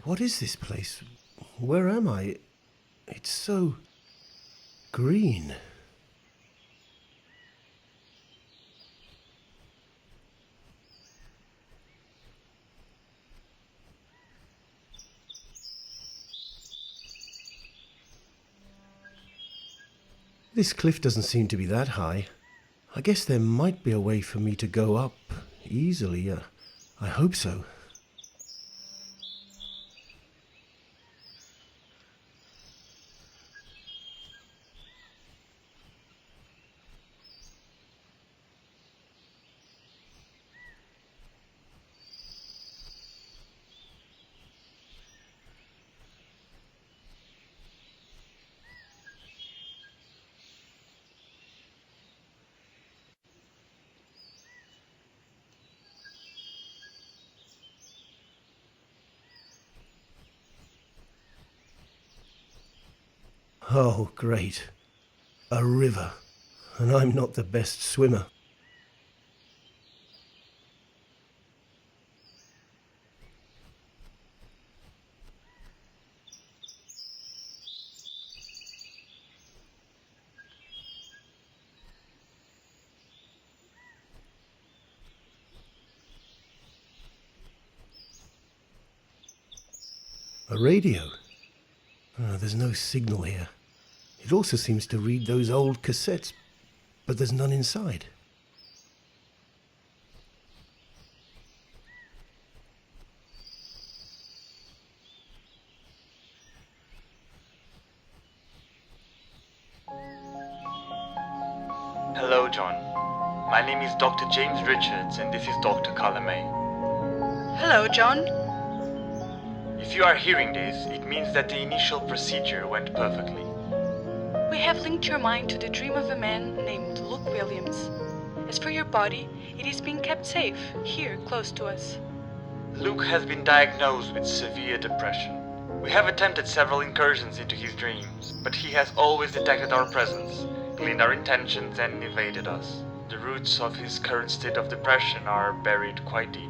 What is this place? Where am I? It's so green. This cliff doesn't seem to be that high. I guess there might be a way for me to go up easily. I hope so. Oh, great. A river. And I'm not the best swimmer. A radio. There's no signal here. It also seems to read those old cassettes, but there's none inside. Hello, John. My name is Dr. James Richards, and this is Dr. May. Hello, John. If you are hearing this, it means that the initial procedure went perfectly. We have linked your mind to the dream of a man named Luke Williams. As for your body, it is being kept safe, here, close to us. Luke has been diagnosed with severe depression. We have attempted several incursions into his dreams, but he has always detected our presence, gleaned our intentions, and evaded us. The roots of his current state of depression are buried quite deep.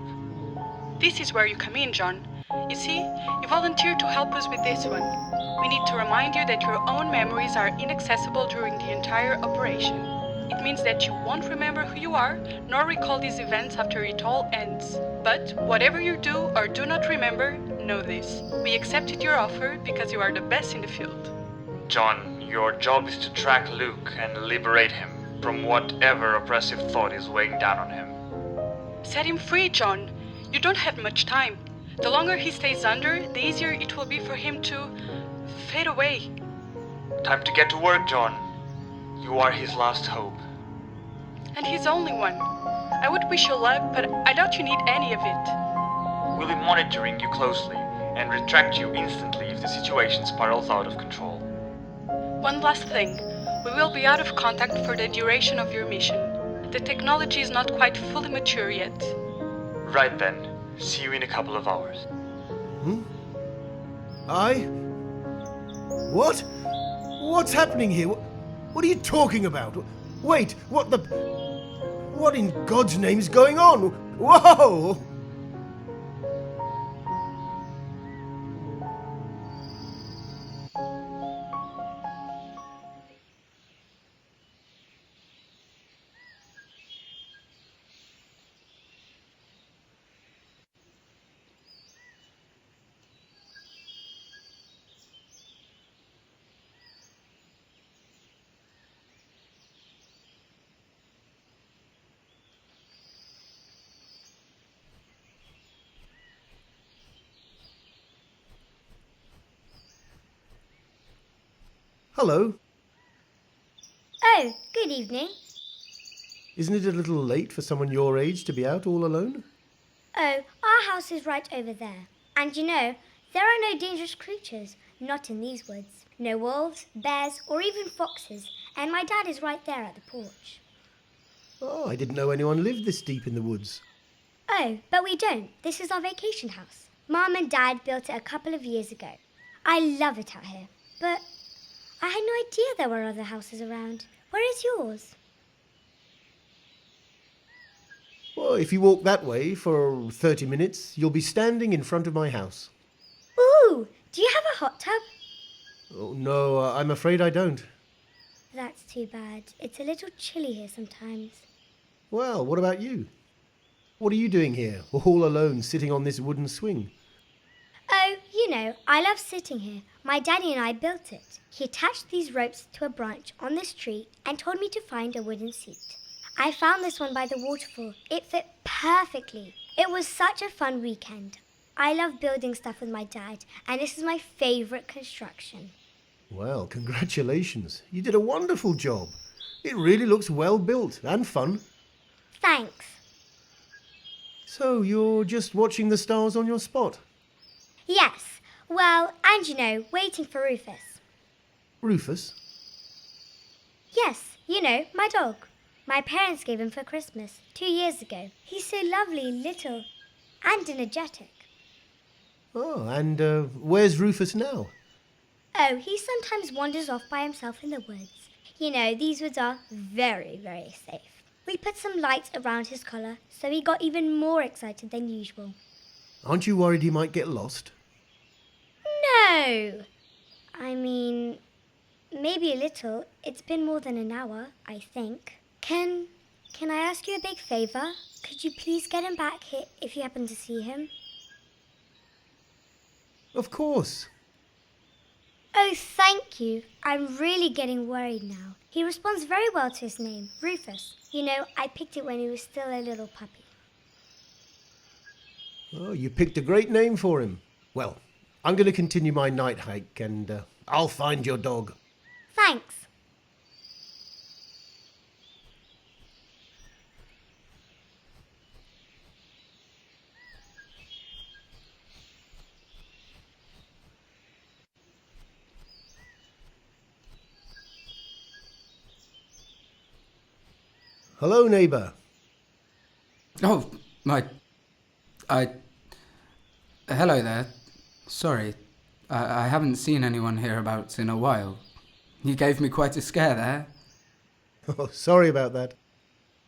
This is where you come in, John. You see, you volunteered to help us with this one. We need to remind you that your own memories are inaccessible during the entire operation. It means that you won't remember who you are, nor recall these events after it all ends. But whatever you do or do not remember, know this. We accepted your offer because you are the best in the field. John, your job is to track Luke and liberate him from whatever oppressive thought is weighing down on him. Set him free, John. You don't have much time. The longer he stays under, the easier it will be for him to fade away. Time to get to work, John. You are his last hope. And his only one. I would wish you luck, but I doubt you need any of it. We'll be monitoring you closely and retract you instantly if the situation spirals out of control. One last thing. We will be out of contact for the duration of your mission. The technology is not quite fully mature yet. Right then. See you in a couple of hours. What? What's happening here? What are you talking about? Wait, what in God's name is going on? Whoa! Hello. Oh, good evening. Isn't it a little late for someone your age to be out all alone? Oh, our house is right over there. And you know, there are no dangerous creatures, not in these woods. No wolves, bears, or even foxes. And my dad is right there at the porch. Oh, I didn't know anyone lived this deep in the woods. Oh, but we don't. This is our vacation house. Mom and Dad built it a couple of years ago. I love it out here. But I had no idea there were other houses around. Where is yours? Well, if you walk that way for 30 minutes, you'll be standing in front of my house. Ooh, do you have a hot tub? Oh, no, I'm afraid I don't. That's too bad. It's a little chilly here sometimes. Well, what about you? What are you doing here, all alone, sitting on this wooden swing? Oh, I love sitting here. My daddy and I built it. He attached these ropes to a branch on this tree and told me to find a wooden seat. I found this one by the waterfall. It fit perfectly. It was such a fun weekend. I love building stuff with my dad, and this is my favourite construction. Well, congratulations. You did a wonderful job. It really looks well built and fun. Thanks. So, you're just watching the stars on your spot? Yes. Well, and waiting for Rufus. Rufus? Yes, my dog. My parents gave him for Christmas 2 years ago. He's so lovely, little, and energetic. Oh, and where's Rufus now? Oh, he sometimes wanders off by himself in the woods. These woods are very, very safe. We put some lights around his collar, so he got even more excited than usual. Aren't you worried he might get lost? No! I mean, maybe a little. It's been more than an hour, I think. Can I ask you a big favour? Could you please get him back here if you happen to see him? Of course. Oh, thank you. I'm really getting worried now. He responds very well to his name, Rufus. I picked it when he was still a little puppy. Oh, you picked a great name for him. Well, I'm going to continue my night hike and I'll find your dog. Thanks. Hello, neighbour. Oh, hello there. Sorry, I haven't seen anyone hereabouts in a while. You gave me quite a scare there. Oh, sorry about that.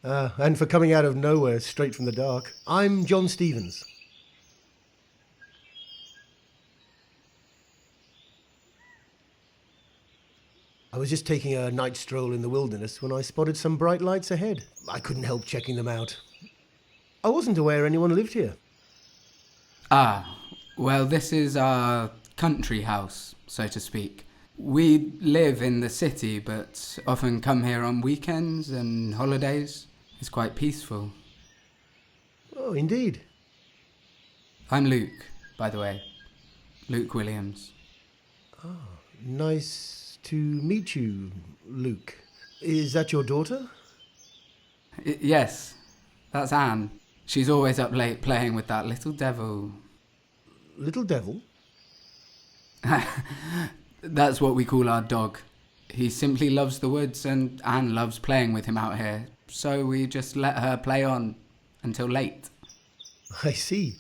And for coming out of nowhere straight from the dark. I'm John Stevens. I was just taking a night stroll in the wilderness when I spotted some bright lights ahead. I couldn't help checking them out. I wasn't aware anyone lived here. Ah, well, this is our country house, so to speak. We live in the city, but often come here on weekends and holidays. It's quite peaceful. Oh, indeed. I'm Luke, by the way. Luke Williams. Nice to meet you, Luke. Is that your daughter? Yes, that's Anne. She's always up late playing with that little devil. Little devil? That's what we call our dog. He simply loves the woods and Anne loves playing with him out here. So we just let her play on until late. I see.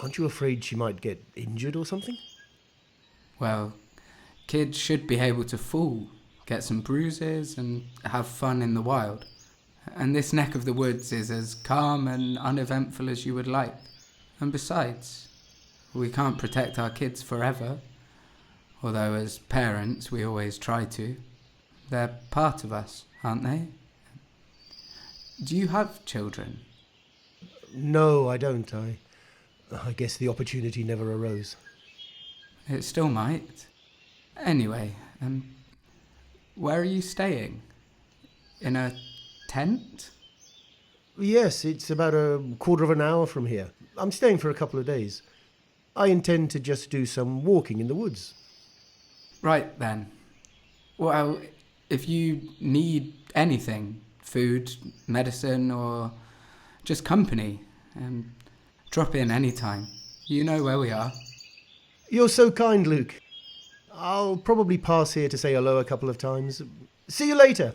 Aren't you afraid she might get injured or something? Well, kids should be able to fall, get some bruises and have fun in the wild. And this neck of the woods is as calm and uneventful as you would like. And besides, we can't protect our kids forever. Although as parents we always try to. They're part of us, aren't they? Do you have children? No, I don't. I guess the opportunity never arose. It still might. Anyway, where are you staying? In a tent? Yes, it's about a quarter of an hour from here. I'm staying for a couple of days. I intend to just do some walking in the woods. Right then. Well, if you need anything, food, medicine, or just company, drop in anytime. You know where we are. You're so kind, Luke. I'll probably pass here to say hello a couple of times. See you later.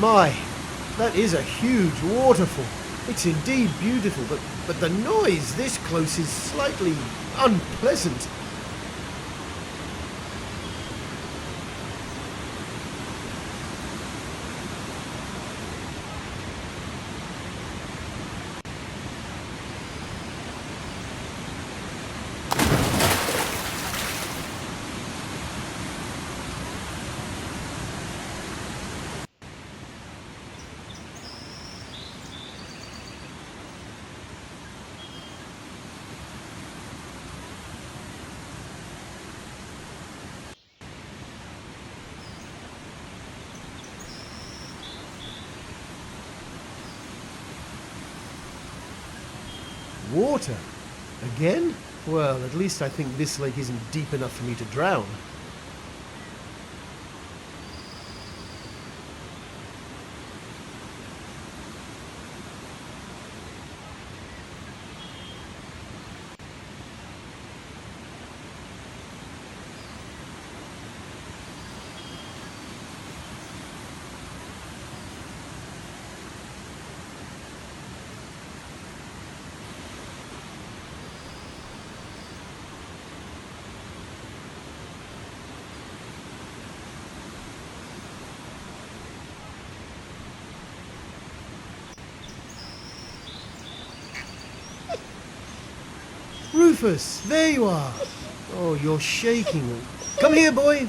My, that is a huge waterfall. It's indeed beautiful, but the noise this close is slightly unpleasant. Water? Again? Well, at least I think this lake isn't deep enough for me to drown. Rufus, there you are. Oh, you're shaking. Come here, boy.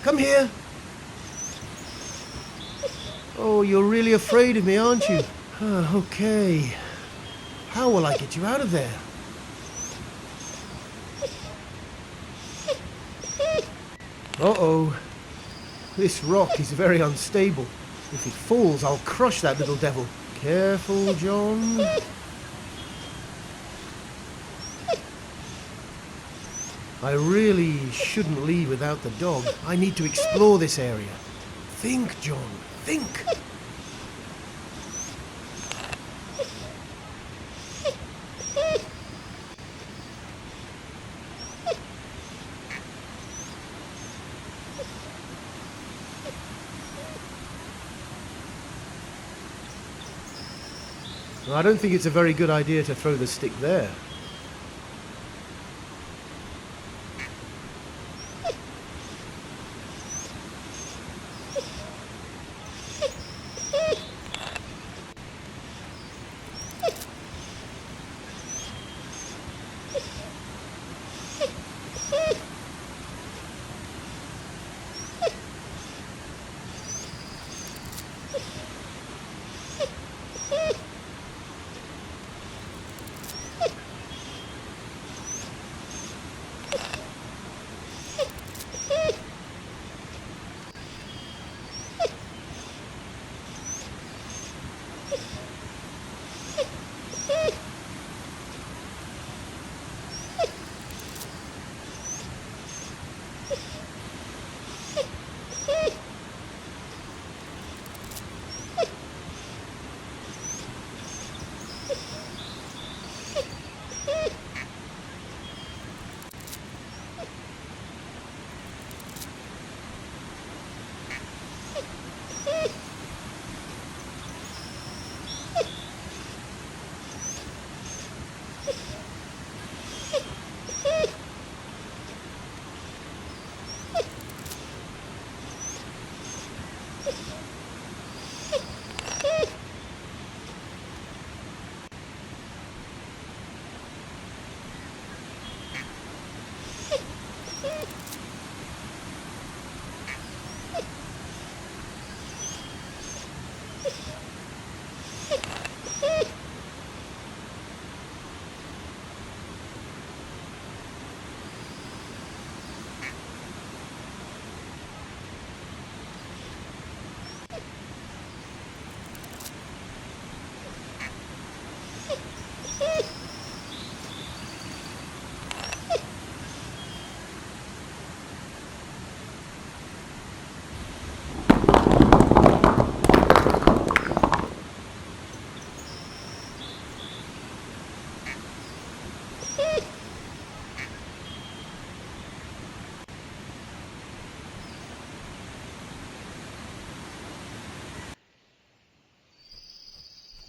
Come here. Oh, you're really afraid of me, aren't you? Okay. How will I get you out of there? Uh-oh. This rock is very unstable. If it falls, I'll crush that little devil. Careful, John. I really shouldn't leave without the dog. I need to explore this area. Think, John, think. I don't think it's a very good idea to throw the stick there.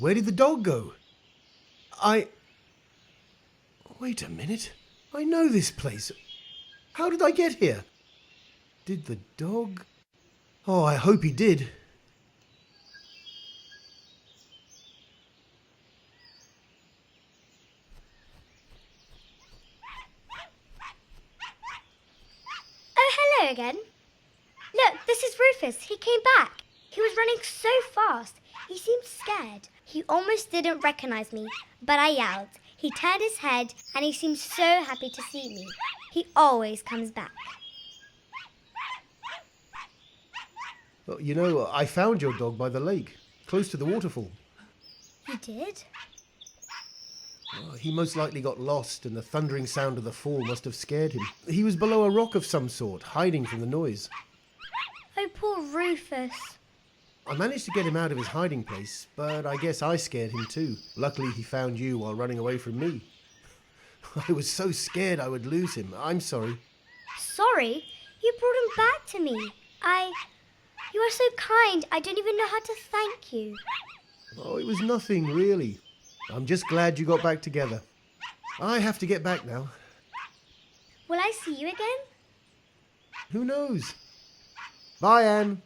Where did the dog go? Wait a minute. I know this place. How did I get here? Did the dog... Oh, I hope he did. Oh, hello again. Look, this is Rufus. He came back. He was running so fast. He seemed scared. He almost didn't recognize me, but I yelled. He turned his head and he seemed so happy to see me. He always comes back. Well, you know, I found your dog by the lake, close to the waterfall. You did? Oh, he most likely got lost and the thundering sound of the fall must have scared him. He was below a rock of some sort, hiding from the noise. Oh, poor Rufus. I managed to get him out of his hiding place, but I guess I scared him too. Luckily he found you while running away from me. I was so scared I would lose him. I'm sorry. Sorry? You brought him back to me. You are so kind. I don't even know how to thank you. Oh, it was nothing, really. I'm just glad you got back together. I have to get back now. Will I see you again? Who knows? Bye, Anne.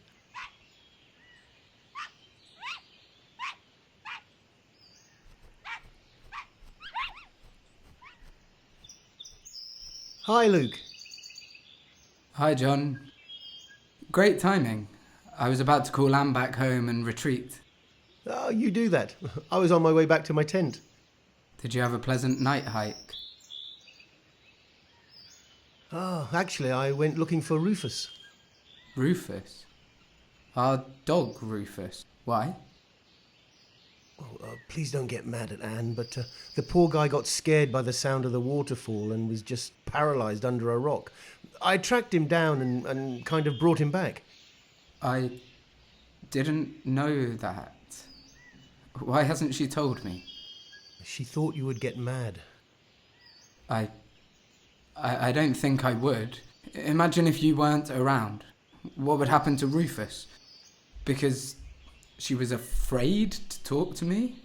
Hi, Luke. Hi, John. Great timing. I was about to call Anne back home and retreat. Oh, you do that. I was on my way back to my tent. Did you have a pleasant night hike? Oh, actually, I went looking for Rufus. Rufus? Our dog, Rufus. Why? Please don't get mad at Anne, but the poor guy got scared by the sound of the waterfall and was just paralysed under a rock. I tracked him down and kind of brought him back. I didn't know that. Why hasn't she told me? She thought you would get mad. I don't think I would. Imagine if you weren't around. What would happen to Rufus? Because she was afraid to talk to me?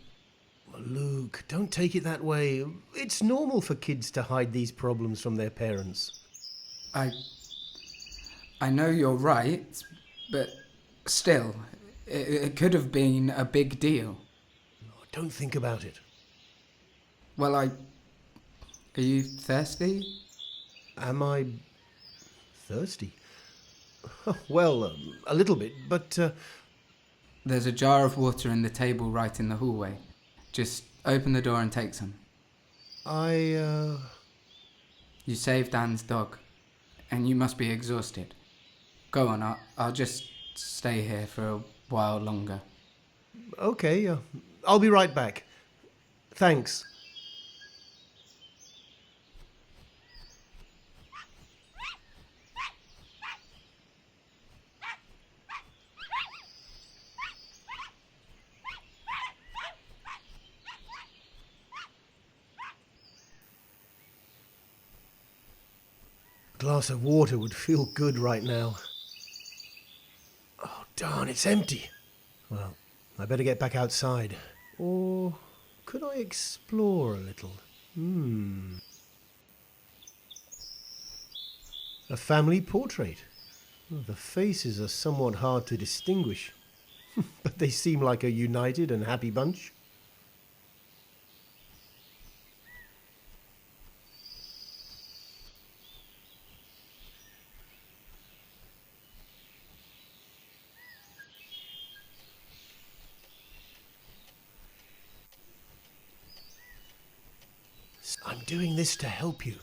Luke, don't take it that way. It's normal for kids to hide these problems from their parents. I know you're right, but still, it could have been a big deal. Don't think about it. Well, are you thirsty? Am I thirsty? Well, a little bit, but... There's a jar of water in the table right in the hallway. Just open the door and take some. You saved Anne's dog, and you must be exhausted. Go on, I'll just stay here for a while longer. Okay, I'll be right back. Thanks. A glass of water would feel good right now. Oh, darn, it's empty. Well, I better get back outside. Or could I explore a little? A family portrait. Well, the faces are somewhat hard to distinguish, but they seem like a united and happy bunch. I'm doing this to help you.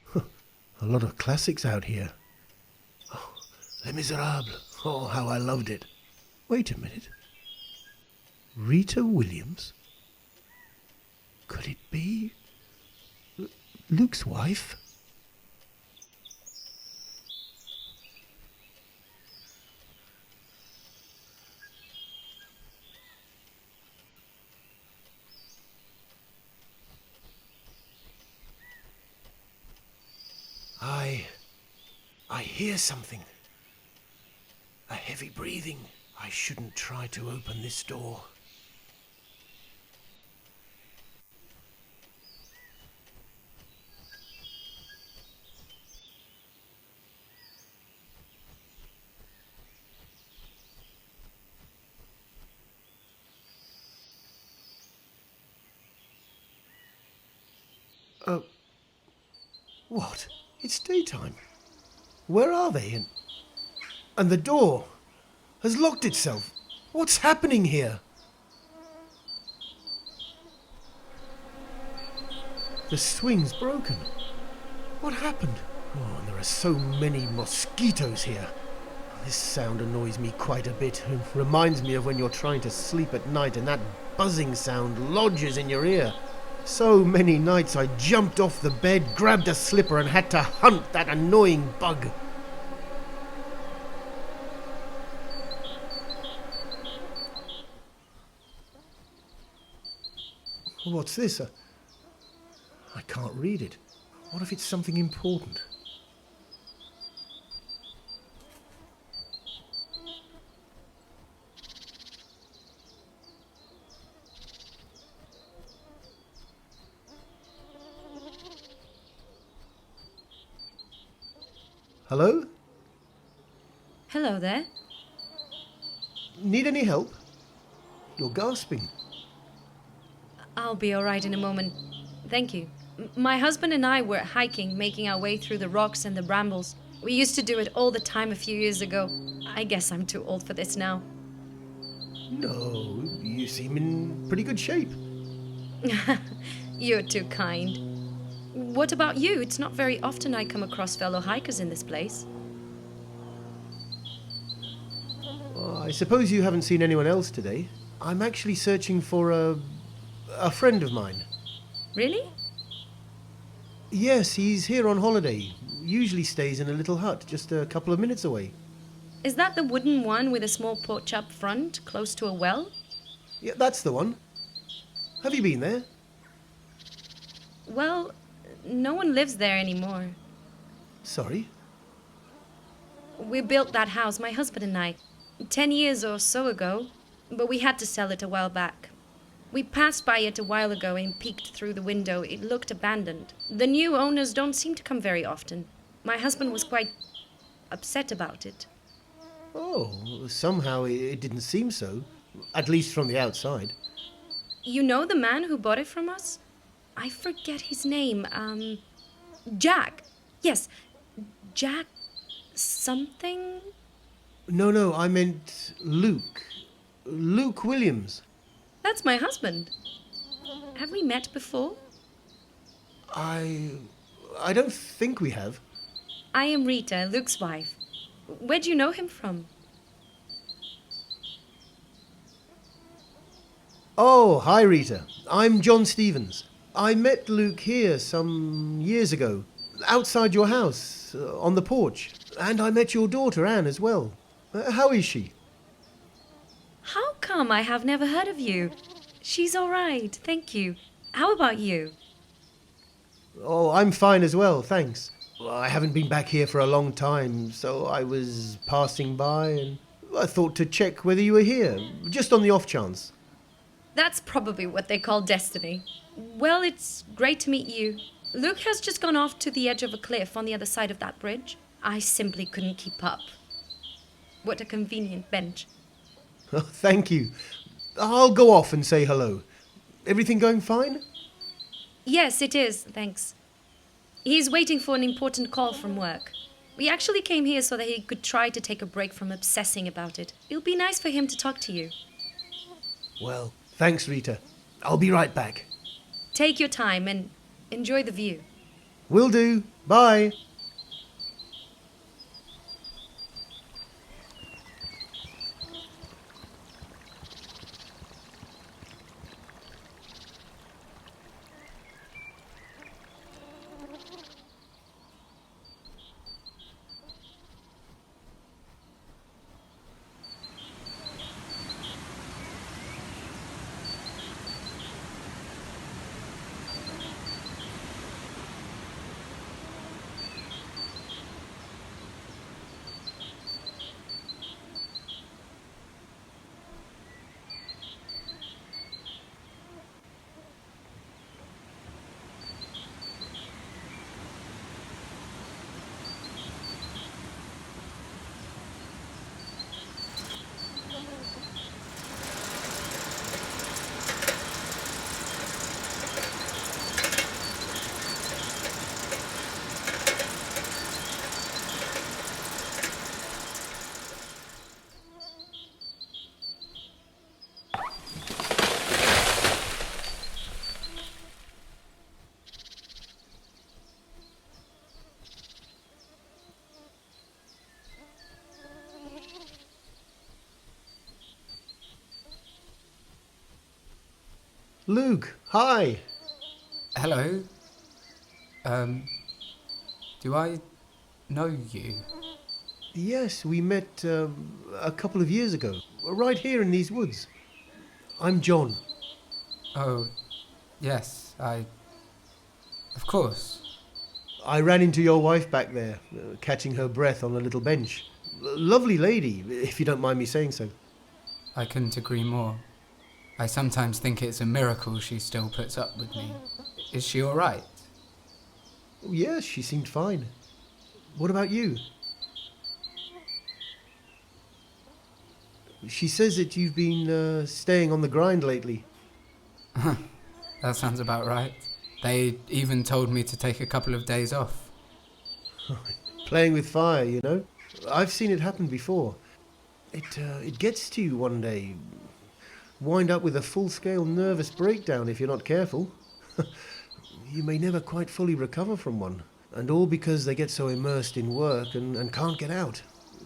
A lot of classics out here. Oh, Les Miserables. Oh, how I loved it. Wait a minute. Rita Williams? Could it be Luke's wife? I hear something. A heavy breathing. I shouldn't try to open this door. What? It's daytime. Where are they? And the door has locked itself. What's happening here? The swing's broken. What happened? Oh, and there are so many mosquitoes here. This sound annoys me quite a bit. It reminds me of when you're trying to sleep at night and that buzzing sound lodges in your ear. So many nights I jumped off the bed, grabbed a slipper and had to hunt that annoying bug. What's this? I can't read it. What if it's something important? Hello? Hello there. Need any help? You're gasping. I'll be all right in a moment. Thank you. My husband and I were hiking, making our way through the rocks and the brambles. We used to do it all the time a few years ago. I guess I'm too old for this now. No, you seem in pretty good shape. You're too kind. What about you? It's not very often I come across fellow hikers in this place. I suppose you haven't seen anyone else today. I'm actually searching for a friend of mine. Really? Yes, he's here on holiday. Usually stays in a little hut just a couple of minutes away. Is that the wooden one with a small porch up front, close to a well? Yeah, that's the one. Have you been there? Well, no one lives there anymore. Sorry? We built that house, my husband and I, 10 years or so ago, but we had to sell it a while back. We passed by it a while ago and peeked through the window. It looked abandoned. The new owners don't seem to come very often. My husband was quite upset about it. Oh, somehow it didn't seem so. At least from the outside. You know the man who bought it from us? I forget his name. Jack. Yes, Jack something? No, I meant Luke. Luke Williams. That's my husband. Have we met before? I don't think we have. I am Rita, Luke's wife. Where'd you know him from? Oh, hi Rita. I'm John Stevens. I met Luke here some years ago, outside your house, on the porch. And I met your daughter, Anne, as well. How is she? How come I have never heard of you? She's all right, thank you. How about you? Oh, I'm fine as well, thanks. I haven't been back here for a long time, so I was passing by and I thought to check whether you were here, just on the off chance. That's probably what they call destiny. Well, it's great to meet you. Luke has just gone off to the edge of a cliff on the other side of that bridge. I simply couldn't keep up. What a convenient bench. Oh, thank you. I'll go off and say hello. Everything going fine? Yes, it is, thanks. He's waiting for an important call from work. We actually came here so that he could try to take a break from obsessing about it. It'll be nice for him to talk to you. Well, thanks, Rita. I'll be right back. Take your time and enjoy the view. Will do. Bye. Luke, hi. Hello. Do I know you? Yes, we met a couple of years ago, right here in these woods. I'm John. Oh, yes, Of course. I ran into your wife back there, catching her breath on a little bench. Lovely lady, if you don't mind me saying so. I couldn't agree more. I sometimes think it's a miracle she still puts up with me. Is she alright? Yes, she seemed fine. What about you? She says that you've been staying on the grind lately. That sounds about right. They even told me to take a couple of days off. Playing with fire, you know? I've seen it happen before. It gets to you one day. Wind up with a full-scale nervous breakdown if you're not careful. You may never quite fully recover from one. And all because they get so immersed in work and can't get out.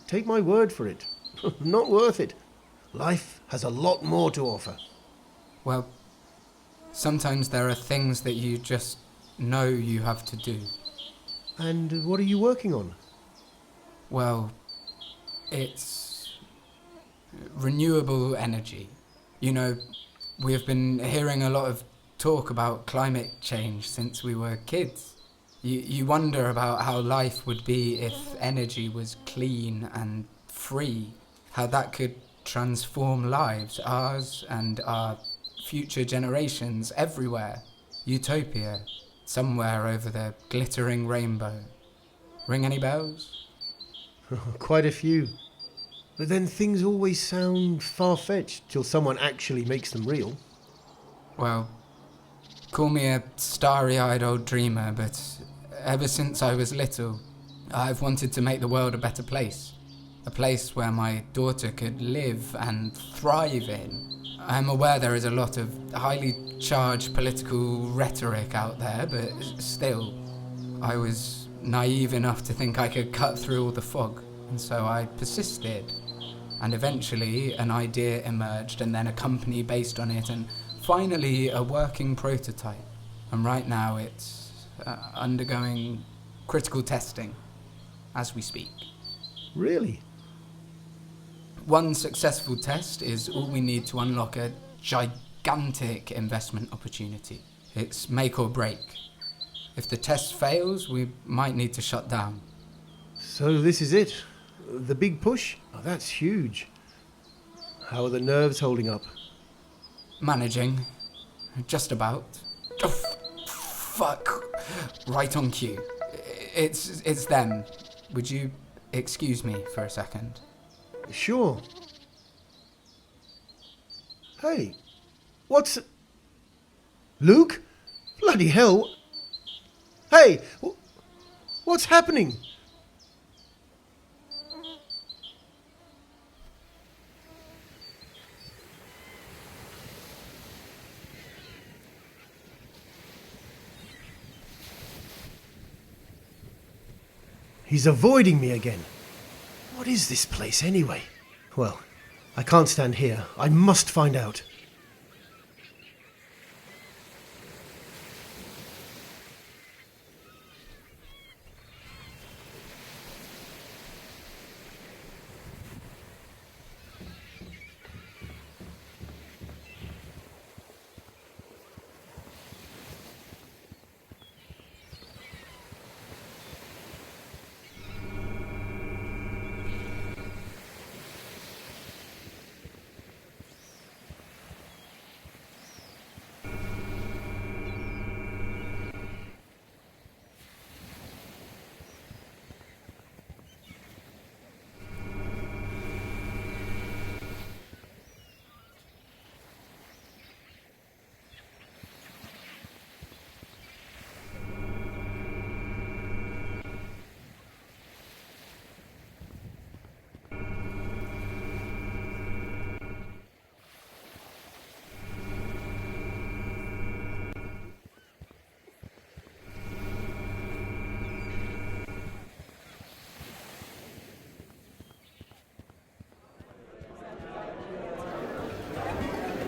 Take my word for it. Not worth it. Life has a lot more to offer. Well, sometimes there are things that you just know you have to do. And what are you working on? Well, it's renewable energy. You know, we have been hearing a lot of talk about climate change since we were kids. You wonder about how life would be if energy was clean and free, how that could transform lives, ours and our future generations everywhere. Utopia, somewhere over the glittering rainbow. Ring any bells? Quite a few. But then things always sound far-fetched till someone actually makes them real. Well, call me a starry-eyed old dreamer, but ever since I was little, I've wanted to make the world a better place. A place where my daughter could live and thrive in. I'm aware there is a lot of highly charged political rhetoric out there, but still, I was naive enough to think I could cut through all the fog, and so I persisted. And eventually an idea emerged, and then a company based on it, and finally a working prototype. And right now it's undergoing critical testing as we speak. Really? One successful test is all we need to unlock a gigantic investment opportunity. It's make or break. If the test fails, we might need to shut down. So this is it? The big push? Oh, that's huge. How are the nerves holding up? Managing. Just about. Oh, fuck. Right on cue. It's them. Would you excuse me for a second? Sure. Hey, what's... Luke? Bloody hell. Hey, what's happening? He's avoiding me again. What is this place anyway? Well, I can't stand here. I must find out.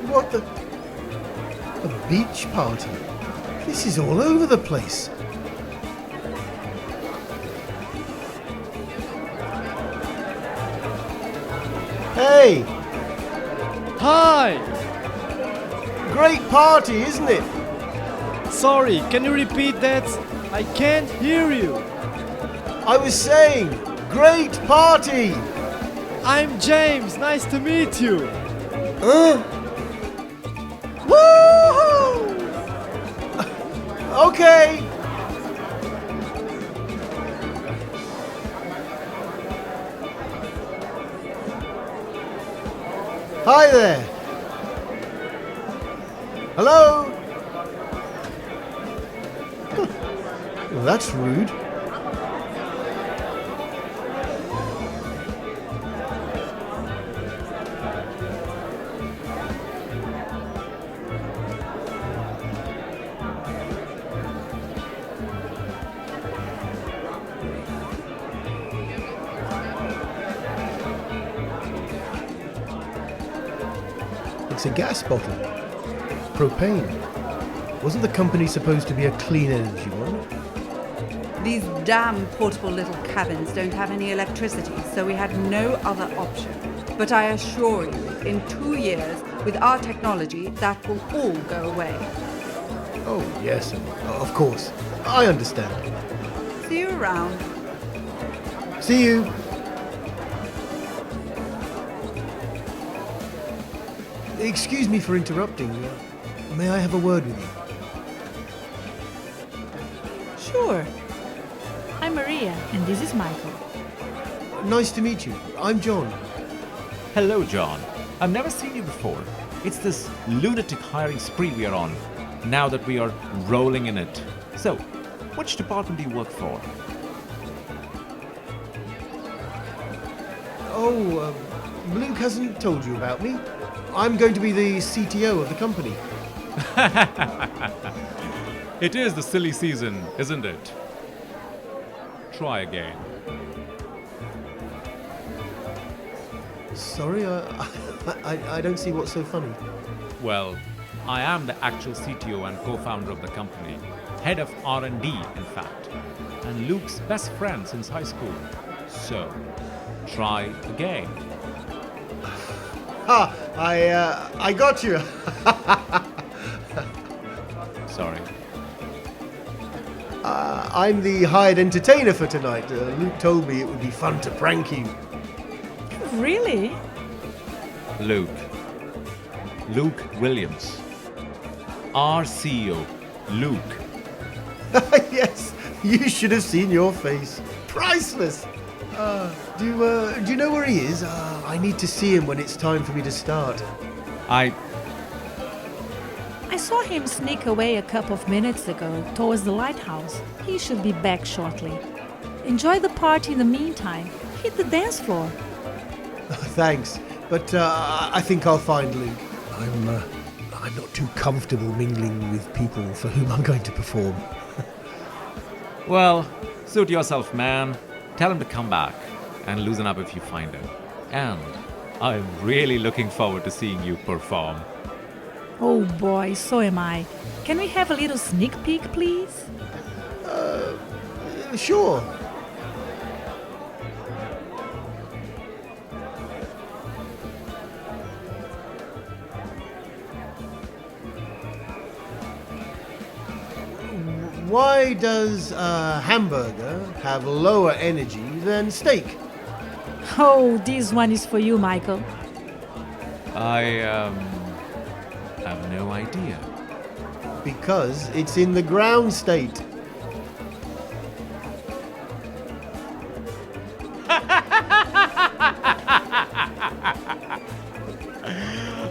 What the... Oh, beach party. This is all over the place. Hey! Hi! Great party, isn't it? Sorry, can you repeat that? I can't hear you. I was saying, great party! I'm James, nice to meet you. Huh? Woohoo! Okay. Hi there. Hello? Well, that's rude. It's a gas bottle. Propane. Wasn't the company supposed to be a clean energy one? These damn portable little cabins don't have any electricity, so we had no other option. But I assure you, in 2 years, with our technology, that will all go away. Oh, yes, of course. I understand. See you around. See you. Excuse me for interrupting. May I have a word with you? Sure. I'm Maria, and this is Michael. Nice to meet you. I'm John. Hello, John. I've never seen you before. It's this lunatic hiring spree we are on, now that we are rolling in it. So, which department do you work for? Oh, Luke hasn't told you about me. I'm going to be the CTO of the company. It is the silly season, isn't it? Try again. Sorry, I don't see what's so funny. Well, I am the actual CTO and co-founder of the company. Head of R&D, in fact. And Luke's best friend since high school. So, try again. Ha! I got you. Sorry. I'm the hired entertainer for tonight. Luke told me it would be fun to prank you. Really? Luke Williams. Our CEO, Luke. Yes, you should have seen your face. Priceless. Do you know where he is? I need to see him when it's time for me to start. I saw him sneak away a couple of minutes ago towards the Lighthouse. He should be back shortly. Enjoy the party in the meantime. Hit the dance floor. Thanks, but I think I'll find Luke. I'm not too comfortable mingling with people for whom I'm going to perform. Well, suit yourself, man. Tell him to come back and loosen up if you find him. And I'm really looking forward to seeing you perform. Oh boy, so am I. Can we have a little sneak peek, please? Sure. Why does a hamburger have lower energy than steak? Oh, this one is for you, Michael. I have no idea. Because it's in the ground state.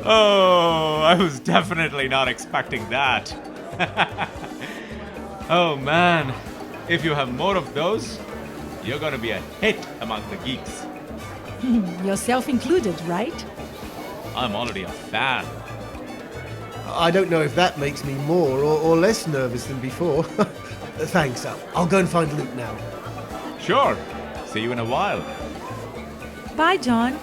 Oh, I was definitely not expecting that. Oh man, if you have more of those, you're gonna be a hit among the geeks. Yourself included, right? I'm already a fan. I don't know if that makes me more or less nervous than before. Thanks, I'll go and find Luke now. Sure, see you in a while. Bye, John.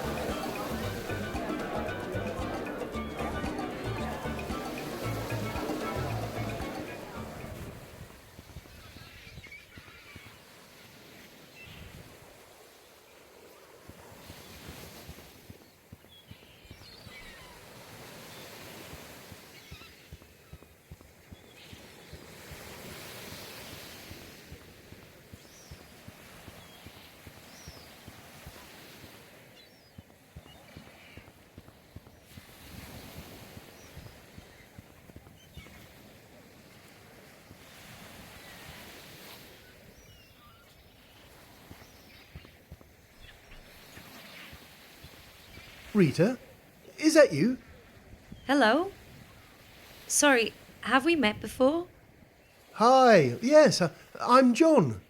Rita, is that you? Hello? Sorry, have we met before? Hi, yes, I'm John.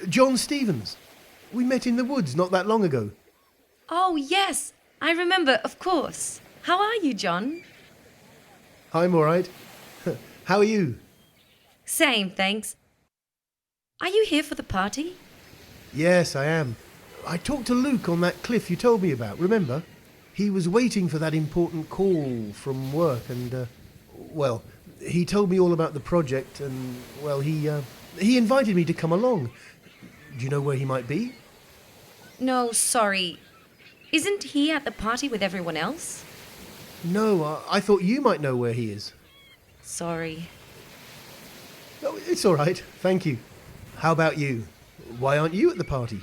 John Stevens. We met in the woods not that long ago. Oh, yes, I remember, of course. How are you, John? I'm all right. How are you? Same, thanks. Are you here for the party? Yes, I am. I talked to Luke on that cliff you told me about, remember? He was waiting for that important call from work and, well, he told me all about the project and, well, he invited me to come along. Do you know where he might be? No, sorry. Isn't he at the party with everyone else? No, I thought you might know where he is. Sorry. Oh, it's all right, thank you. How about you? Why aren't you at the party?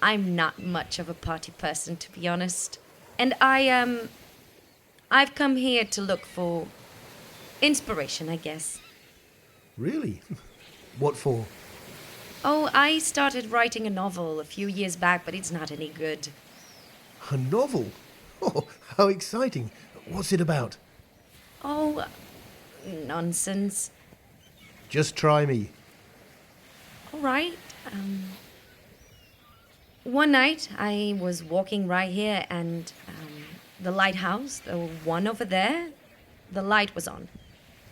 I'm not much of a party person, to be honest. And I've come here to look for inspiration, I guess. Really? What for? Oh, I started writing a novel a few years back, but it's not any good. A novel? Oh, how exciting. What's it about? Oh, nonsense. Just try me. All right. One night I was walking right here and the lighthouse, the one over there, the light was on.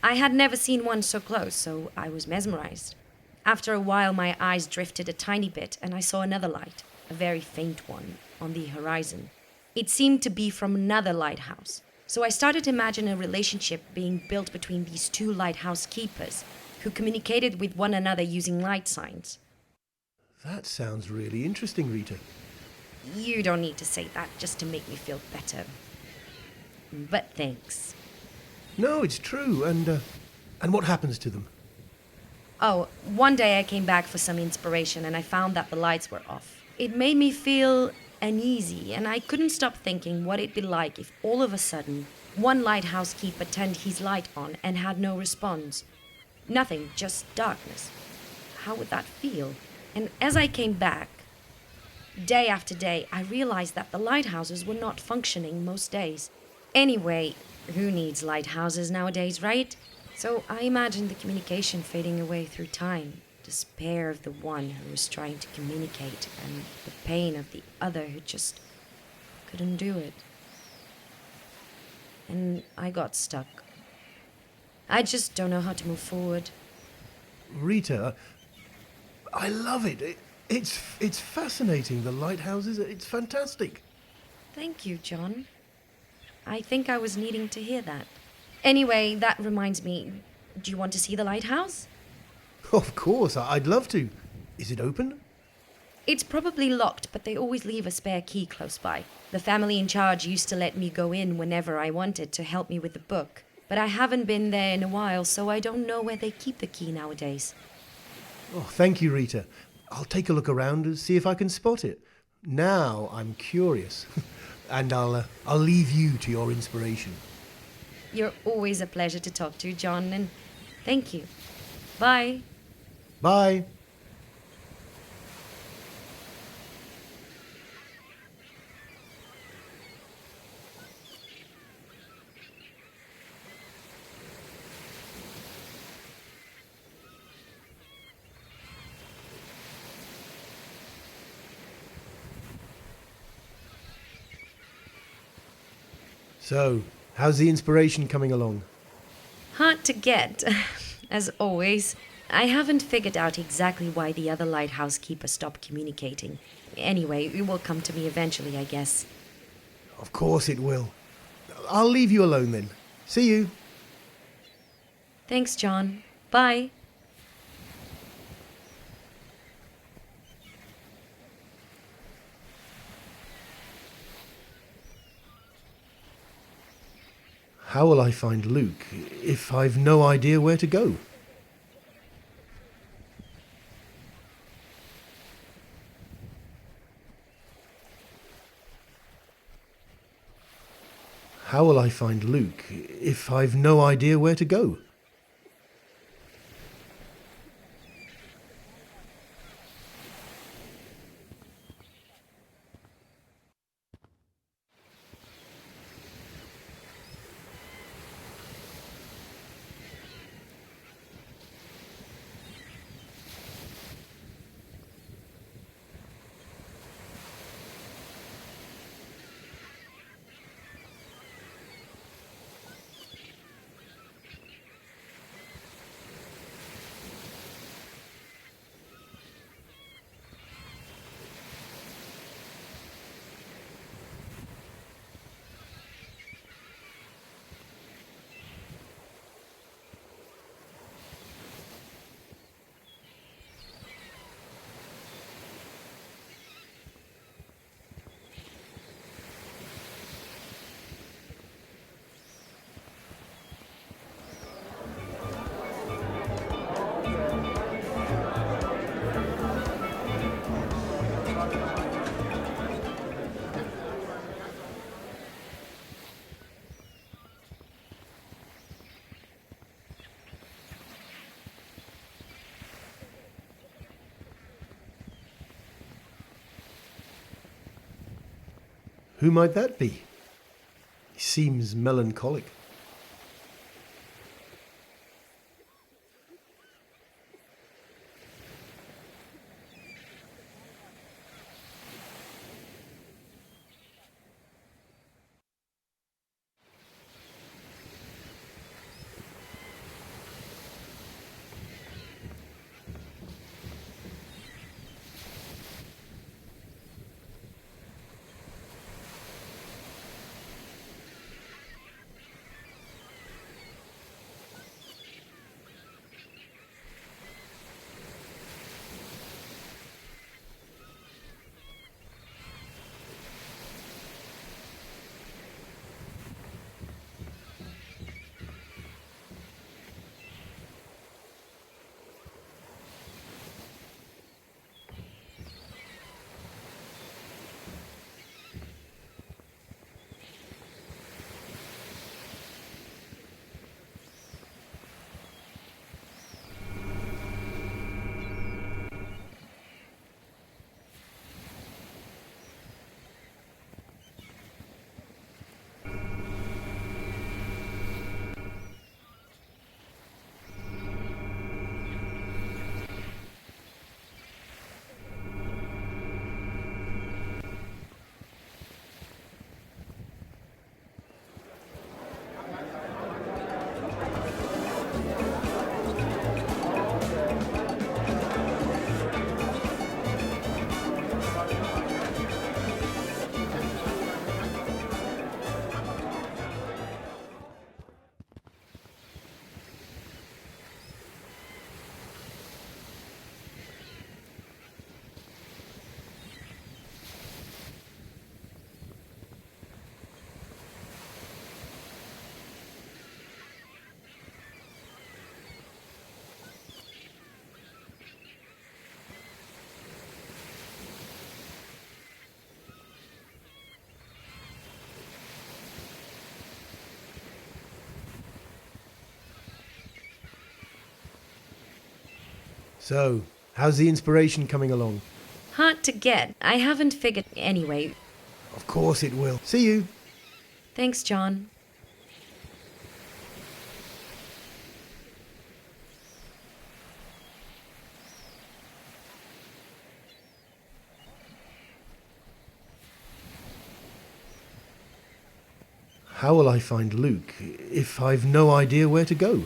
I had never seen one so close, so I was mesmerized. After a while, my eyes drifted a tiny bit and I saw another light, a very faint one, on the horizon. It seemed to be from another lighthouse. So I started to imagine a relationship being built between these two lighthouse keepers who communicated with one another using light signs. That sounds really interesting, Rita. You don't need to say that just to make me feel better. But thanks. No, it's true. And what happens to them? Oh, one day I came back for some inspiration and I found that the lights were off. It made me feel uneasy and I couldn't stop thinking what it'd be like if all of a sudden one lighthouse keeper turned his light on and had no response. Nothing, just darkness. How would that feel? And as I came back, day after day, I realized that the lighthouses were not functioning most days. Anyway, who needs lighthouses nowadays, right? So I imagined the communication fading away through time, despair of the one who was trying to communicate, and the pain of the other who just couldn't do it. And I got stuck. I just don't know how to move forward. Rita, I love it. It's fascinating, the lighthouses. It's fantastic. Thank you, John. I think I was needing to hear that. Anyway, that reminds me. Do you want to see the lighthouse? Of course, I'd love to. Is it open? It's probably locked, but they always leave a spare key close by. The family in charge used to let me go in whenever I wanted to help me with the book. But I haven't been there in a while, so I don't know where they keep the key nowadays. Oh, thank you, Rita. I'll take a look around and see if I can spot it. Now I'm curious. And I'll leave you to your inspiration. You're always a pleasure to talk to, John, and thank you. Bye. Bye. So, how's the inspiration coming along? Hard to get, as always. I haven't figured out exactly why the other lighthouse keeper stopped communicating. Anyway, it will come to me eventually, I guess. Of course it will. I'll leave you alone then. See you. Thanks, John. Bye. How will I find Luke if I've no idea where to go? How will I find Luke if I've no idea where to go? Who might that be? He seems melancholic. So, how's the inspiration coming along? Hard to get. I haven't figured anyway. Of course it will. See you. Thanks, John. How will I find Luke if I've no idea where to go?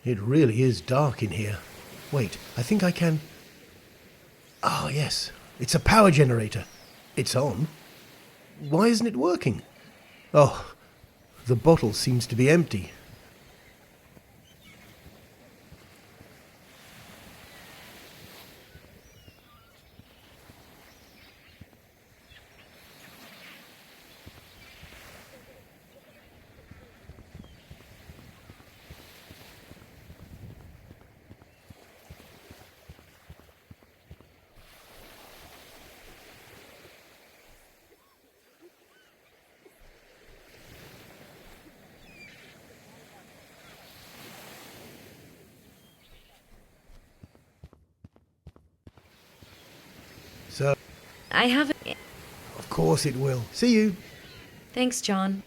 It really is dark in here. Wait, I think I can... Ah, yes. It's a power generator. It's on. Why isn't it working? Oh, the bottle seems to be empty. So, I have. of course it will. See you. Thanks, John.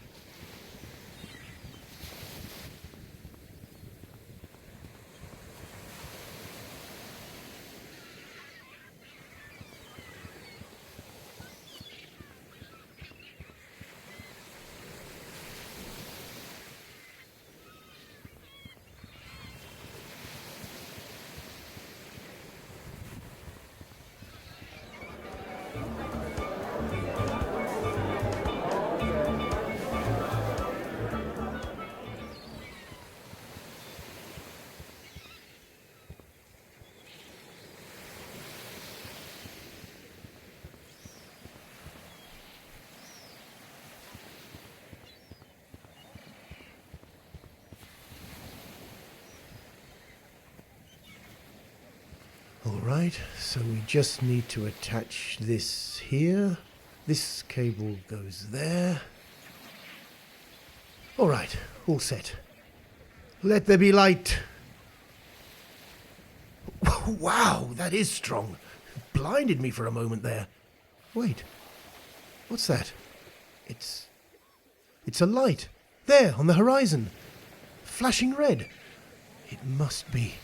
Alright, so we just need to attach this here. This cable goes there. Alright, all set. Let there be light. Wow, that is strong. Blinded me for a moment there. Wait, what's that? It's a light. There, on the horizon. Flashing red. It must be.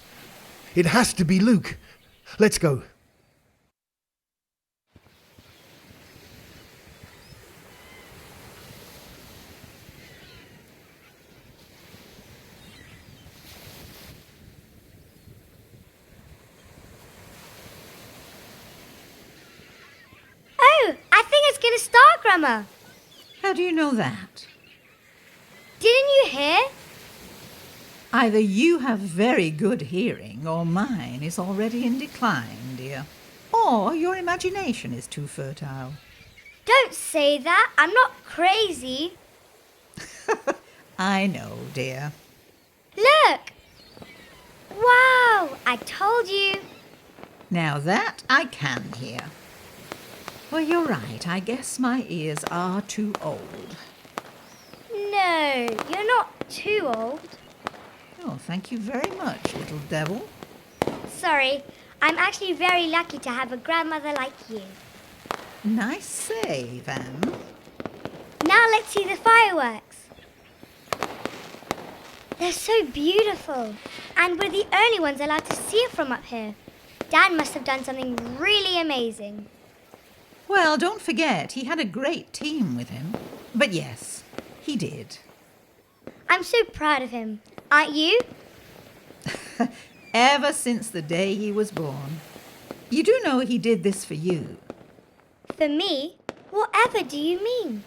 It has to be Luke. Let's go. Oh, I think it's going to start, Grandma. How do you know that? Didn't you hear? Either you have very good hearing, or mine is already in decline, dear. Or your imagination is too fertile. Don't say that. I'm not crazy. I know, dear. Look! Wow, I told you. Now that I can hear. Well, you're right. I guess my ears are too old. No, you're not too old. Oh, thank you very much, little devil. Sorry, I'm actually very lucky to have a grandmother like you. Nice save, Anne. Now let's see the fireworks. They're so beautiful, and we're the only ones allowed to see it from up here. Dad must have done something really amazing. Well, don't forget, he had a great team with him. But yes, he did. I'm so proud of him. Aren't you? Ever since the day he was born. You do know he did this for you. For me? Whatever do you mean?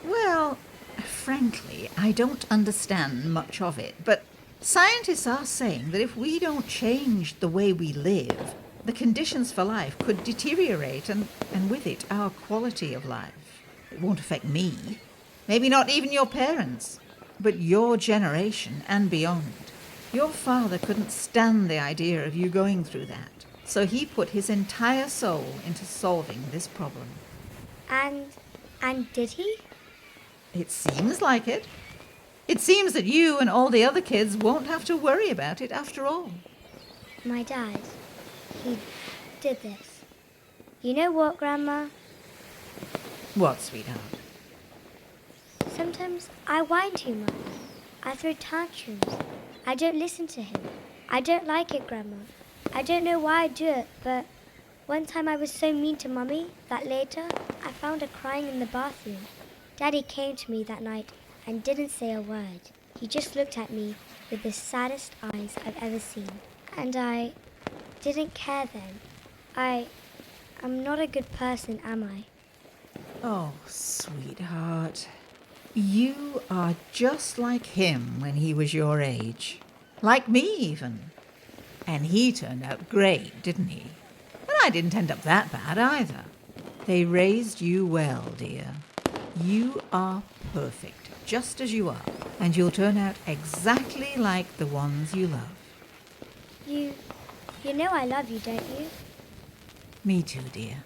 Well, frankly, I don't understand much of it, but scientists are saying that if we don't change the way we live, the conditions for life could deteriorate, and with it, our quality of life. It won't affect me, maybe not even your parents, but your generation and beyond. Your father couldn't stand the idea of you going through that, so he put his entire soul into solving this problem. And did he? It seems like it. It seems that you and all the other kids won't have to worry about it after all. My dad, he did this. You know what, Grandma? What, sweetheart? Sometimes I whine too much. I throw tantrums. I don't listen to him. I don't like it, Grandma. I don't know why I do it, but one time I was so mean to Mummy that later I found her crying in the bathroom. Daddy came to me that night and didn't say a word. He just looked at me with the saddest eyes I've ever seen. And I didn't care then. I'm not a good person, am I? Oh, sweetheart. You are just like him when he was your age. Like me, even. And he turned out great, didn't he? And I didn't end up that bad either. They raised you well, dear. You are perfect, just as you are. And you'll turn out exactly like the ones you love. You know I love you, don't you? Me too, dear.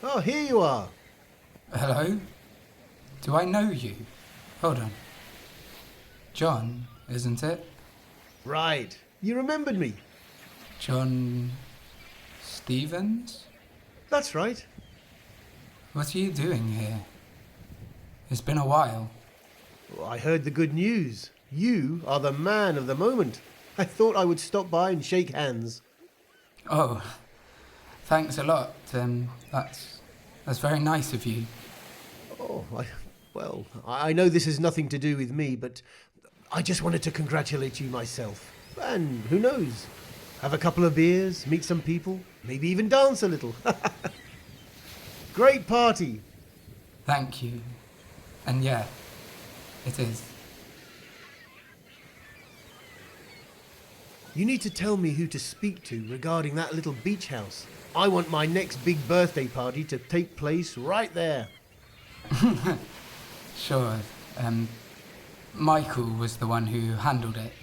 Oh, here you are. Hello? Do I know you? Hold on. John, isn't it? Right. You remembered me. John Stevens? That's right. What are you doing here? It's been a while. Well, I heard the good news. You are the man of the moment. I thought I would stop by and shake hands. Oh, thanks a lot. That's very nice of you. Oh, I know this has nothing to do with me, but I just wanted to congratulate you myself. And who knows? Have a couple of beers, meet some people, maybe even dance a little. Great party. Thank you. And yeah, it is. You need to tell me who to speak to regarding that little beach house. I want my next big birthday party to take place right there. Sure. Michael was the one who handled it.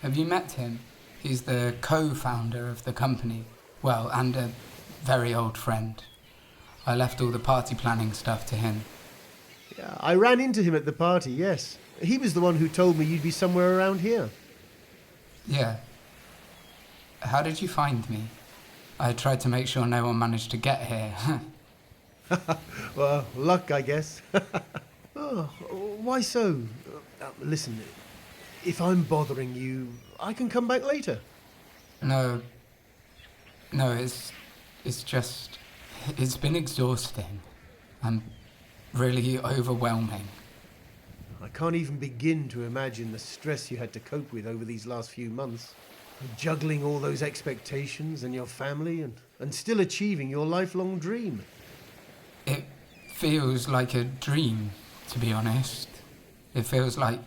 Have you met him? He's the co-founder of the company. Well, and a very old friend. I left all the party planning stuff to him. Yeah, I ran into him at the party, yes. He was the one who told me you'd be somewhere around here. Yeah. How did you find me? I tried to make sure no one managed to get here. Well, luck, I guess. Oh, why so? Listen, if I'm bothering you, I can come back later. No, it's just, it's been exhausting and really overwhelming. I can't even begin to imagine the stress you had to cope with over these last few months. Juggling all those expectations and your family and still achieving your lifelong dream. It feels like a dream, to be honest. It feels like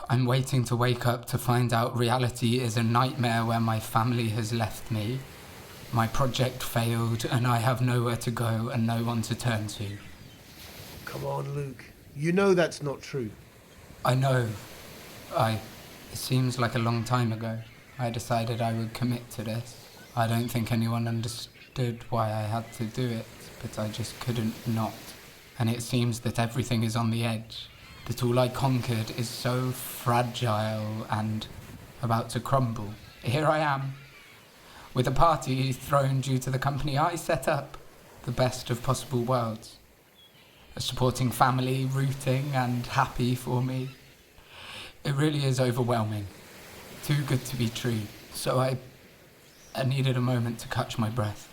I'm waiting to wake up to find out reality is a nightmare where my family has left me, my project failed, and I have nowhere to go and no one to turn to. Come on, Luke. You know that's not true. I know. It seems like a long time ago. I decided I would commit to this. I don't think anyone understood why I had to do it, but I just couldn't not. And it seems that everything is on the edge, that all I conquered is so fragile and about to crumble. Here I am, with a party thrown due to the company I set up, the best of possible worlds. A supporting family, rooting and happy for me. It really is overwhelming. Too good to be true. So I needed a moment to catch my breath.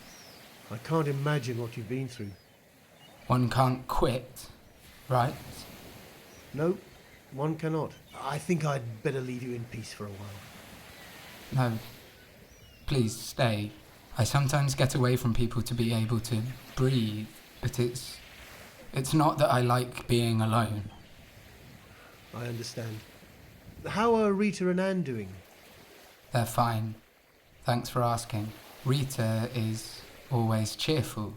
I can't imagine what you've been through. One can't quit, right? No, one cannot. I think I'd better leave you in peace for a while. No, please stay. I sometimes get away from people to be able to breathe, but it's not that I like being alone. I understand. How are Rita and Anne doing? They're fine. Thanks for asking. Rita is always cheerful.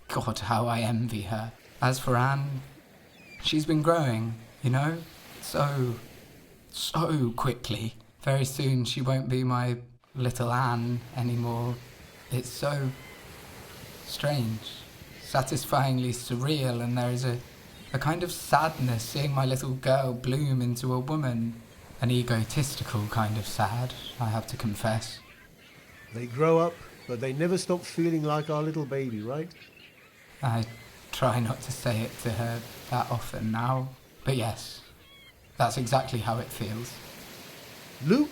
God, how I envy her. As for Anne, she's been growing, you know? So quickly. Very soon she won't be my little Anne anymore. It's so strange, satisfyingly surreal, and there is a kind of sadness seeing my little girl bloom into a woman. An egotistical kind of sad, I have to confess. They grow up, but they never stop feeling like our little baby, right? I try not to say it to her that often now, but yes, that's exactly how it feels. Luke?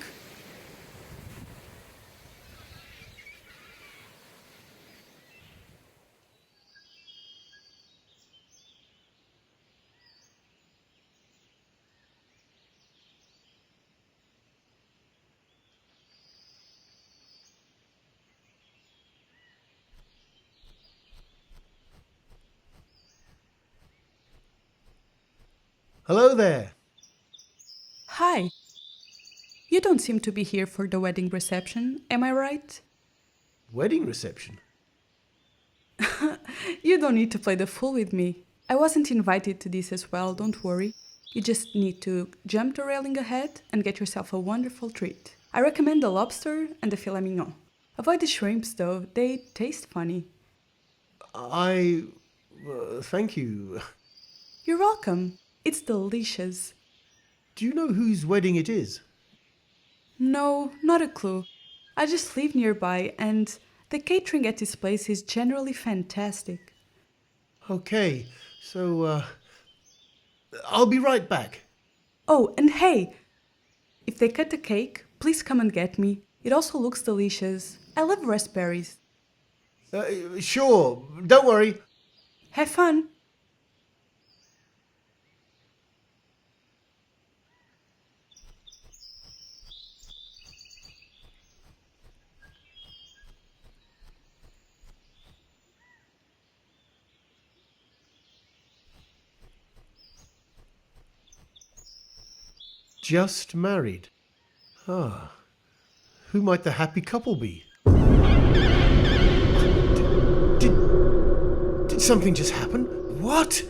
Hello there. Hi. You don't seem to be here for the wedding reception, am I right? Wedding reception? You don't need to play the fool with me. I wasn't invited to this as well, don't worry. You just need to jump the railing ahead and get yourself a wonderful treat. I recommend the lobster and the filet mignon. Avoid the shrimps though, they taste funny. Thank you. You're welcome. It's delicious. Do you know whose wedding it is? No, not a clue. I just live nearby and the catering at this place is generally fantastic. Okay, so, I'll be right back. Oh, and hey, if they cut the cake, please come and get me. It also looks delicious. I love raspberries. Sure, don't worry. Have fun. Just married. Ah, who might the happy couple be? Did something just happen? What?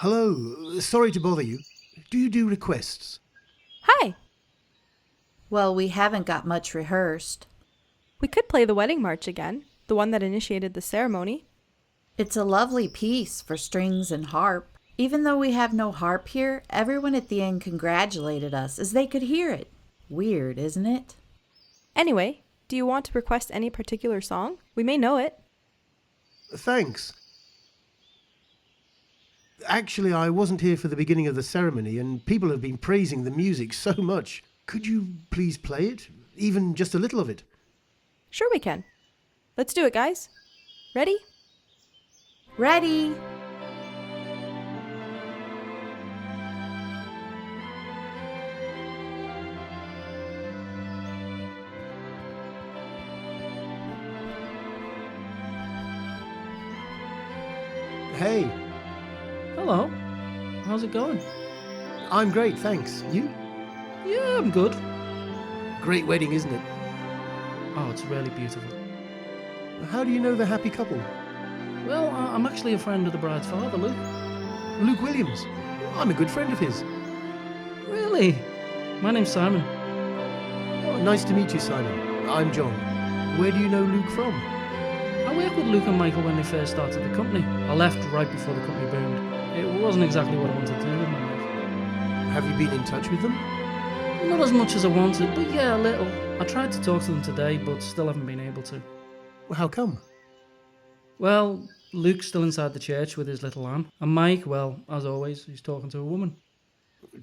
Hello, sorry to bother you. Do you do requests? Hi. Well, we haven't got much rehearsed. We could play the wedding march again, the one that initiated the ceremony. It's a lovely piece for strings and harp. Even though we have no harp here, everyone at the end congratulated us as they could hear it. Weird, isn't it? Anyway, do you want to request any particular song? We may know it. Thanks. Actually, I wasn't here for the beginning of the ceremony, and people have been praising the music so much. Could you please play it? Even just a little of it? Sure we can. Let's do it, guys. Ready? Ready! Hey, Hello. How's it going? I'm great, thanks. You? Yeah, I'm good. Great wedding, isn't it? Oh, it's really beautiful. How do you know the happy couple? Well, I'm actually a friend of the bride's father, Luke. Luke Williams. I'm a good friend of his. Really? My name's Simon. Oh, nice to meet you, Simon. I'm John. Where do you know Luke from? I worked with Luke and Michael when they first started the company. I left right before the company boomed. It wasn't exactly what I wanted to do with my life. Have you been in touch with them? Not as much as I wanted, but yeah, a little. I tried to talk to them today, but still haven't been able to. Well, how come? Well, Luke's still inside the church with his little Anne. And Mike, well, as always, he's talking to a woman.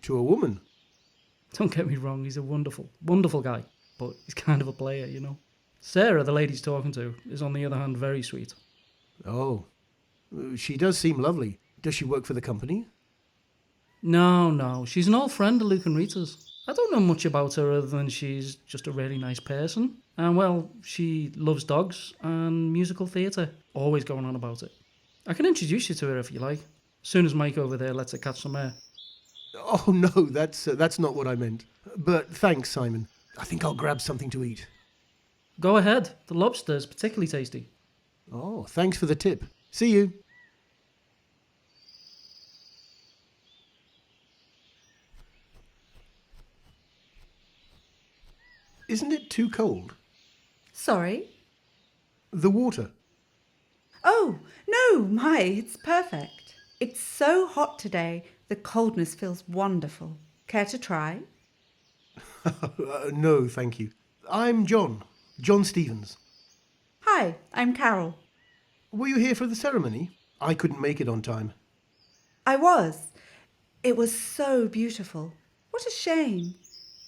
To a woman? Don't get me wrong, he's a wonderful, wonderful guy. But he's kind of a player, you know. Sarah, the lady he's talking to, is on the other hand very sweet. Oh, she does seem lovely. Does she work for the company? No. She's an old friend of Luke and Rita's. I don't know much about her other than she's just a really nice person. And, well, she loves dogs and musical theatre. Always going on about it. I can introduce you to her if you like. As soon as Mike over there lets her catch some air. Oh, no, that's not what I meant. But thanks, Simon. I think I'll grab something to eat. Go ahead. The lobster's particularly tasty. Oh, thanks for the tip. See you. Isn't it too cold? Sorry? The water. Oh, no, it's perfect. It's so hot today, the coldness feels wonderful. Care to try? No, thank you. I'm John Stevens. Hi, I'm Carol. Were you here for the ceremony? I couldn't make it on time. I was. It was so beautiful. What a shame.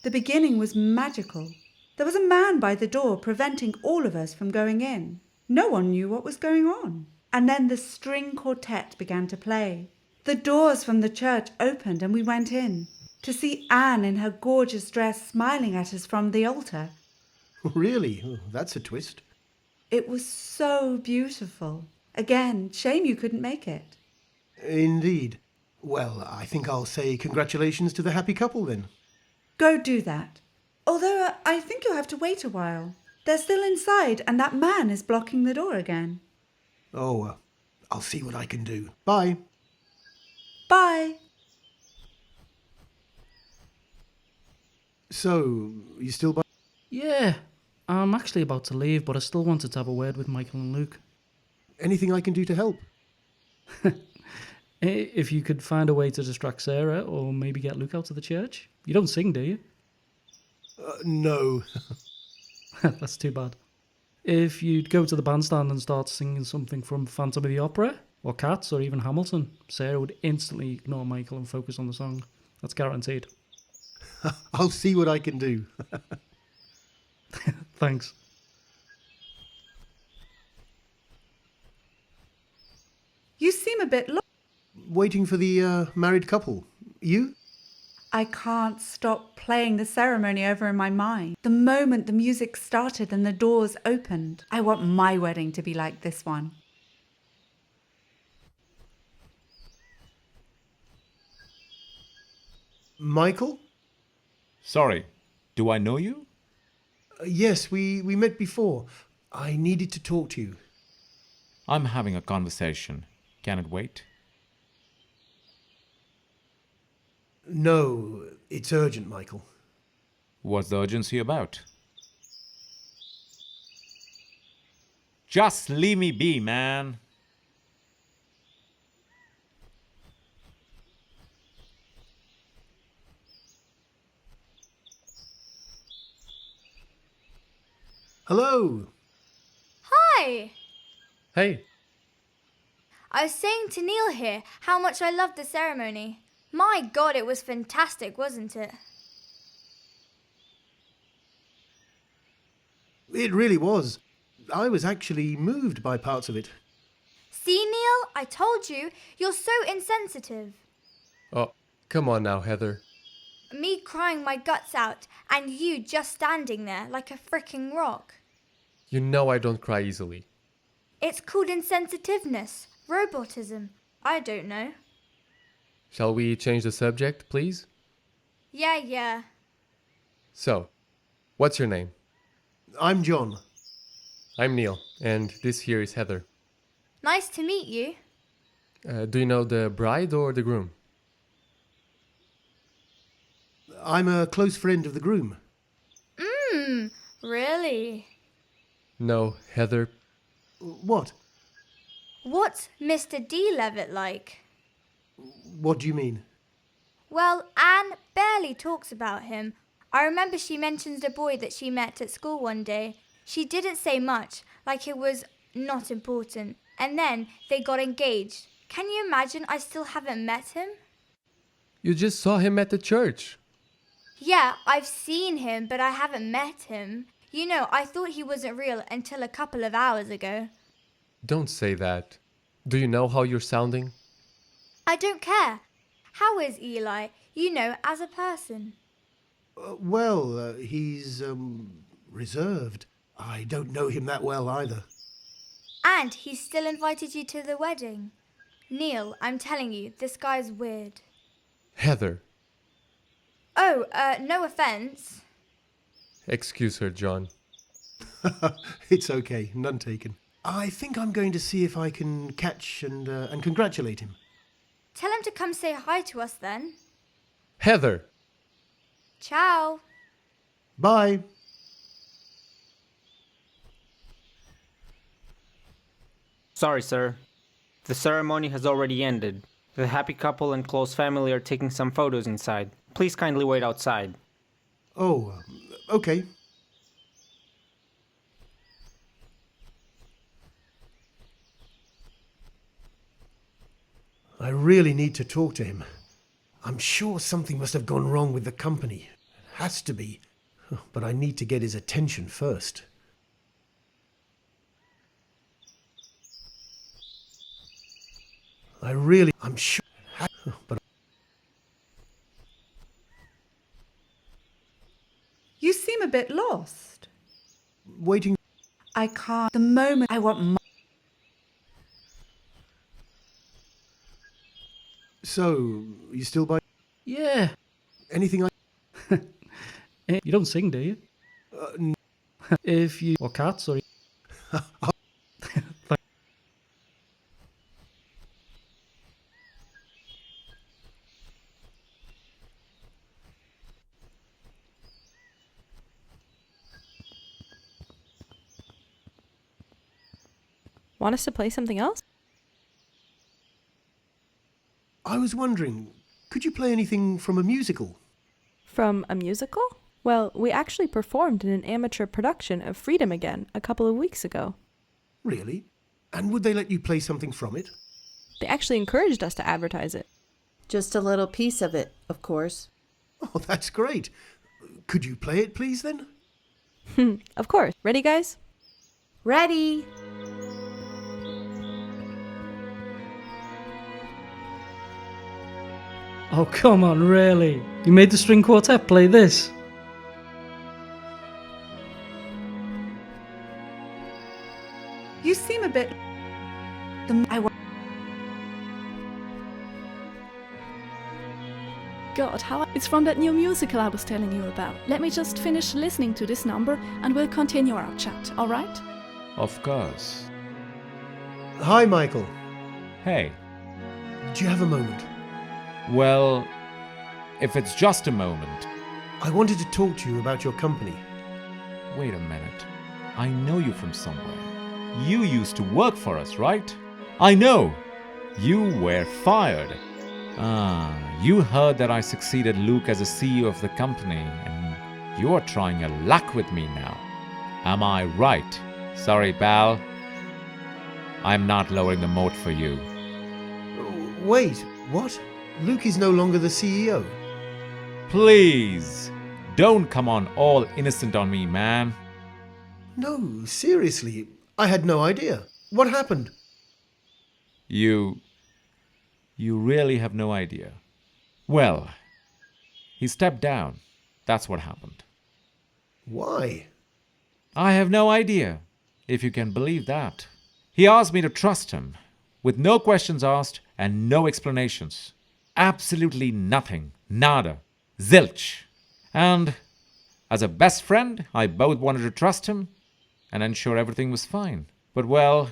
The beginning was magical. There was a man by the door preventing all of us from going in. No one knew what was going on. And then the string quartet began to play. The doors from the church opened and we went in to see Anne in her gorgeous dress smiling at us from the altar. Really? Oh, that's a twist. It was so beautiful. Again, shame you couldn't make it. Indeed. Well, I think I'll say congratulations to the happy couple then. Go do that. Although I think you'll have to wait a while. They're still inside and that man is blocking the door again. Oh, I'll see what I can do. Bye. Bye. So, you still by? Yeah, I'm actually about to leave, but I still wanted to have a word with Michael and Luke. Anything I can do to help? If you could find a way to distract Sarah, or maybe get Luke out of the church. You don't sing, do you? No. That's too bad. If you'd go to the bandstand and start singing something from Phantom of the Opera, or Cats, or even Hamilton, Sarah would instantly ignore Michael and focus on the song. That's guaranteed. I'll see what I can do. Thanks. You seem a bit Waiting for the married couple. You? I can't stop playing the ceremony over in my mind. The moment the music started and the doors opened, I want my wedding to be like this one. Michael? Sorry, do I know you? Yes, we met before. I needed to talk to you. I'm having a conversation. Can it wait? No, it's urgent, Michael. What's the urgency about? Just leave me be, man. Hello. Hi. Hey. I was saying to Neil here how much I loved the ceremony. My God, it was fantastic, wasn't it? It really was. I was actually moved by parts of it. See, Neil, I told you, you're so insensitive. Oh, come on now, Heather. Me crying my guts out, and you just standing there like a fricking rock. You know I don't cry easily. It's called insensitiveness, robotism. I don't know. Shall we change the subject, please? Yeah. So, what's your name? I'm John. I'm Neil, and this here is Heather. Nice to meet you. Do you know the bride or the groom? I'm a close friend of the groom. Really? No, Heather. What? What's Mr. D. Levitt like? What do you mean? Well, Anne barely talks about him. I remember she mentions a boy that she met at school one day. She didn't say much, like it was not important. And then they got engaged. Can you imagine I still haven't met him? You just saw him at the church. Yeah, I've seen him, but I haven't met him. You know, I thought he wasn't real until a couple of hours ago. Don't say that. Do you know how you're sounding? I don't care. How is Eli? You know, as a person. He's reserved. I don't know him that well either. And he still invited you to the wedding. Neil, I'm telling you, this guy's weird. Heather. Oh, no offence. Excuse her, John. It's okay, none taken. I think I'm going to see if I can catch and congratulate him. Tell him to come say hi to us then. Heather. Ciao. Bye. Sorry, sir. The ceremony has already ended. The happy couple and close family are taking some photos inside. Please kindly wait outside. Oh, okay. I really need to talk to him. I'm sure something must have gone wrong with the company. It has to be. But I need to get his attention first. I'm sure. But You seem a bit lost. waiting. I can't. The moment I want. So, you still buy? Yeah. Anything I... You don't sing, do you? If you... Or cats, or... Want us to play something else? I was wondering, could you play anything from a musical? From a musical? Well, we actually performed in an amateur production of Freedom Again a couple of weeks ago. Really? And would they let you play something from it? They actually encouraged us to advertise it. Just a little piece of it, of course. Oh, that's great. Could you play it, please, then? Of course. Ready, guys? Ready! Oh, come on, really? You made the string quartet play this? You seem a bit. God, it's from that new musical I was telling you about. Let me just finish listening to this number and we'll continue our chat, alright? Of course. Hi, Michael. Hey. Do you have a moment? Well, if it's just a moment. I wanted to talk to you about your company. Wait a minute. I know you from somewhere. You used to work for us, right? I know. You were fired. You heard that I succeeded Luke as a CEO of the company, and you are trying your luck with me now. Am I right? Sorry, pal. I'm not lowering the moat for you. Wait, what? Luke is no longer the CEO? Please, don't come on all innocent on me, man. No, seriously, I had no idea. What happened? You really have no idea. Well, he stepped down. That's what happened. Why? I have no idea, if you can believe that. He asked me to trust him, with no questions asked and no explanations. Absolutely nothing. Nada. Zilch. And as a best friend, I both wanted to trust him and ensure everything was fine. But well,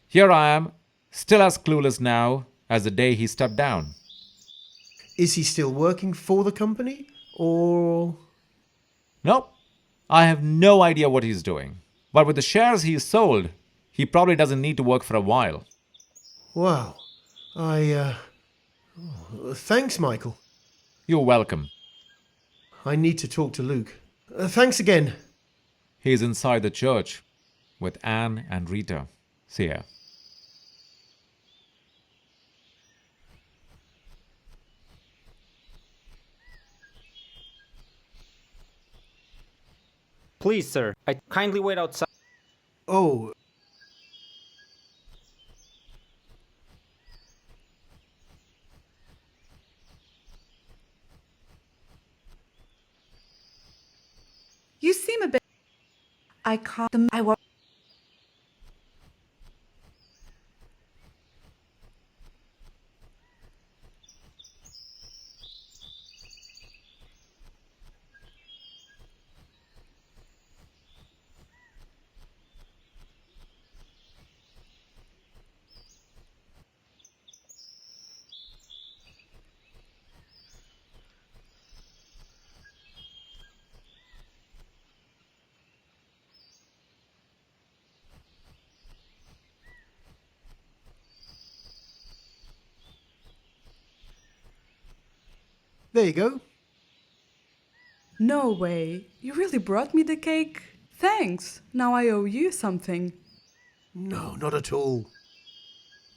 here I am, still as clueless now as the day he stepped down. Is he still working for the company, or...? Nope. I have no idea what he's doing. But with the shares he's sold, he probably doesn't need to work for a while. Wow. Thanks, Michael. You're welcome. I need to talk to Luke. Thanks again. He's inside the church with Anne and Rita. See ya. Please, sir, I kindly wait outside. Oh. I can't. I won't. There you go. No way. You really brought me the cake? Thanks. Now I owe you something. No, not at all.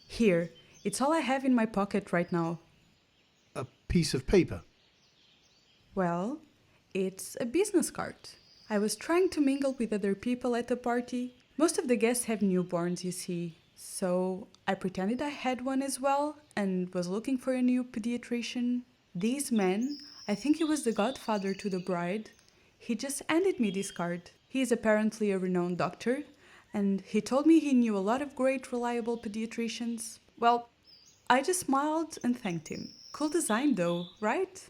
Here, it's all I have in my pocket right now. A piece of paper. Well, it's a business card. I was trying to mingle with other people at the party. Most of the guests have newborns, you see. So I pretended I had one as well and was looking for a new pediatrician. This man, I think he was the godfather to the bride, he just handed me this card. He is apparently a renowned doctor, and he told me he knew a lot of great, reliable pediatricians. Well, I just smiled and thanked him. Cool design though, right?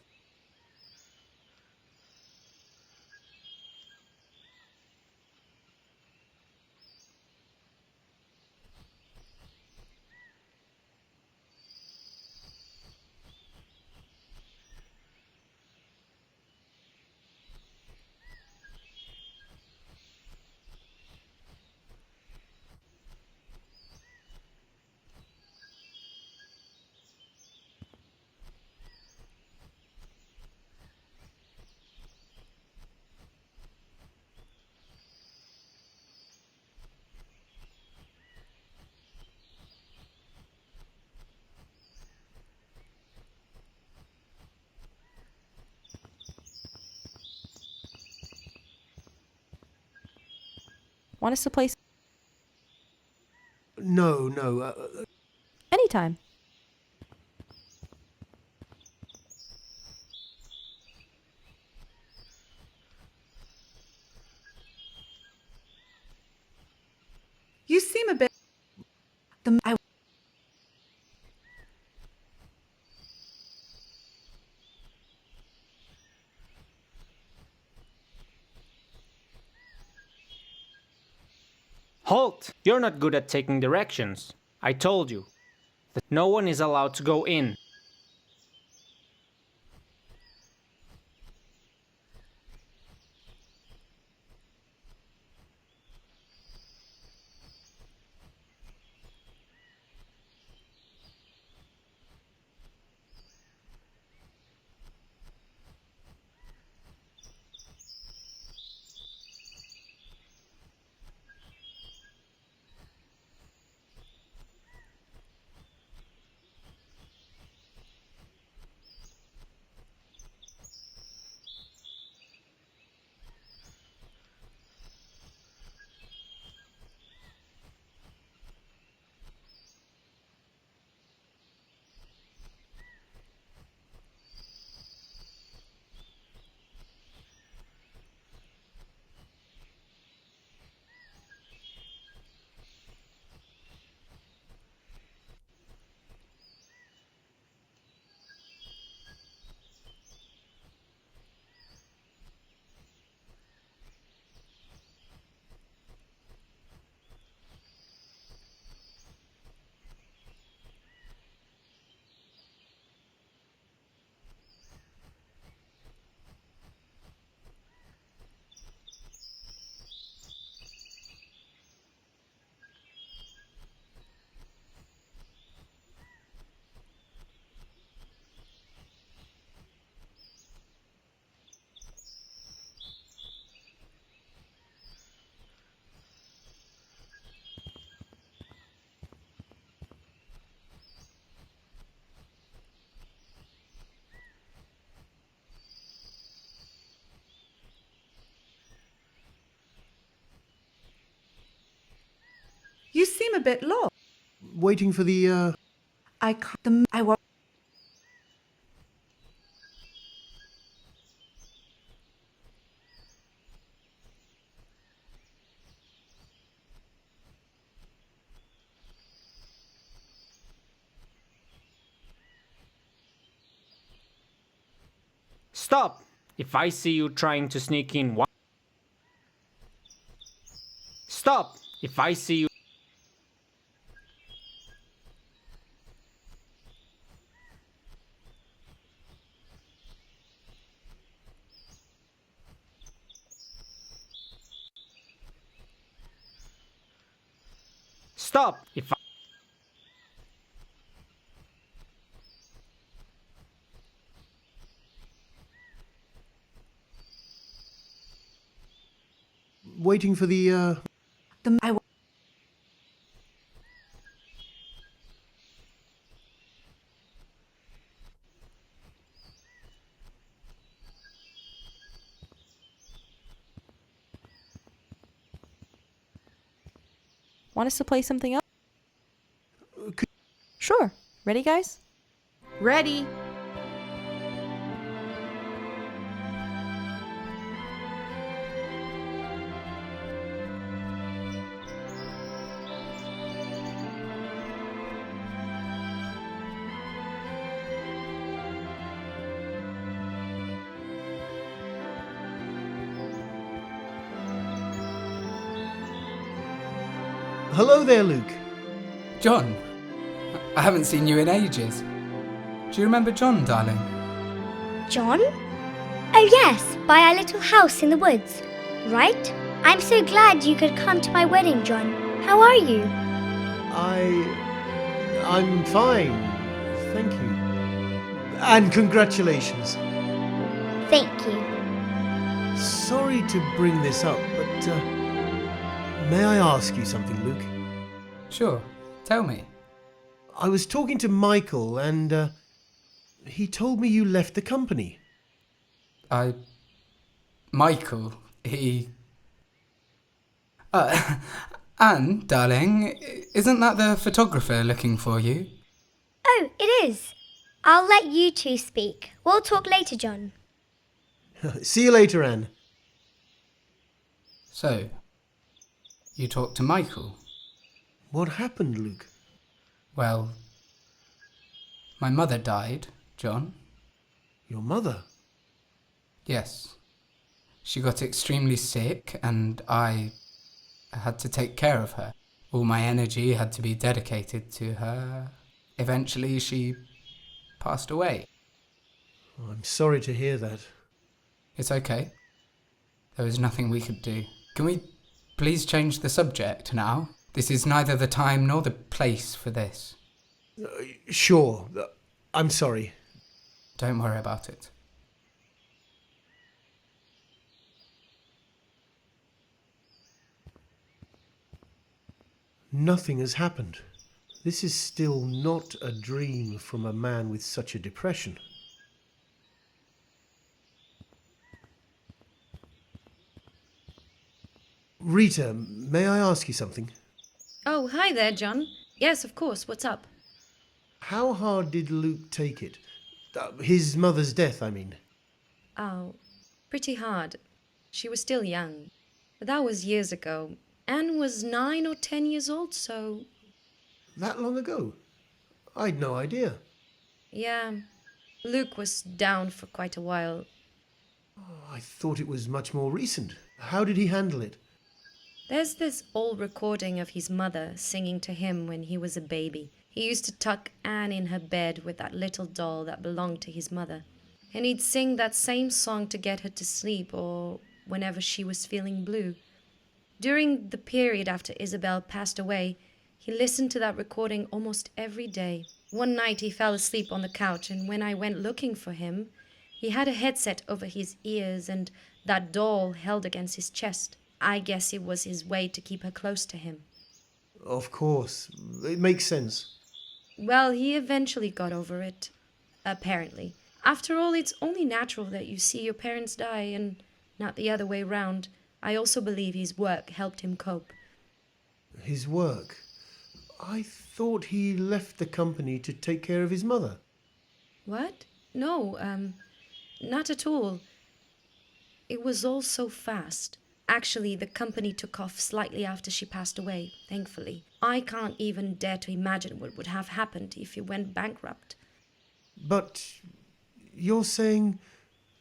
Want us to play? No. Anytime. You seem a bit. Halt! You're not good at taking directions. I told you that no one is allowed to go in. You seem a bit lost. Waiting for the, I can't. I won't. Stop! If I see you trying to sneak in one... Stop! If I see you... Stop! If I... Waiting for the. Want us to play something else? Sure. Ready, guys? Ready. Hello there, Luke. John, I haven't seen you in ages. Do you remember John, darling? John? Oh yes, by our little house in the woods, right? I'm so glad you could come to my wedding, John. How are you? I'm fine. Thank you. And congratulations. Thank you. Sorry to bring this up, but may I ask you something, Luke? Sure. Tell me. I was talking to Michael and he told me you left the company. Michael, he... Anne, darling, isn't that the photographer looking for you? Oh, it is. I'll let you two speak. We'll talk later, John. See you later, Anne. So, you talked to Michael? What happened, Luke? Well, my mother died, John. Your mother? Yes. She got extremely sick and I had to take care of her. All my energy had to be dedicated to her. Eventually she passed away. Oh, I'm sorry to hear that. It's okay. There was nothing we could do. Can we please change the subject now? This is neither the time nor the place for this. Sure. I'm sorry. Don't worry about it. Nothing has happened. This is still not a dream from a man with such a depression. Rita, may I ask you something? Oh, hi there, John. Yes, of course. What's up? How hard did Luke take it? His mother's death, I mean. Oh, pretty hard. She was still young. But that was years ago. Anne was 9 or 10 years old, so... That long ago? I'd no idea. Yeah, Luke was down for quite a while. Oh, I thought it was much more recent. How did he handle it? There's this old recording of his mother singing to him when he was a baby. He used to tuck Anne in her bed with that little doll that belonged to his mother. And he'd sing that same song to get her to sleep or whenever she was feeling blue. During the period after Isabel passed away, he listened to that recording almost every day. One night he fell asleep on the couch, and when I went looking for him, he had a headset over his ears and that doll held against his chest. I guess it was his way to keep her close to him. Of course. It makes sense. Well, he eventually got over it, apparently. After all, it's only natural that you see your parents die and not the other way round. I also believe his work helped him cope. His work? I thought he left the company to take care of his mother. What? No, not at all. It was all so fast. Actually, the company took off slightly after she passed away, thankfully. I can't even dare to imagine what would have happened if he went bankrupt. But you're saying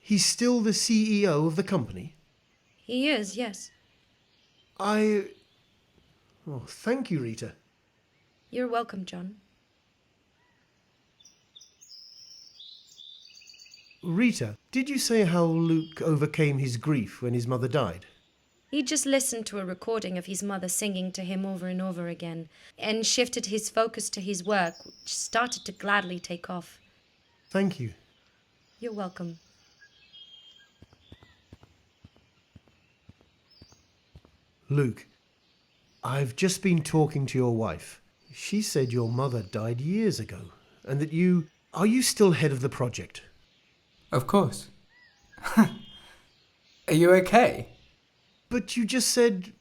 He's still the CEO of the company? He is, yes. Oh, thank you, Rita. You're welcome, John. Rita, did you say how Luke overcame his grief when his mother died? He just listened to a recording of his mother singing to him over and over again, and shifted his focus to his work, which started to gladly take off. Thank you. You're welcome. Luke, I've just been talking to your wife. She said your mother died years ago, and that you... Are you still head of the project? Of course. Are you okay? But you just said...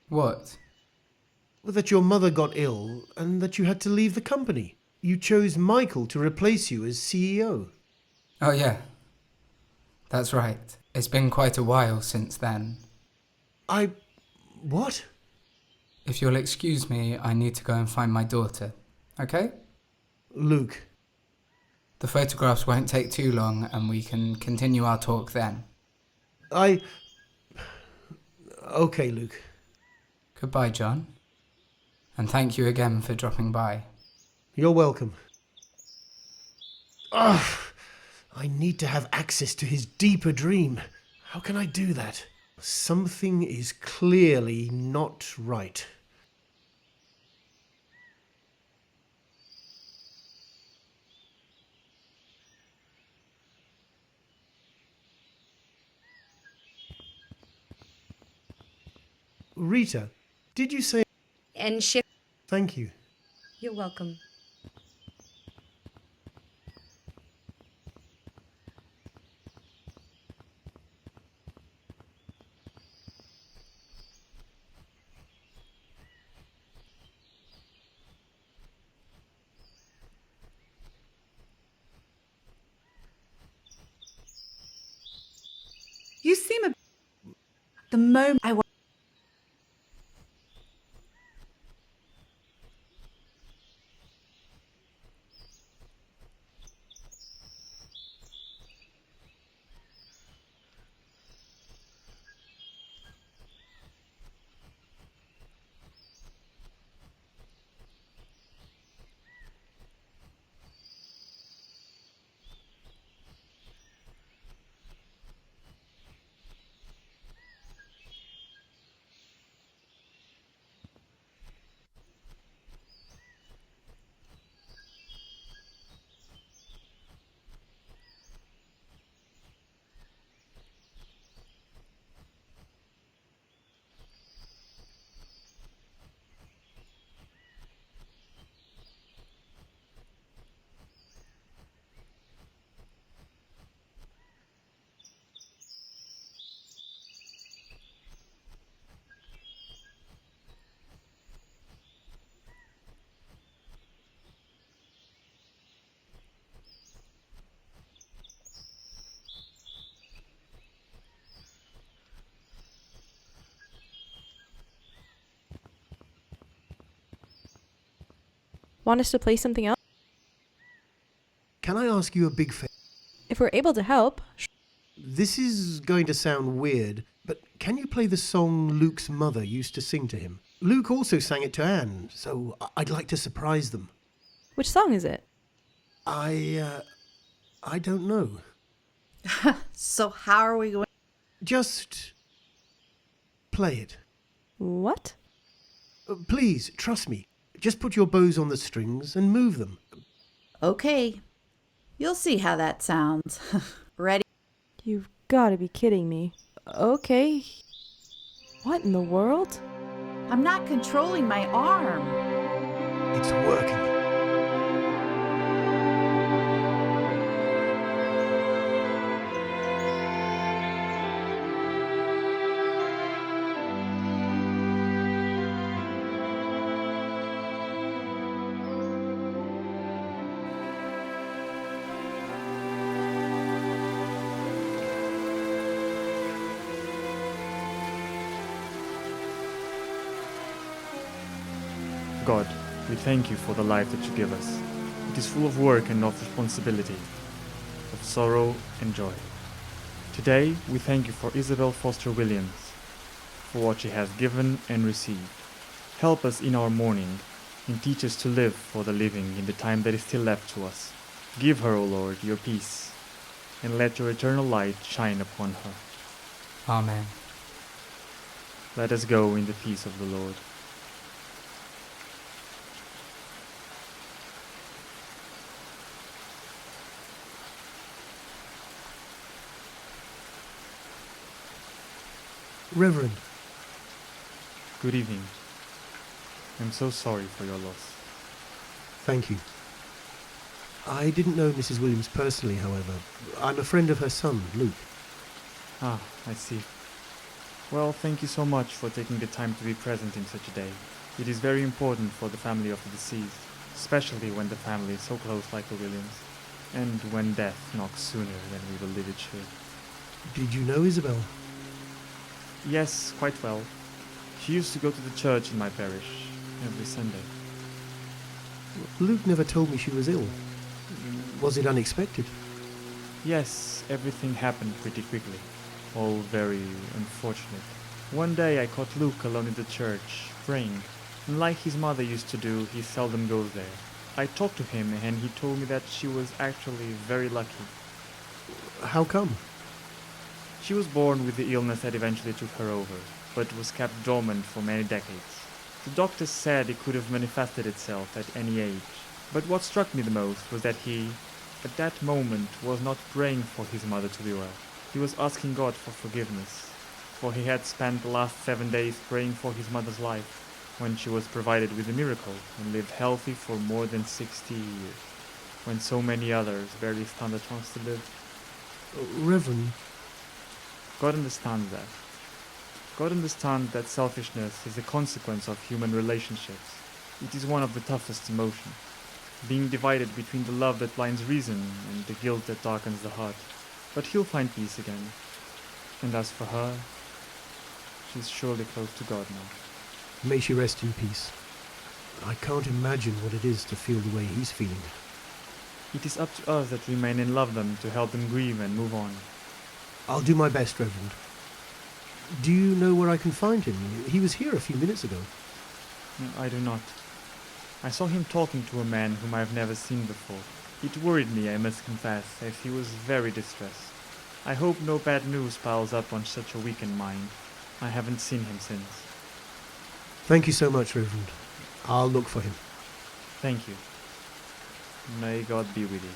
What? That your mother got ill, and that you had to leave the company. You chose Michael to replace you as CEO. Oh yeah. That's right. It's been quite a while since then. What? If you'll excuse me, I need to go and find my daughter. Okay? Luke. The photographs won't take too long, and we can continue our talk then. Okay, Luke. Goodbye, John. And thank you again for dropping by. You're welcome. Ugh! I need to have access to his deeper dream. How can I do that? Something is clearly not right. Rita, did you say... And shift... Thank you. You're welcome. You seem the moment I was... Want us to play something else? Can I ask you a big favor? If we're able to help. This is going to sound weird, but can you play the song Luke's mother used to sing to him? Luke also sang it to Anne, so I'd like to surprise them. Which song is it? I don't know. So how are we going? Just play it. What? Please, trust me. Just put your bows on the strings and move them. Okay. You'll see how that sounds. Ready? You've got to be kidding me. Okay. What in the world? I'm not controlling my arm. It's working. God, we thank you for the life that you give us. It is full of work and of responsibility, of sorrow and joy. Today, we thank you for Isabel Foster Williams, for what she has given and received. Help us in our mourning, and teach us to live for the living in the time that is still left to us. Give her, O Lord, your peace, and let your eternal light shine upon her. Amen. Let us go in the peace of the Lord. Reverend. Good evening. I'm so sorry for your loss. Thank you. I didn't know Mrs. Williams personally, however. I'm a friend of her son, Luke. Ah, I see. Well, thank you so much for taking the time to be present in such a day. It is very important for the family of the deceased, especially when the family is so close like the Williams, and when death knocks sooner than we believe it should. Did you know Isabel? Yes, quite well. She used to go to the church in my parish every Sunday. Luke never told me she was ill. Was it unexpected? Yes, everything happened pretty quickly. All very unfortunate. One day I caught Luke alone in the church, praying, and like his mother used to do, he seldom goes there. I talked to him and he told me that she was actually very lucky. How come? She was born with the illness that eventually took her over, but was kept dormant for many decades. The doctors said it could have manifested itself at any age, but what struck me the most was that he, at that moment, was not praying for his mother to be well. He was asking God for forgiveness, for he had spent the last 7 days praying for his mother's life, when she was provided with a miracle and lived healthy for more than 60 years, when so many others barely stand a chance to live. Reverend. God understands that. God understands that selfishness is a consequence of human relationships. It is one of the toughest emotions, being divided between the love that blinds reason and the guilt that darkens the heart. But he'll find peace again. And as for her, she's surely close to God now. May she rest in peace. I can't imagine what it is to feel the way he's feeling. It is up to us that remain and love them to help them grieve and move on. I'll do my best, Reverend. Do you know where I can find him? He was here a few minutes ago. I do not. I saw him talking to a man whom I have never seen before. It worried me, I must confess, as he was very distressed. I hope no bad news piles up on such a weakened mind. I haven't seen him since. Thank you so much, Reverend. I'll look for him. Thank you. May God be with you.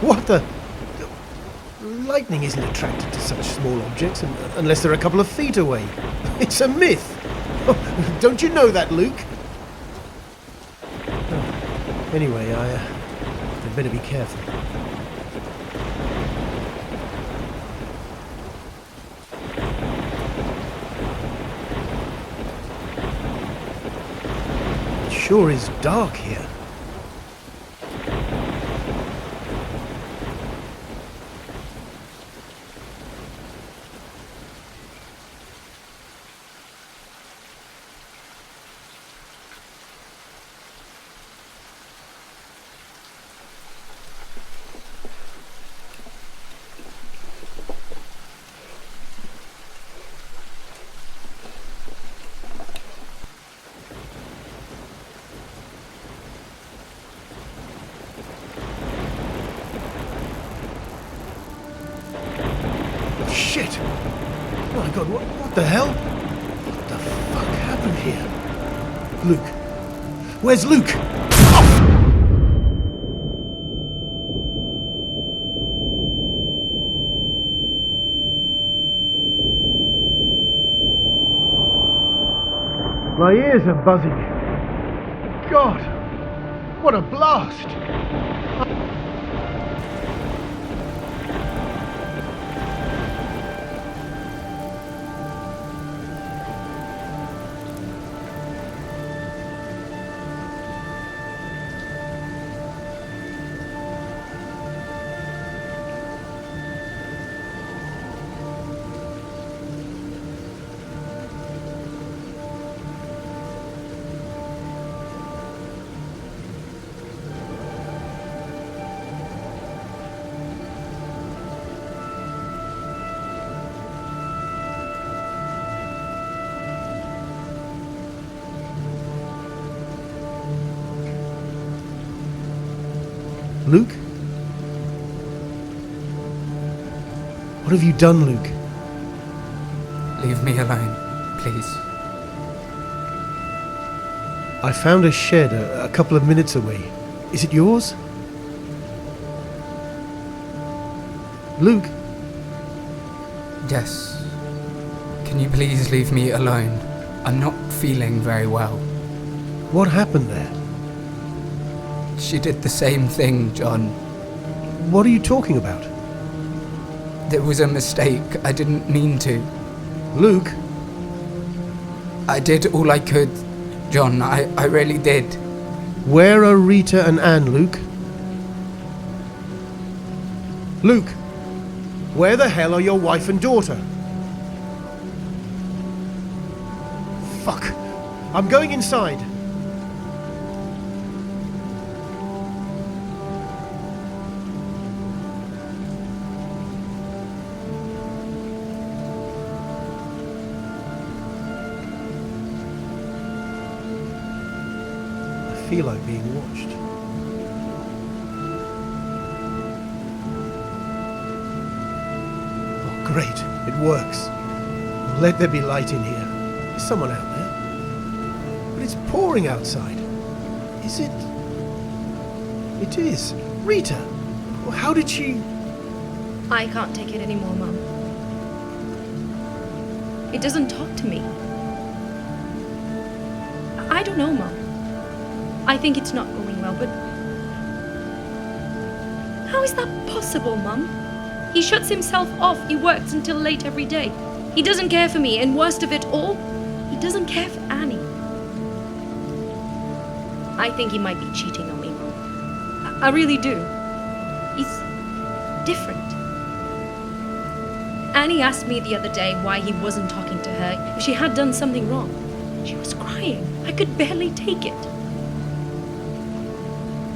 What the? Lightning isn't attracted to such small objects unless they're a couple of feet away. It's a myth. Don't you know that, Luke? Anyway, I'd better be careful. It sure is dark here. Shit! Oh my God, what the hell? What the fuck happened here? Luke. Where's Luke? My ears are buzzing. God, what a blast! Luke? What have you done, Luke? Leave me alone, please. I found a shed a couple of minutes away. Is it yours? Luke? Yes. Can you please leave me alone? I'm not feeling very well. What happened there? She did the same thing, John. What are you talking about? There was a mistake. I didn't mean to. Luke? I did all I could, John. I really did. Where are Rita and Anne, Luke? Luke, where the hell are your wife and daughter? Fuck. I'm going inside. I feel like being watched. Oh, great. It works. Let there be light in here. There's someone out there. But it's pouring outside. Is it? It is. Rita! Well, how did she... I can't take it anymore, Mum. It doesn't talk to me. I don't know, Mum. I think it's not going well, but... How is that possible, Mum? He shuts himself off. He works until late every day. He doesn't care for me, and worst of it all, he doesn't care for Annie. I think he might be cheating on me, Mum. I really do. He's different. Annie asked me the other day why he wasn't talking to her, if she had done something wrong. She was crying. I could barely take it.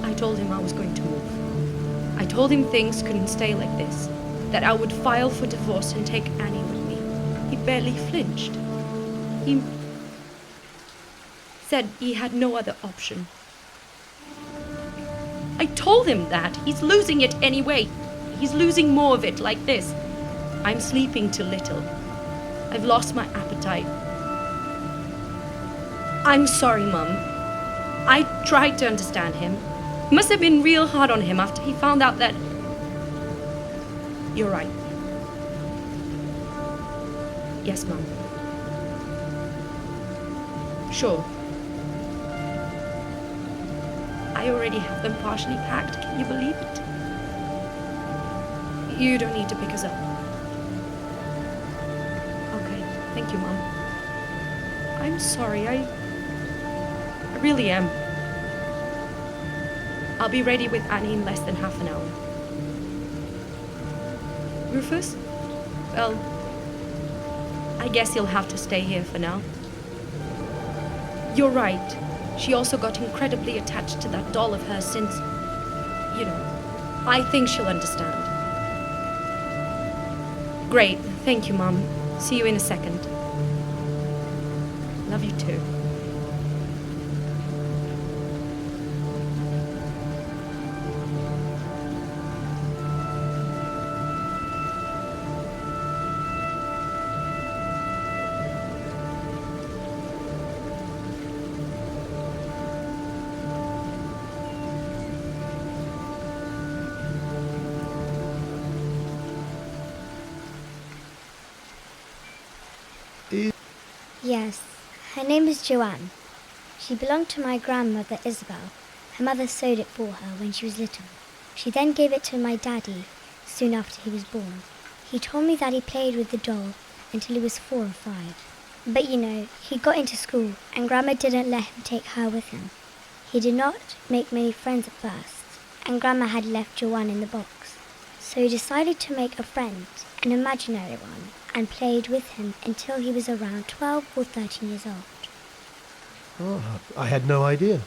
I told him I was going to move. I told him things couldn't stay like this, that I would file for divorce and take Annie with me. He barely flinched. He said he had no other option. I told him that. He's losing it anyway. He's losing more of it like this. I'm sleeping too little. I've lost my appetite. I'm sorry, Mum. I tried to understand him. It must have been real hard on him after he found out that... You're right. Yes, Mum. Sure. I already have them partially packed. Can you believe it? You don't need to pick us up. Okay, thank you, Mum. I'm sorry, I really am. I'll be ready with Annie in less than half an hour. Rufus? Well, I guess he'll have to stay here for now. You're right. She also got incredibly attached to that doll of hers since, you know, I think she'll understand. Great. Thank you, Mum. See you in a second. Love you too. Yes, her name is Joanne. She belonged to my grandmother Isabel. Her mother sewed it for her when she was little. She then gave it to my daddy soon after he was born. He told me that he played with the doll until he was 4 or 5. But you know, he got into school and Grandma didn't let him take her with him. He did not make many friends at first, and Grandma had left Joanne in the box. So he decided to make a friend, an imaginary one, and played with him until he was around 12 or 13 years old. Oh, I had no idea.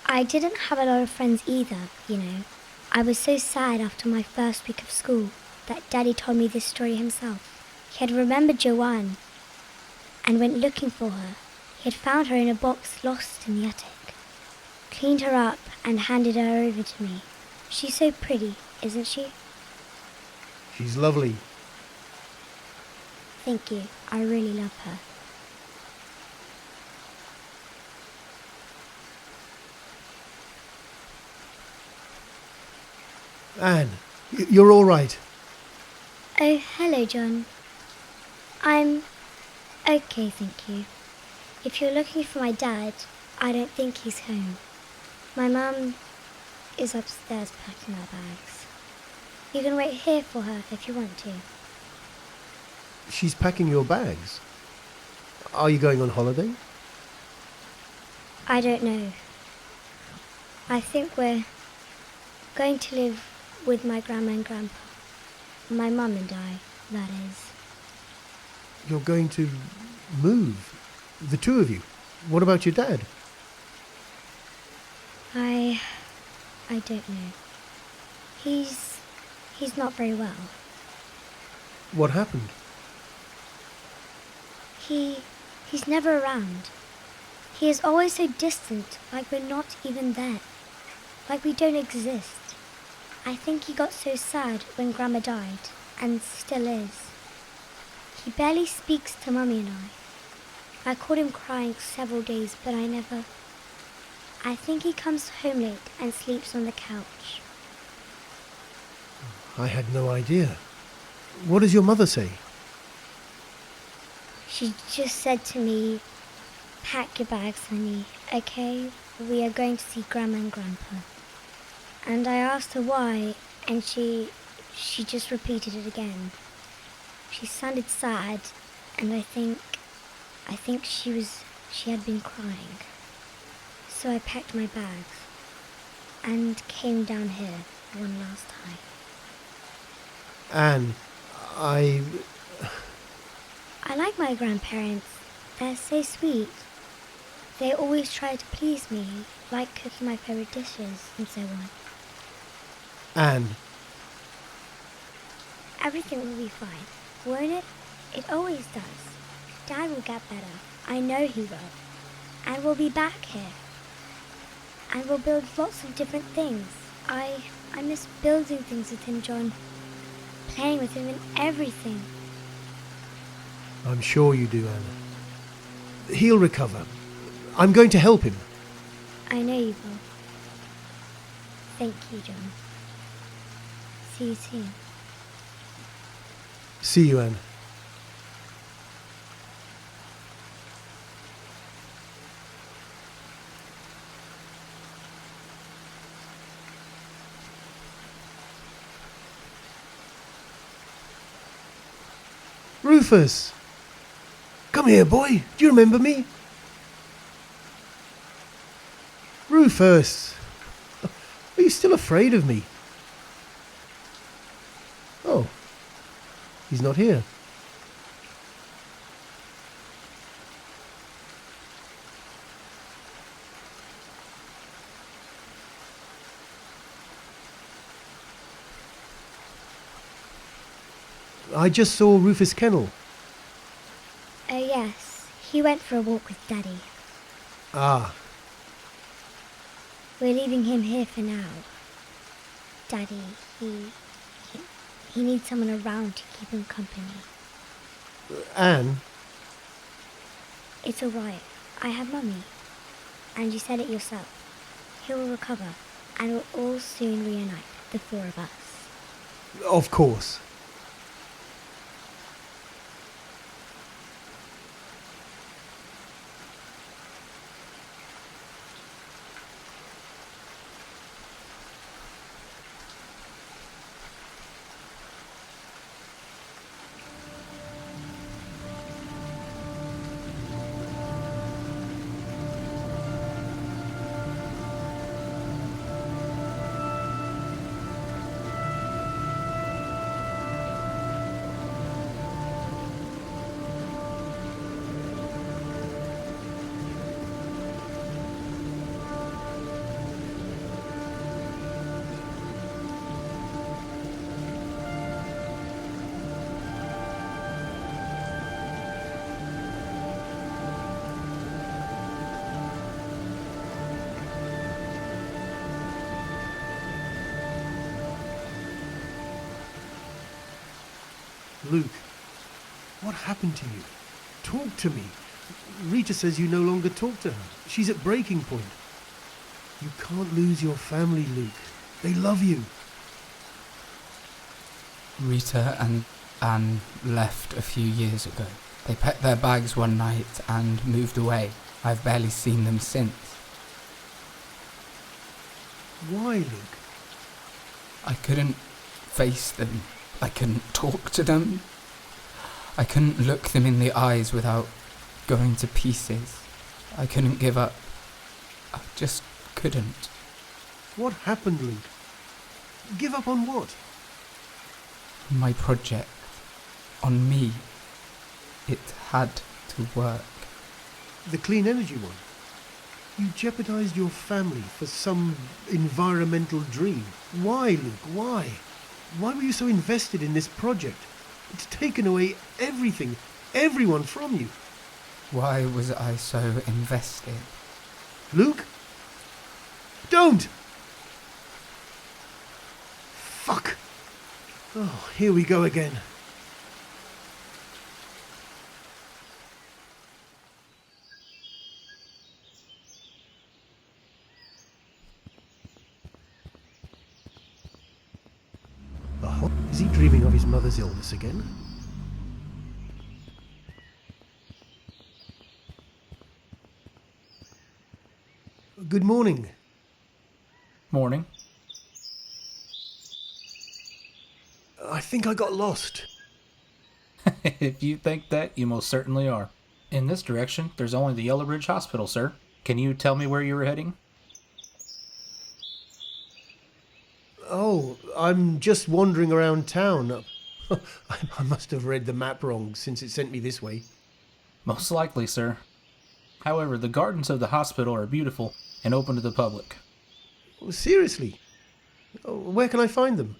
I didn't have a lot of friends either, you know. I was so sad after my first week of school that Daddy told me this story himself. He had remembered Joanne and went looking for her. He had found her in a box lost in the attic, cleaned her up and handed her over to me. She's so pretty, isn't she? She's lovely. Thank you. I really love her. Anne, you're all right. Oh, hello, John. I'm okay, thank you. If you're looking for my dad, I don't think he's home. My mum is upstairs packing our bags. You can wait here for her if you want to. She's packing your bags. Are you going on holiday? I don't know. I think we're going to live with my grandma and grandpa. My mum and I, that is. You're going to move? The two of you? What about your dad? I don't know. He's not very well. What happened? He's never around. He is always so distant, like we're not even there. Like we don't exist. I think he got so sad when Grandma died, and still is. He barely speaks to Mummy and I caught him crying several days, but I think he comes home late and sleeps on the couch. I had no idea. What does your mother say? She just said to me, "Pack your bags, honey, okay? We are going to see Grandma and Grandpa." And I asked her why, and she just repeated it again. She sounded sad, and I think she had been crying. So I packed my bags and came down here one last time. Anne, I like my grandparents. They're so sweet. They always try to please me, like cooking my favorite dishes and so on. Anne, Everything will be fine, won't it? It always does. Dad will get better. I know he will. And we'll be back here. And we'll build lots of different things. I miss building things with him, John. Playing with him and everything. I'm sure you do, Anne. He'll recover. I'm going to help him. I know you will. Thank you, John. See you soon. See you, Anne. Rufus! Come here, boy. Do you remember me? Rufus! Are you still afraid of me? Oh. He's not here. I just saw Rufus Kennel. Oh, yes. He went for a walk with Daddy. Ah. We're leaving him here for now. Daddy, he needs someone around to keep him company. Anne? It's all right. I have Mummy. And you said it yourself. He will recover, and we'll all soon reunite, the four of us. Of course. Luke, what happened to you? Talk to me. Rita says you no longer talk to her. She's at breaking point. You can't lose your family, Luke. They love you. Rita and Anne left a few years ago. They packed their bags one night and moved away. I've barely seen them since. Why, Luke? I couldn't face them. I couldn't talk to them. I couldn't look them in the eyes without going to pieces. I couldn't give up. I just couldn't. What happened, Luke? Give up on what? My project. On me. It had to work. The clean energy one. You jeopardized your family for some environmental dream. Why, Luke? Why? Why were you so invested in this project? It's taken away everything, everyone from you. Why was I so invested? Luke? Don't! Fuck! Oh, here we go again. Oh, is he dreaming of his mother's illness again? Good morning. Morning. I think I got lost. If you think that, you most certainly are. In this direction, there's only the Yellow Bridge Hospital, sir. Can you tell me where you were heading? Oh, I'm just wandering around town. I must have read the map wrong since it sent me this way. Most likely, sir. However, the gardens of the hospital are beautiful and open to the public. Seriously? Where can I find them?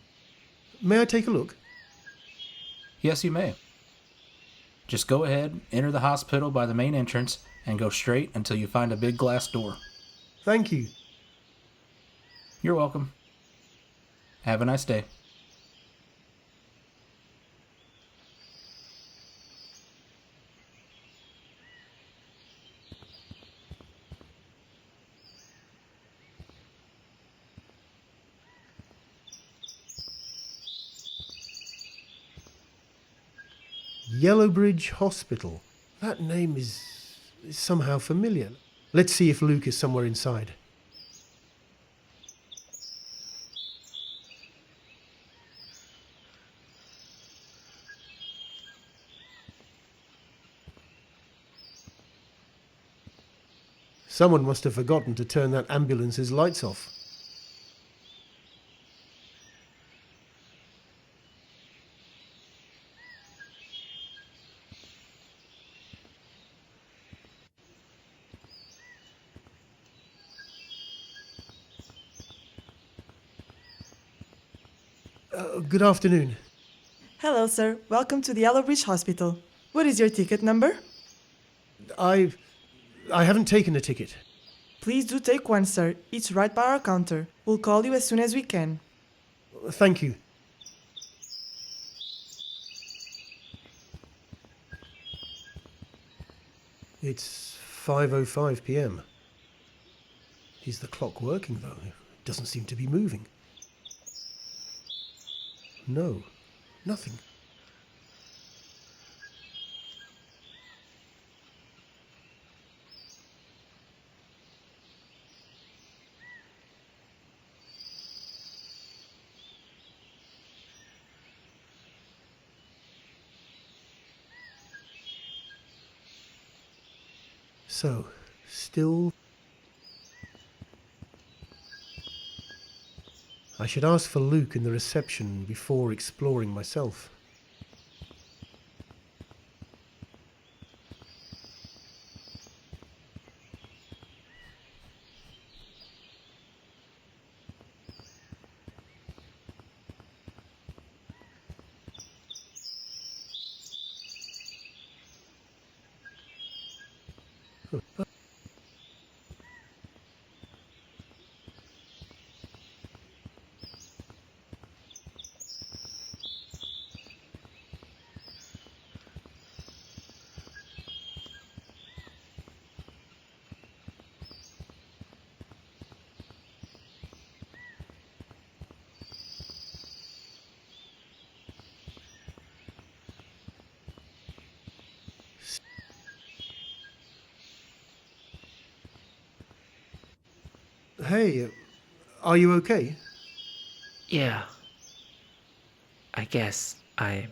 May I take a look? Yes, you may. Just go ahead, enter the hospital by the main entrance, and go straight until you find a big glass door. Thank you. You're welcome. Have a nice day. Yellowbridge Hospital. That name is somehow familiar. Let's see if Luke is somewhere inside. Someone must have forgotten to turn that ambulance's lights off. Good afternoon. Hello, sir. Welcome to the Yellowbridge Hospital. What is your ticket number? I haven't taken a ticket. Please do take one, sir. It's right by our counter. We'll call you as soon as we can. Thank you. It's 5:05 p.m. Is the clock working, though? It doesn't seem to be moving. No, nothing. So, still... I should ask for Luke in the reception before exploring myself. Hey, are you okay? Yeah. I guess I'm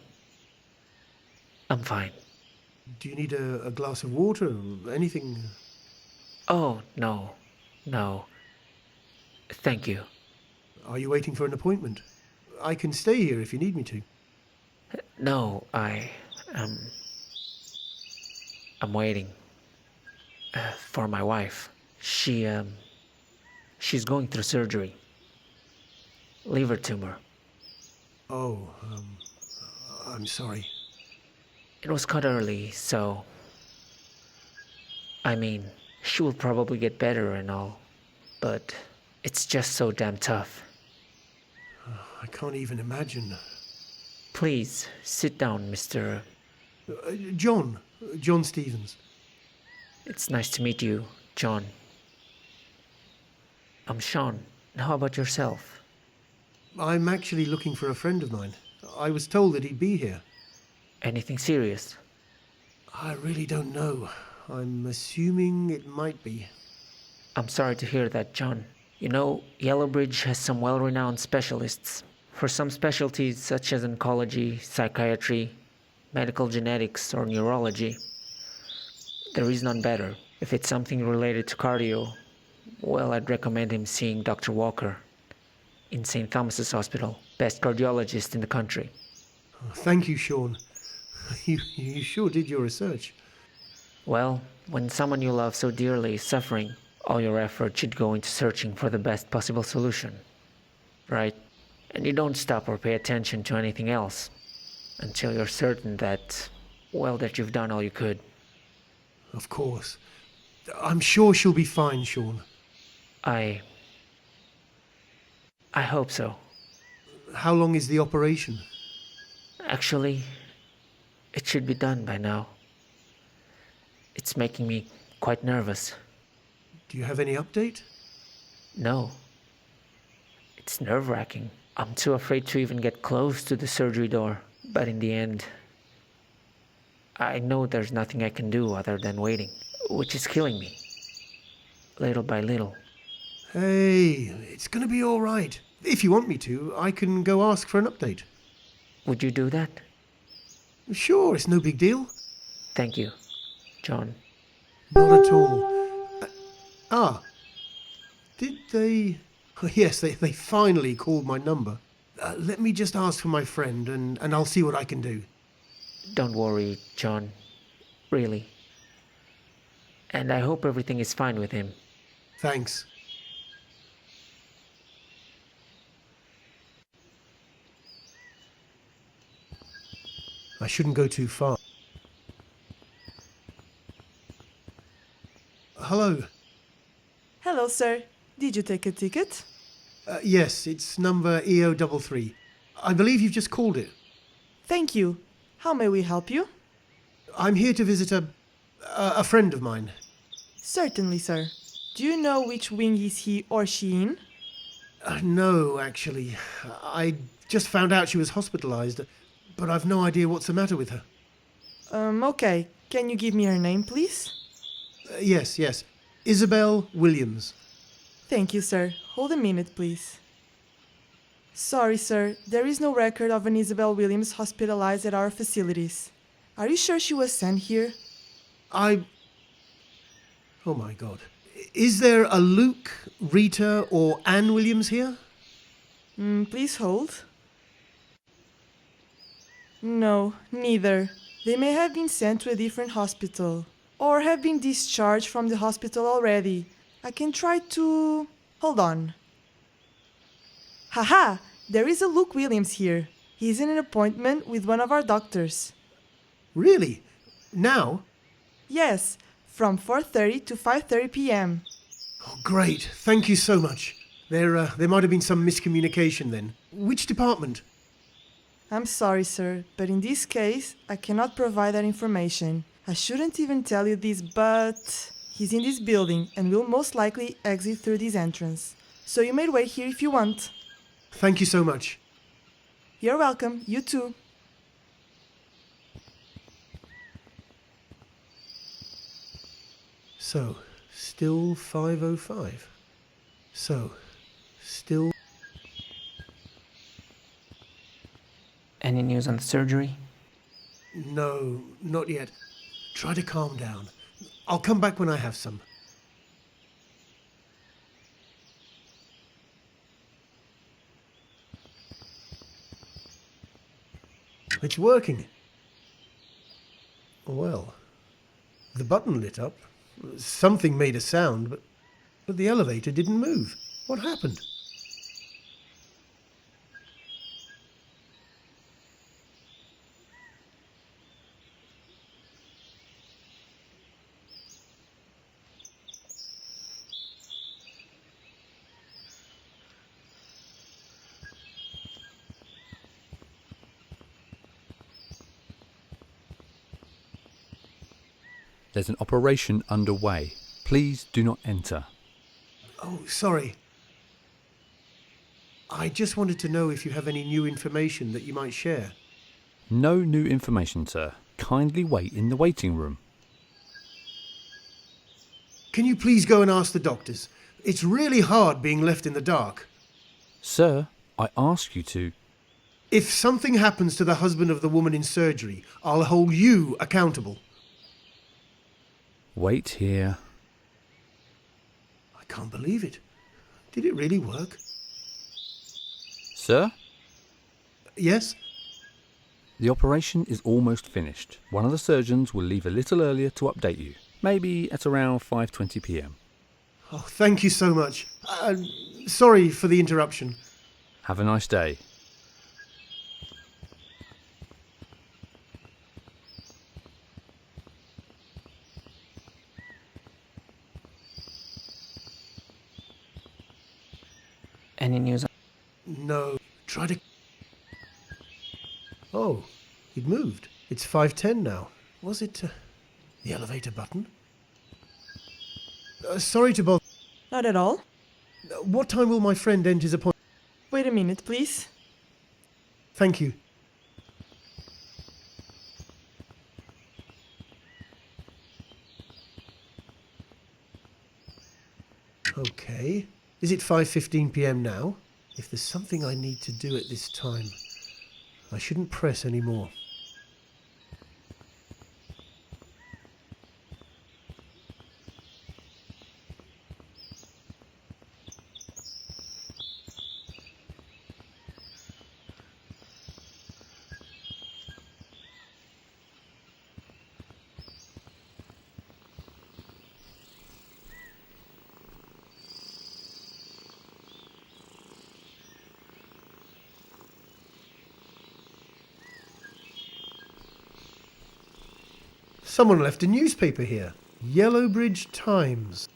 fine. Do you need a glass of water or anything? Oh, no. No. Thank you. Are you waiting for an appointment? I can stay here if you need me to. No, I'm waiting for my wife. She's going through surgery. Liver tumor. Oh, I'm sorry. It was cut early, so I mean, she will probably get better and all, but it's just so damn tough. I can't even imagine. Please, sit down, Mr. John Stevens. It's nice to meet you, John. I'm Sean. How about yourself? I'm actually looking for a friend of mine. I was told that he'd be here. Anything serious? I really don't know. I'm assuming it might be. I'm sorry to hear that, John. You know, Yellowbridge has some well-renowned specialists. For some specialties such as oncology, psychiatry, medical genetics, or neurology. There is none better. If it's something related to cardio, well, I'd recommend him seeing Dr. Walker in St. Thomas's Hospital, best cardiologist in the country. Thank you, Sean. You sure did your research. Well, when someone you love so dearly is suffering, all your effort should go into searching for the best possible solution. Right? And you don't stop or pay attention to anything else until you're certain that, well, that you've done all you could. Of course. I'm sure she'll be fine, Sean. I hope so. How long is the operation? Actually, it should be done by now. It's making me quite nervous. Do you have any update? No. It's nerve-wracking. I'm too afraid to even get close to the surgery door. But in the end, I know there's nothing I can do other than waiting, which is killing me. Little by little. Hey, it's gonna be all right. If you want me to, I can go ask for an update. Would you do that? Sure, it's no big deal. Thank you, John. Not at all. Did they... Yes, they finally called my number. Let me just ask for my friend and I'll see what I can do. Don't worry, John. Really. And I hope everything is fine with him. Thanks. I shouldn't go too far. Hello. Hello, sir. Did you take a ticket? Yes, it's number EO33. I believe you've just called it. Thank you. How may we help you? I'm here to visit a friend of mine. Certainly, sir. Do you know which wing is he or she in? No, actually. I just found out she was hospitalized, but I've no idea what's the matter with her. Okay. Can you give me her name, please? Yes. Isabel Williams. Thank you, sir. Hold a minute, please. Sorry, sir. There is no record of an Isabel Williams hospitalized at our facilities. Are you sure she was sent here? Oh my God. Is there a Luke, Rita, or Anne Williams here? Please hold. No, neither. They may have been sent to a different hospital, or have been discharged from the hospital already. I can try to... Hold on. Haha! There is a Luke Williams here. He's in an appointment with one of our doctors. Really? Now? Yes, from 4:30 to 5:30 p.m. Oh, great. Thank you so much. There might have been some miscommunication then. Which department? I'm sorry, sir, but in this case, I cannot provide that information. I shouldn't even tell you this, but he's in this building and will most likely exit through this entrance. So you may wait here if you want. Thank you so much. You're welcome. You too. So, still 5:05. So, still... Any news on the surgery? No, not yet. Try to calm down. I'll come back when I have some. It's working. Well, the button lit up. Something made a sound, but the elevator didn't move. What happened? There's an operation underway. Please do not enter. Oh, sorry. I just wanted to know if you have any new information that you might share. No new information, sir. Kindly wait in the waiting room. Can you please go and ask the doctors? It's really hard being left in the dark. Sir, I ask you to... If something happens to the husband of the woman in surgery, I'll hold you accountable. Wait here. I can't believe it. Did it really work? Sir? Yes? The operation is almost finished. One of the surgeons will leave a little earlier to update you. Maybe at around 5:20 p.m. Oh, thank you so much. Sorry for the interruption. Have a nice day. Any news? No. Try to... Oh, it moved. It's 5:10 now. Was it the elevator button? Sorry to bother. Not at all. What time will my friend end his appointment? Wait a minute, please. Thank you. Okay. Is it 5:15 p.m. now? If there's something I need to do at this time, I shouldn't press anymore. Someone left a newspaper here. Yellowbridge Times.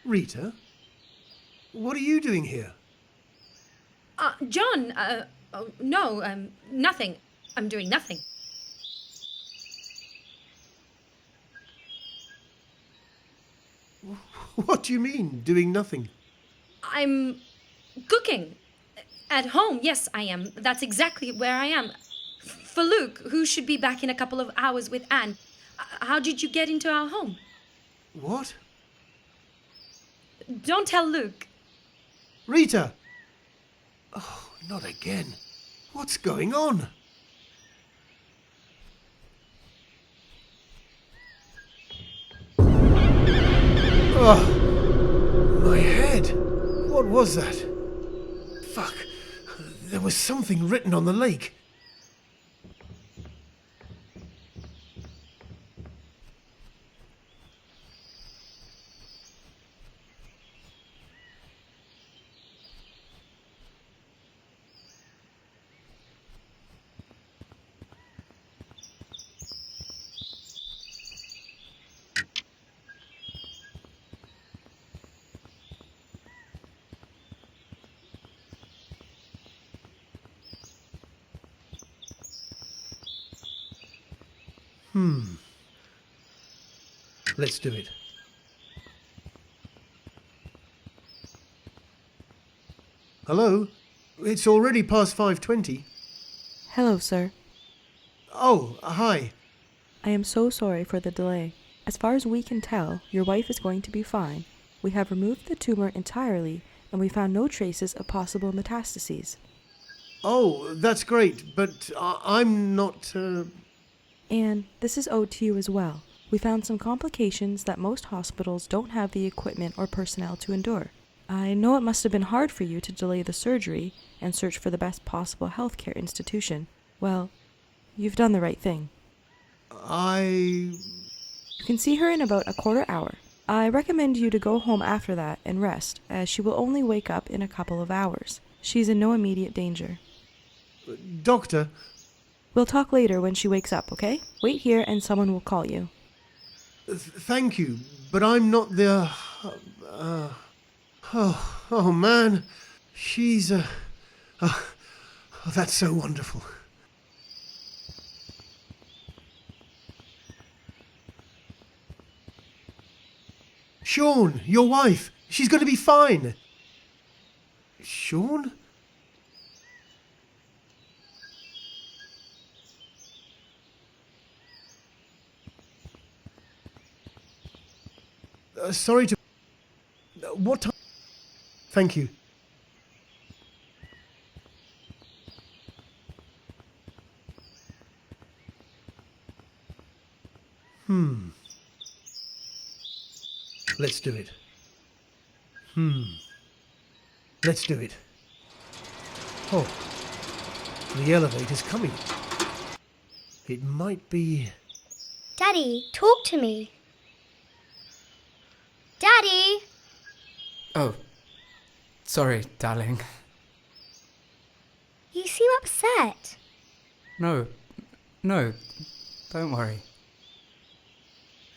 Rita? What are you doing here? John, no, nothing. I'm doing nothing. What do you mean, doing nothing? I'm cooking. At home, yes, I am. That's exactly where I am. For Luke, who should be back in a couple of hours with Anne. How did you get into our home? What? Don't tell Luke. Rita! Oh, not again. What's going on? Oh, my head. What was that? Fuck. There was something written on the lake. Let's do it. Hello? It's already past 5:20. Hello, sir. Oh, hi. I am so sorry for the delay. As far as we can tell, your wife is going to be fine. We have removed the tumor entirely, and we found no traces of possible metastases. Oh, that's great, but I'm not... And this is owed to you as well. We found some complications that most hospitals don't have the equipment or personnel to endure. I know it must have been hard for you to delay the surgery and search for the best possible healthcare institution. Well, you've done the right thing. You can see her in about a quarter hour. I recommend you to go home after that and rest, as she will only wake up in a couple of hours. She's in no immediate danger. Doctor? We'll talk later when she wakes up, okay? Wait here and someone will call you. Thank you, but I'm not the... Oh, man. She's... that's so wonderful. Sean, your wife. She's going to be fine. Sean? Sorry to... What time... Thank you. Let's do it. Let's do it. Oh, the elevator's coming. It might be... Daddy, talk to me. Daddy! Oh, sorry, darling. You seem upset. No, don't worry.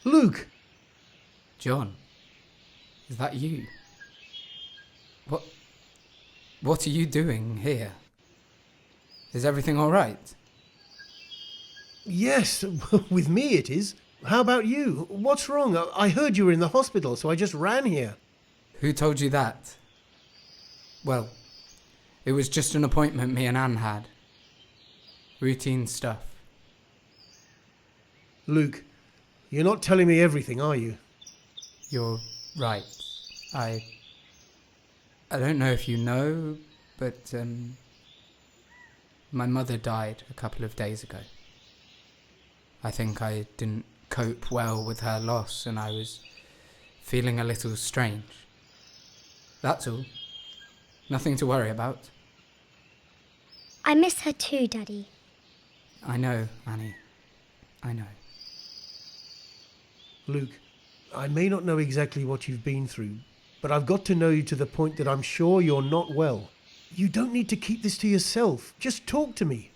Luke! John, is that you? What are you doing here? Is everything all right? Yes, with me it is. How about you? What's wrong? I heard you were in the hospital, so I just ran here. Who told you that? Well, it was just an appointment me and Anne had. Routine stuff. Luke, you're not telling me everything, are you? You're right. I don't know if you know, but my mother died a couple of days ago. I think I didn't cope well with her loss and I was feeling a little strange. That's all. Nothing to worry about. I miss her too, Daddy. I know, Annie. I know. Luke, I may not know exactly what you've been through, but I've got to know you to the point that I'm sure you're not well. You don't need to keep this to yourself. Just talk to me.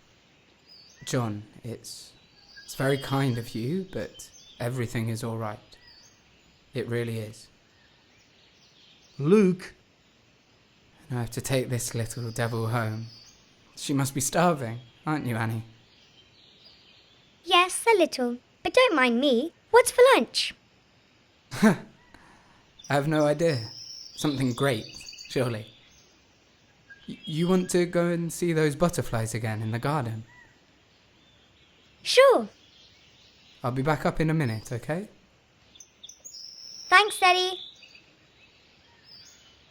John, it's very kind of you, but everything is all right. It really is. Luke. And I have to take this little devil home. She must be starving, aren't you, Annie? Yes, a little. But don't mind me. What's for lunch? I have no idea. Something great, surely. You want to go and see those butterflies again in the garden? Sure. I'll be back up in a minute, okay? Thanks, Daddy.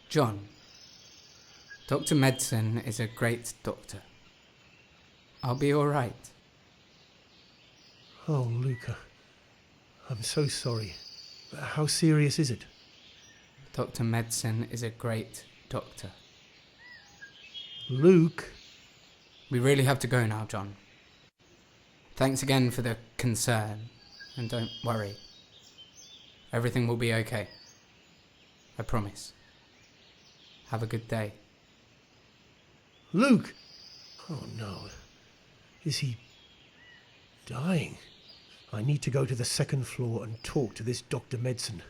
John, Dr. Medson is a great doctor. I'll be all right. Oh, Luca. I'm so sorry. How serious is it? Dr. Medson is a great doctor. Luke. We really have to go now, John. Thanks again for the concern, and don't worry. Everything will be okay. I promise. Have a good day. Luke! Oh no. Is he dying? I need to go to the second floor and talk to this Dr. Medson.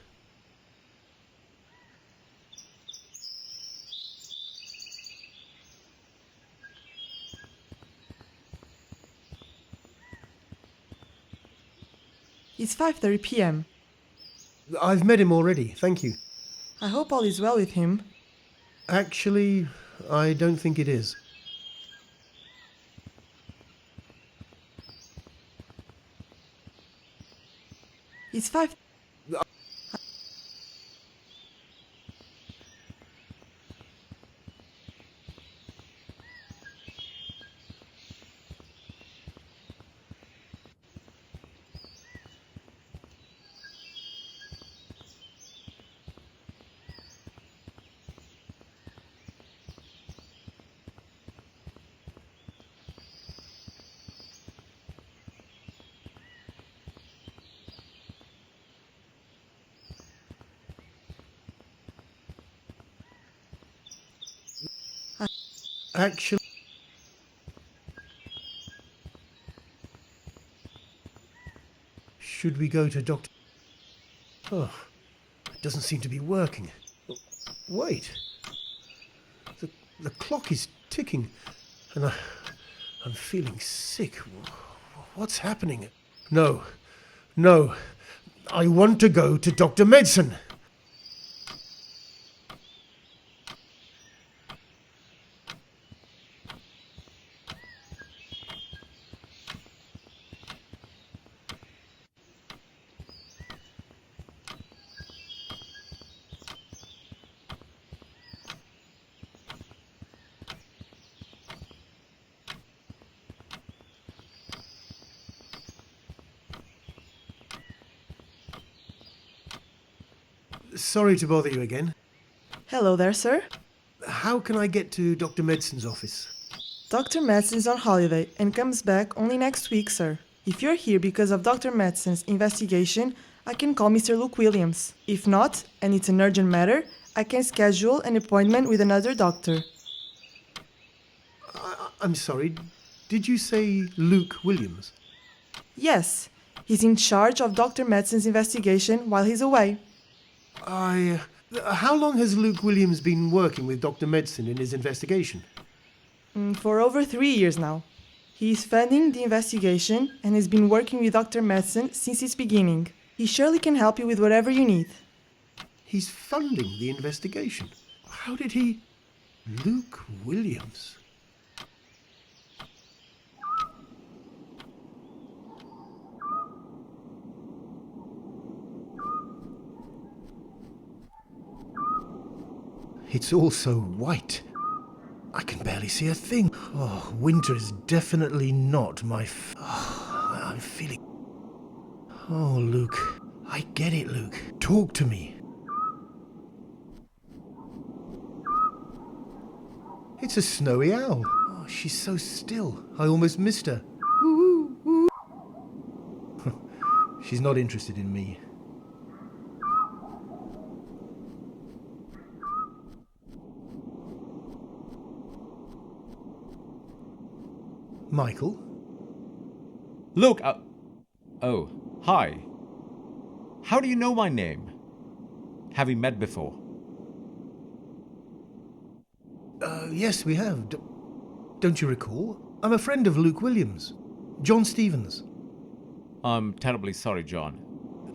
It's 5:30 p.m. I've met him already, thank you. I hope all is well with him. Actually, I don't think it is. It's 5. Actually, should we go to Dr. Oh, it doesn't seem to be working. Wait. The clock is ticking, and I'm feeling sick. What's happening? No. I want to go to Dr. Medicine. Sorry to bother you again. Hello there, sir. How can I get to Dr. Medicine's office? Dr. Madsen's on holiday and comes back only next week, sir. If you're here because of Dr. Madsen's investigation, I can call Mr. Luke Williams. If not, and it's an urgent matter, I can schedule an appointment with another doctor. I'm sorry, did you say Luke Williams? Yes, he's in charge of Dr. Madsen's investigation while he's away. How long has Luke Williams been working with Dr. Medicine in his investigation? For over 3 years now. He's funding the investigation and has been working with Dr. Medicine since its beginning. He surely can help you with whatever you need. He's funding the investigation. How did he... Luke Williams? It's all so white. I can barely see a thing. Oh, winter is definitely not my I'm feeling... Oh, Luke. I get it, Luke. Talk to me. It's a snowy owl. Oh, she's so still. I almost missed her. She's not interested in me. Michael? Look, oh, hi. How do you know my name? Have we met before? Yes, we have. Don't you recall? I'm a friend of Luke Williams. John Stevens. I'm terribly sorry, John.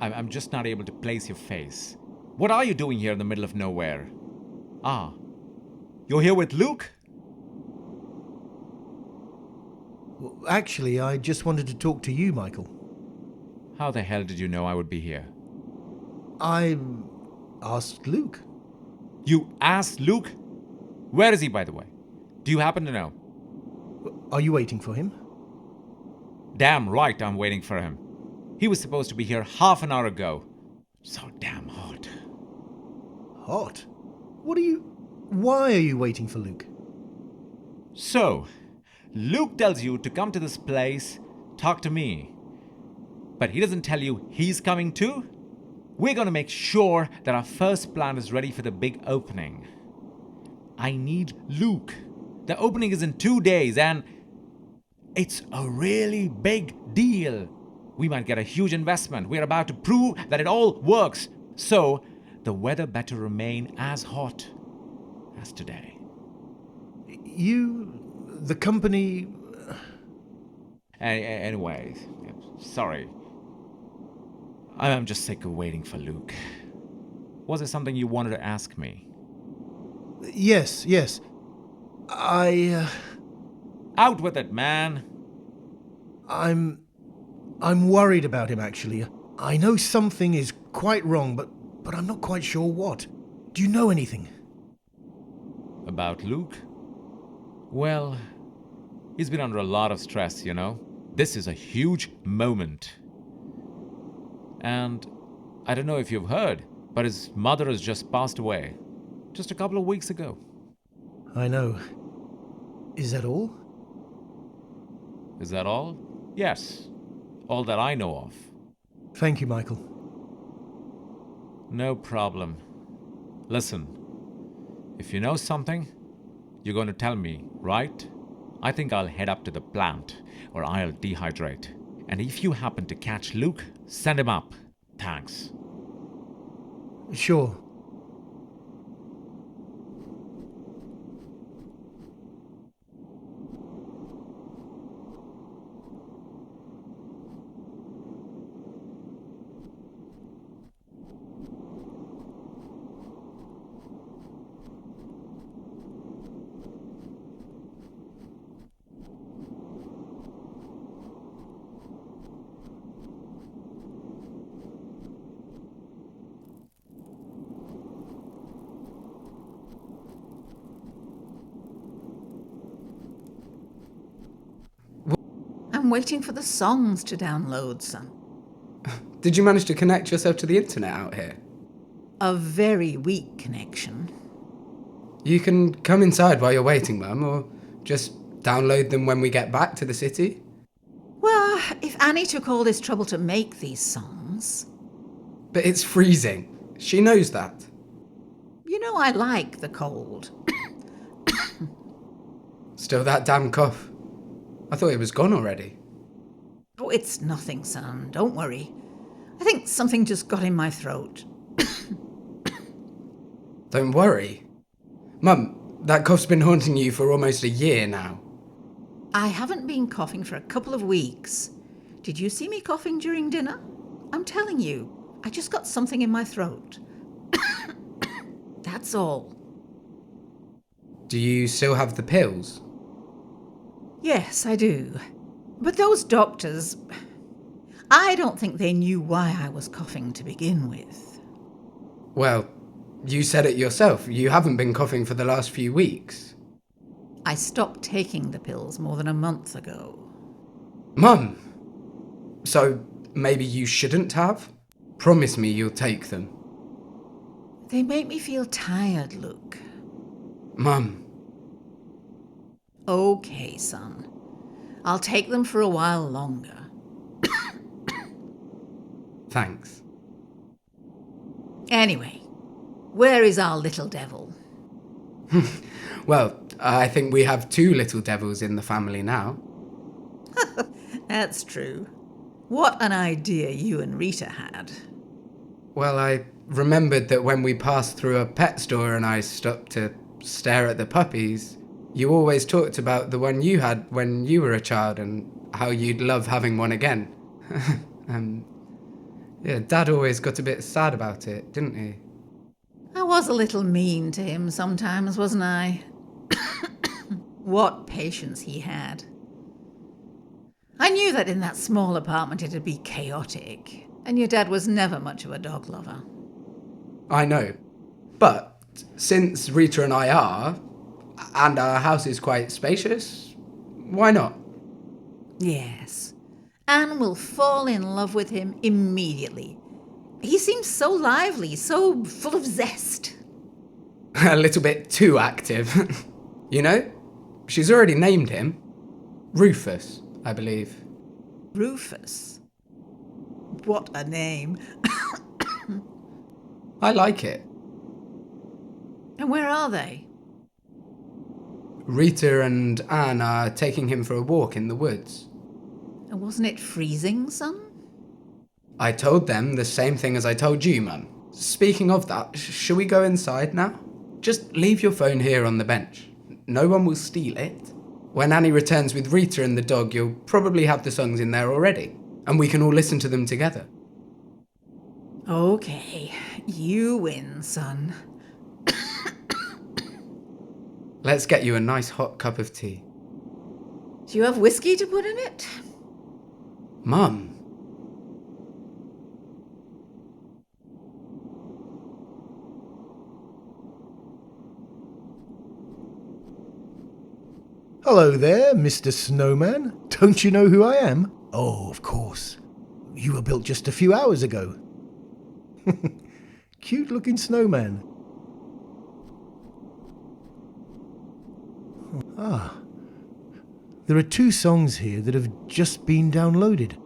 I'm just not able to place your face. What are you doing here in the middle of nowhere? Ah, you're here with Luke? Well, actually, I just wanted to talk to you, Michael. How the hell did you know I would be here? I asked Luke. You asked Luke? Where is he, by the way? Do you happen to know? Are you waiting for him? Damn right I'm waiting for him. He was supposed to be here half an hour ago. So damn hot. Hot? Why are you waiting for Luke? So, Luke tells you to come to this place, talk to me. But he doesn't tell you he's coming too? We're going to make sure that our first plan is ready for the big opening. I need Luke. The opening is in 2 days and it's a really big deal. We might get a huge investment. We're about to prove that it all works. So, the weather better remain as hot as today. The company... Anyway, sorry. I'm just sick of waiting for Luke. Was there something you wanted to ask me? Yes. Out with it, man. I'm worried about him, actually. I know something is quite wrong, but I'm not quite sure what. Do you know anything? About Luke? Well, he's been under a lot of stress, you know. This is a huge moment. And I don't know if you've heard, but his mother has just passed away. Just a couple of weeks ago. I know. Is that all? Is that all? Yes. All that I know of. Thank you, Michael. No problem. Listen, if you know something, you're going to tell me, right? I think I'll head up to the plant, or I'll dehydrate. And if you happen to catch Luke, send him up. Thanks. Sure. I'm waiting for the songs to download, son. Did you manage to connect yourself to the internet out here? A very weak connection. You can come inside while you're waiting, Mum, or just download them when we get back to the city. Well, if Annie took all this trouble to make these songs... But it's freezing. She knows that. You know I like the cold. Still that damn cough. I thought it was gone already. Oh, it's nothing, son. Don't worry. I think something just got in my throat. Don't worry. Mum, that cough's been haunting you for almost a year now. I haven't been coughing for a couple of weeks. Did you see me coughing during dinner? I'm telling you, I just got something in my throat. That's all. Do you still have the pills? Yes, I do. But those doctors... I don't think they knew why I was coughing to begin with. Well, you said it yourself. You haven't been coughing for the last few weeks. I stopped taking the pills more than a month ago. Mum! So, maybe you shouldn't have? Promise me you'll take them. They make me feel tired, Luke. Mum. Okay, son. I'll take them for a while longer. Thanks. Anyway, where is our little devil? Well, I think we have 2 little devils in the family now. That's true. What an idea you and Rita had. Well, I remembered that when we passed through a pet store and I stopped to stare at the puppies, you always talked about the one you had when you were a child and how you'd love having one again. Yeah, Dad always got a bit sad about it, didn't he? I was a little mean to him sometimes, wasn't I? What patience he had. I knew that in that small apartment it'd be chaotic, and your dad was never much of a dog lover. I know. But since Rita and I are, and our house is quite spacious, why not? Yes. Anne will fall in love with him immediately. He seems so lively, so full of zest. A little bit too active. You know, she's already named him. Rufus, I believe. Rufus? What a name. I like it. And where are they? Rita and Anne are taking him for a walk in the woods. And wasn't it freezing, son? I told them the same thing as I told you, Mum. Speaking of that, shall we go inside now? Just leave your phone here on the bench. No one will steal it. When Annie returns with Rita and the dog, you'll probably have the songs in there already, and we can all listen to them together. Okay, you win, son. Let's get you a nice hot cup of tea. Do you have whiskey to put in it? Mum. Hello there, Mr. Snowman. Don't you know who I am? Oh, of course. You were built just a few hours ago. Cute-looking snowman. Ah. There are 2 songs here that have just been downloaded.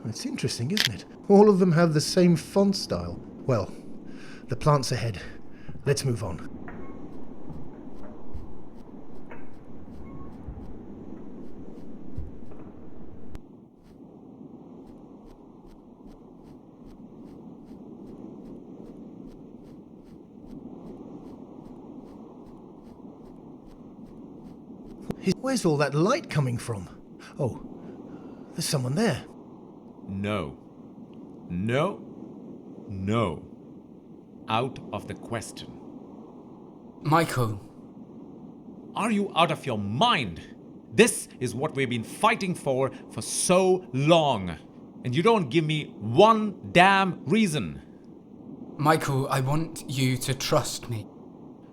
It's interesting, isn't it? All of them have the same font style. Well, the plant's ahead. Let's move on. Where's all that light coming from? Oh, there's someone there. No. No. No. Out of the question. Michael. Are you out of your mind? This is what we've been fighting for so long. And you don't give me one damn reason. Michael, I want you to trust me.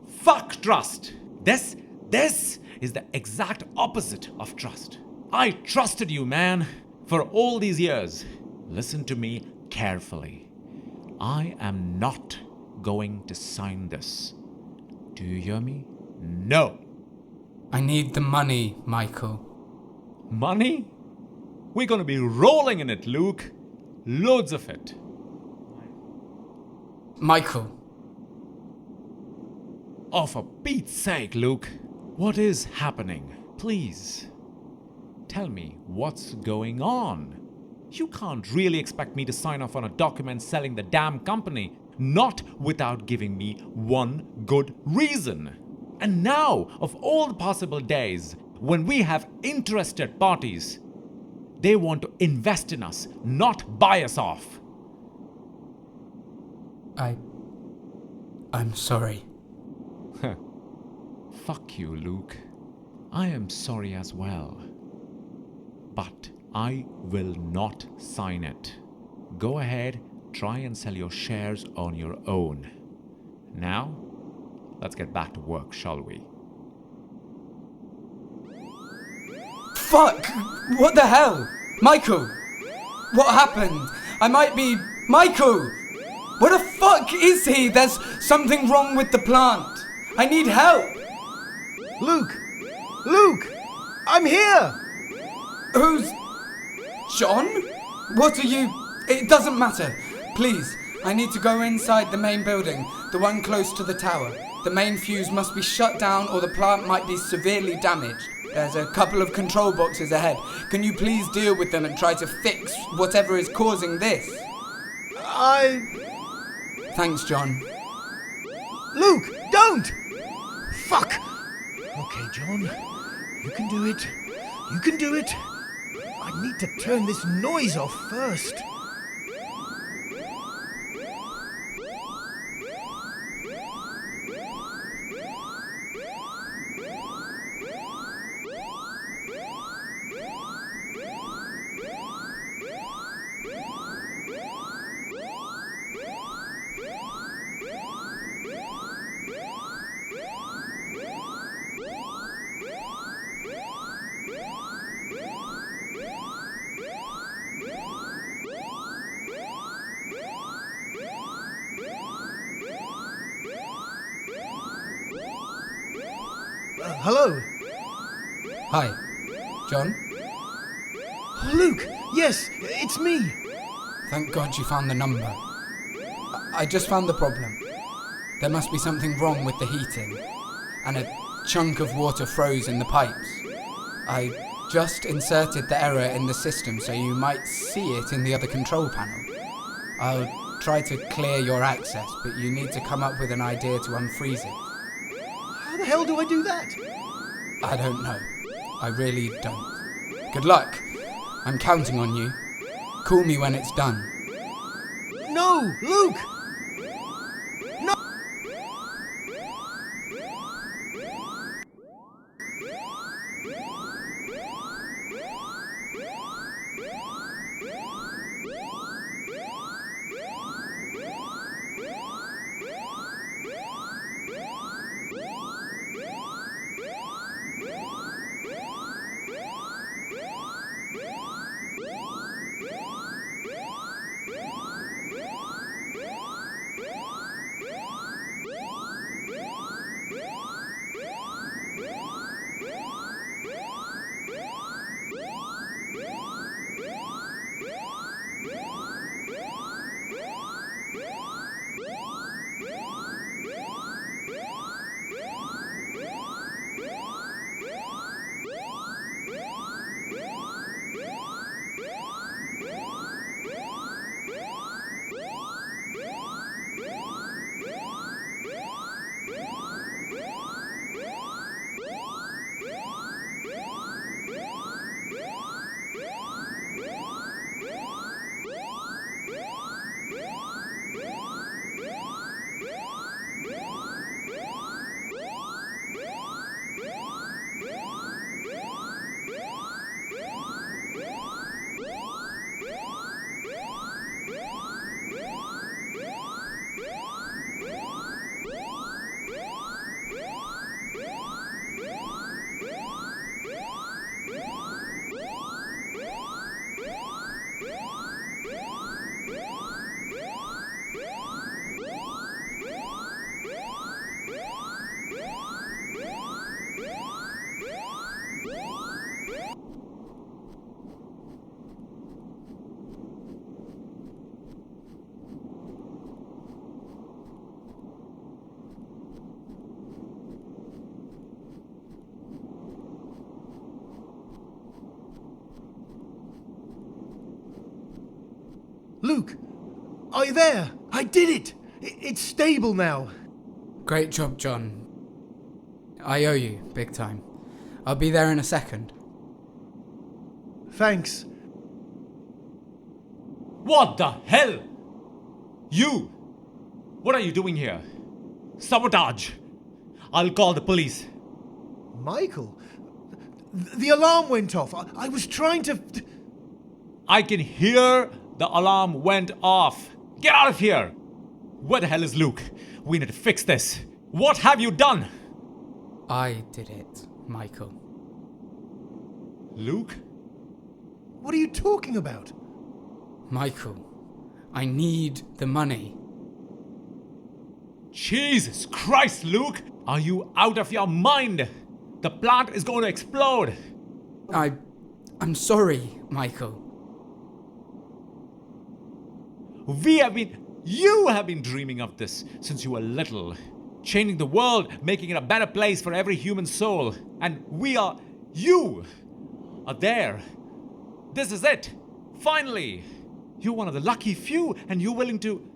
Fuck trust. This is the exact opposite of trust. I trusted you, man, for all these years. Listen to me carefully. I am not going to sign this. Do you hear me? No. I need the money, Michael. Money? We're gonna be rolling in it, Luke. Loads of it. Michael. Oh, for Pete's sake, Luke. What is happening? Please. Tell me what's going on. You can't really expect me to sign off on a document selling the damn company, not without giving me one good reason. And now, of all the possible days, when we have interested parties, they want to invest in us, not buy us off. I'm sorry. Fuck you, Luke. I am sorry as well. But I will not sign it. Go ahead, try and sell your shares on your own. Now, let's get back to work, shall we? Fuck! What the hell? Michael! What happened? I might be... Michael! What the fuck is he? There's something wrong with the plant. I need help! Luke! Luke! I'm here! Who's... John? What are you... It doesn't matter. Please, I need to go inside the main building, the one close to the tower. The main fuse must be shut down or the plant might be severely damaged. There's a couple of control boxes ahead. Can you please deal with them and try to fix whatever is causing this? Thanks, John. Luke, don't! Fuck! Okay, John. You can do it. You can do it. I need to turn this noise off first. hello. Hi, John? Oh, Luke, yes, it's me. Thank God you found the number. I just found the problem. There must be something wrong with the heating, and a chunk of water froze in the pipes. I just inserted the error in the system so you might see it in the other control panel. I'll try to clear your access, but you need to come up with an idea to unfreeze it. How the hell do I do that? I don't know. I really don't. Good luck. I'm counting on you. Call me when it's done. No, Luke! No! Luke, are you there? I did it! It's stable now. Great job, John. I owe you, big time. I'll be there in a second. Thanks. What the hell? You! What are you doing here? Sabotage! I'll call the police. Michael? The alarm went off. I was trying to... I can hear the alarm went off. Get out of here! Where the hell is Luke? We need to fix this. What have you done? I did it, Michael. Luke? What are you talking about? Michael, I need the money. Jesus Christ, Luke! Are you out of your mind? The plant is going to explode. I'm sorry, Michael. You have been dreaming of this since you were little. Changing the world, making it a better place for every human soul. And you are there. This is it. Finally. You're one of the lucky few and you're willing to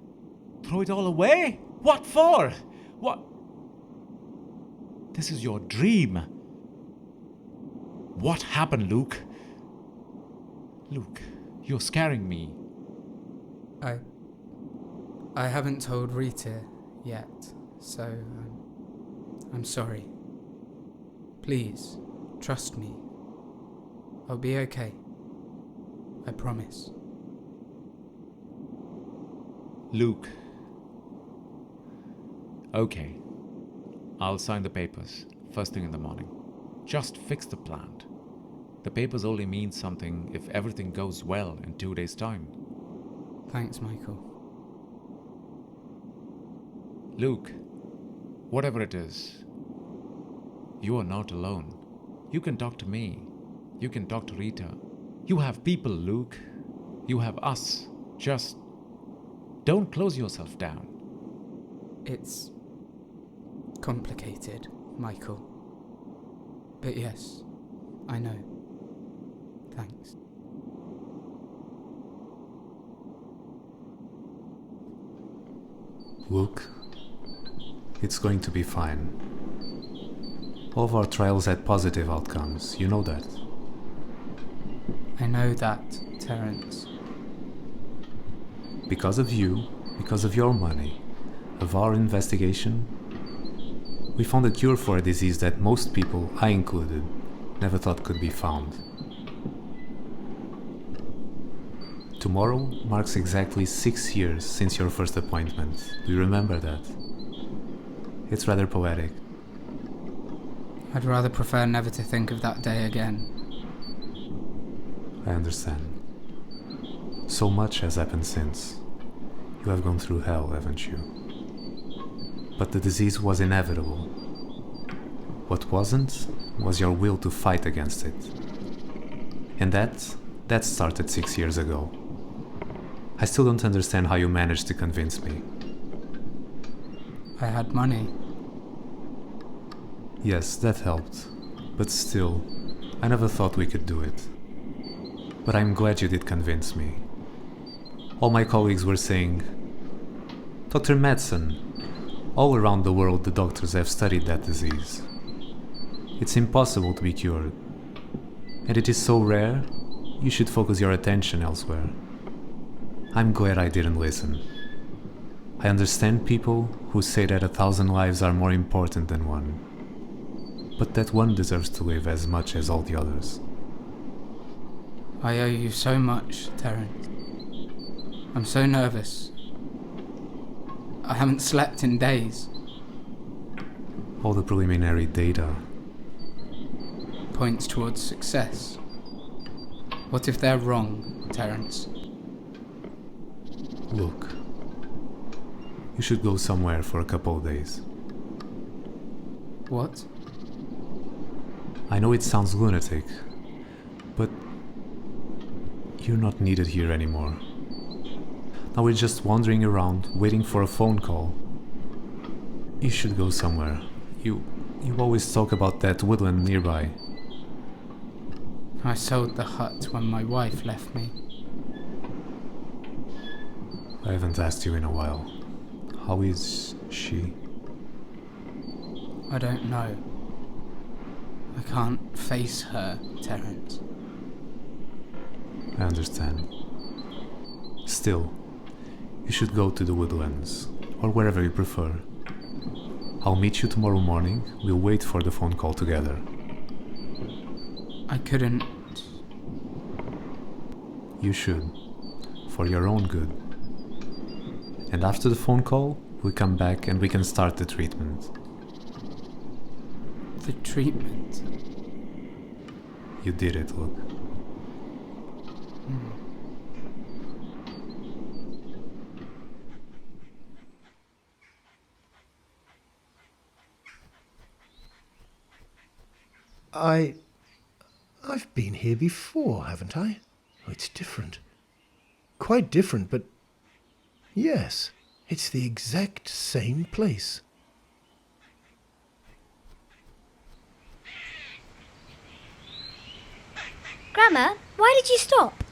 throw it all away? What for? What? This is your dream. What happened, Luke? Luke, you're scaring me. I haven't told Rita yet, so I'm sorry. Please, trust me. I'll be okay. I promise. Luke. Okay. I'll sign the papers first thing in the morning. Just fix the plant. The papers only mean something if everything goes well in 2 days' time. Thanks, Michael. Luke, whatever it is, You are not alone. You can talk to me. You can talk to Rita. You have people, Luke. You have us. Just don't close yourself down. It's complicated, Michael. But yes, I know. Thanks. Luke, it's going to be fine. All of our trials had positive outcomes, you know that. I know that, Terence. Because of you, because of your money, of our investigation, we found a cure for a disease that most people, I included, never thought could be found. Tomorrow marks exactly 6 years since your first appointment. Do you remember that? It's rather poetic. I'd rather prefer never to think of that day again. I understand. So much has happened since. You have gone through hell, haven't you? But the disease was inevitable. What wasn't was your will to fight against it. And that started 6 years ago. I still don't understand how you managed to convince me. I had money. Yes, that helped. But still, I never thought we could do it. But I'm glad you did convince me. All my colleagues were saying, Dr. Madsen, all around the world the doctors have studied that disease. It's impossible to be cured. And it is so rare, you should focus your attention elsewhere. I'm glad I didn't listen. I understand people who say that 1,000 lives are more important than one. But that one deserves to live as much as all the others. I owe you so much, Terence. I'm so nervous. I haven't slept in days. All the preliminary data points towards success. What if they're wrong, Terence? Look, you should go somewhere for a couple of days. What? I know it sounds lunatic, but you're not needed here anymore. Now we're just wandering around, waiting for a phone call. You should go somewhere. You always talk about that woodland nearby. I sold the hut when my wife left me. I haven't asked you in a while. How is she? I don't know. I can't face her, Terence. I understand. Still, you should go to the woodlands, or wherever you prefer. I'll meet you tomorrow morning. We'll wait for the phone call together. I couldn't. You should, for your own good. And after the phone call, we'll come back and we can start the treatment. The treatment? You did it, look. I've been here before, haven't I? Oh, it's different. Quite different, but yes, it's the exact same place. Grandma, why did you stop?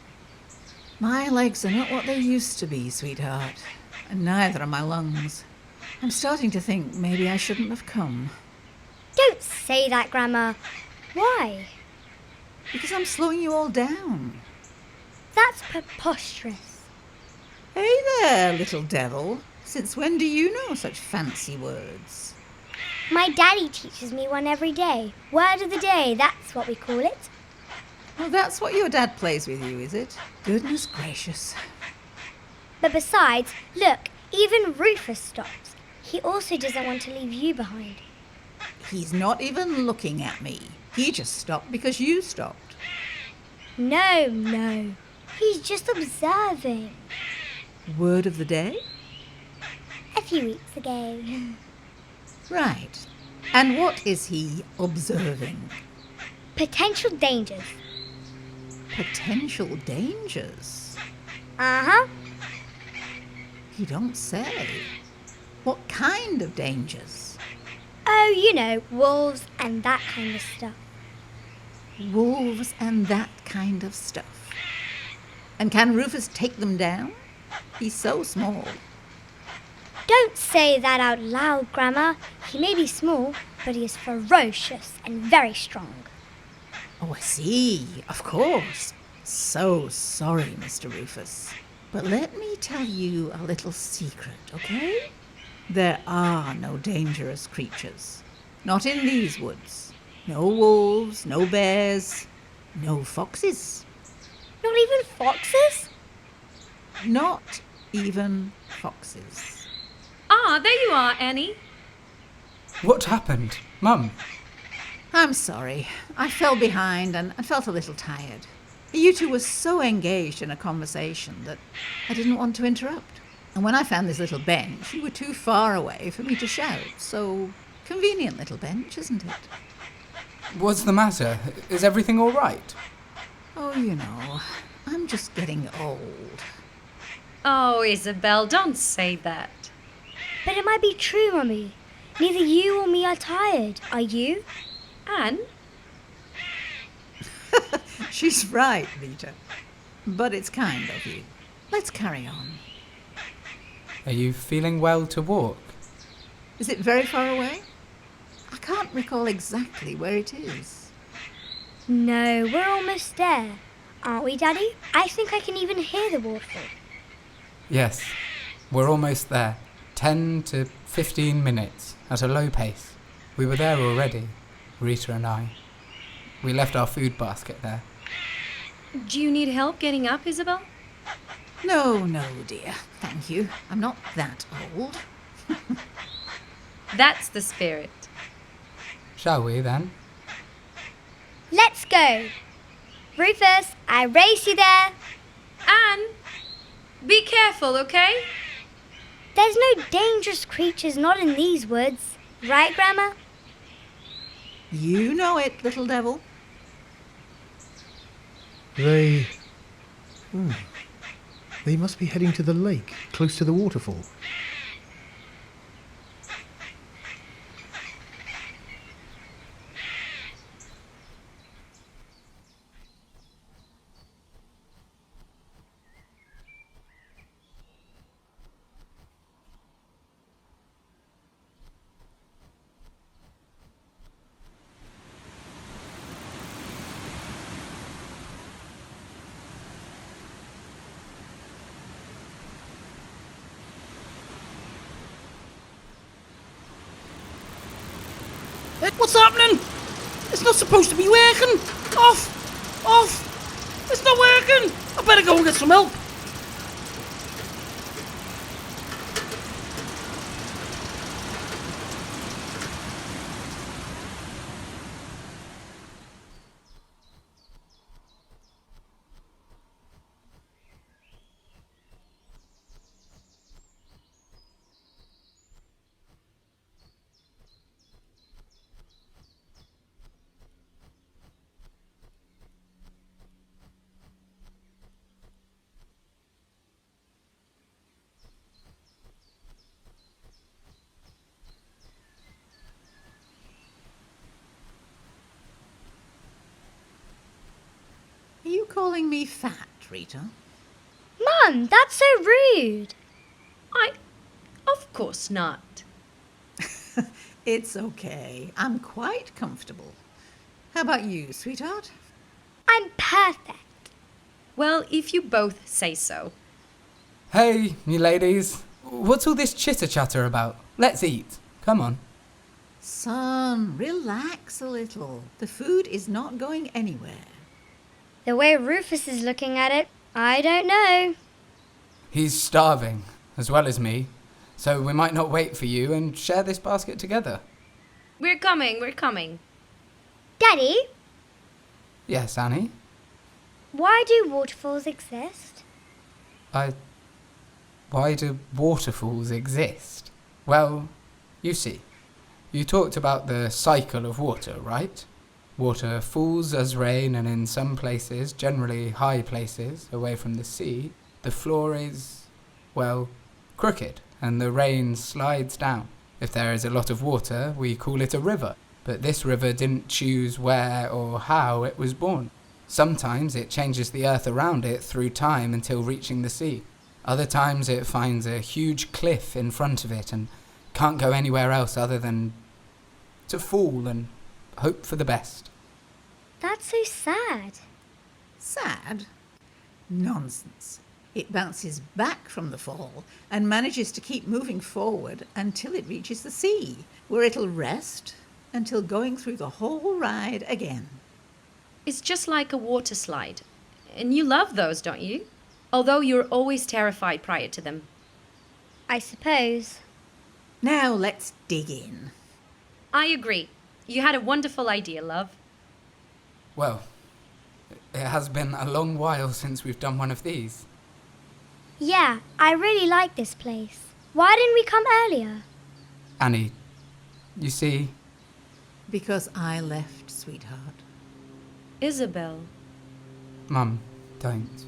My legs are not what they used to be, sweetheart. And neither are my lungs. I'm starting to think maybe I shouldn't have come. Don't say that, Grandma. Why? Because I'm slowing you all down. That's preposterous. Hey there, little devil. Since when do you know such fancy words? My daddy teaches me one every day. Word of the day, that's what we call it. Oh, that's what your dad plays with you, is it? Goodness gracious. But besides, look, even Rufus stops. He also doesn't want to leave you behind. He's not even looking at me. He just stopped because you stopped. No. He's just observing. Word of the day? A few weeks ago. Right. And what is he observing? Potential dangers. Potential dangers? Uh-huh. You don't say. What kind of dangers? Oh, you know, wolves and that kind of stuff. Wolves and that kind of stuff. And can Rufus take them down? He's so small. Don't say that out loud, Grandma. He may be small, but he is ferocious and very strong. Oh, I see. Of course. So sorry, Mr. Rufus. But let me tell you a little secret, okay? There are no dangerous creatures. Not in these woods. No wolves, no bears, no foxes. Not even foxes? Not even foxes. Ah, there you are, Annie. What happened? Mum? I'm sorry. I fell behind and felt a little tired. You two were so engaged in a conversation that I didn't want to interrupt. And when I found this little bench, you were too far away for me to shout. So, convenient little bench, isn't it? What's the matter? Is everything all right? Oh, you know, I'm just getting old. Oh, Isabel, don't say that. But it might be true, Mummy. Neither you or me are tired, are you? Anne? She's right, Rita. But it's kind of you. Let's carry on. Are you feeling well to walk? Is it very far away? I can't recall exactly where it is. No, we're almost there. Aren't we, Daddy? I think I can even hear the waterfall. Yes, we're almost there. 10 to 15 minutes at a low pace. We were there already, Rita and I. We left our food basket there. Do you need help getting up, Isabel? No, dear. Thank you. I'm not that old. That's the spirit. Shall we then? Let's go. Rufus, I race you there. Anne, be careful, okay? There's no dangerous creatures not in these woods. Right, Grandma? You know it, little devil. They must be heading to the lake, close to the waterfall. Hey, what's happening? It's not supposed to be working. Off. It's not working. I better go and get some help. Are you calling me fat, Rita? Mum, that's so rude. Of course not. It's okay. I'm quite comfortable. How about you, sweetheart? I'm perfect. Well, if you both say so. Hey, you ladies. What's all this chitter-chatter about? Let's eat. Come on. Son, relax a little. The food is not going anywhere. The way Rufus is looking at it, I don't know. He's starving, as well as me. So we might not wait for you and share this basket together. We're coming. Daddy, Yes, Annie? why do waterfalls exist? Why do waterfalls exist? Well, you see, You talked about the cycle of water, right? Water falls as rain, and in some places, generally high places, away from the sea, the floor is, well, crooked, and the rain slides down. If there is a lot of water, we call it a river. But this river didn't choose where or how it was born. Sometimes it changes the earth around it through time until reaching the sea. Other times it finds a huge cliff in front of it and can't go anywhere else other than to fall and hope for the best. That's so sad. Sad? Nonsense. It bounces back from the fall and manages to keep moving forward until it reaches the sea, where it'll rest until going through the whole ride again. It's just like a water slide. And you love those, don't you? Although you're always terrified prior to them. I suppose. Now let's dig in. I agree. You had a wonderful idea, love. Well, it has been a long while since we've done one of these. Yeah, I really like this place. Why didn't we come earlier? Annie, you see... Because I left, sweetheart. Isabel. Mum, don't.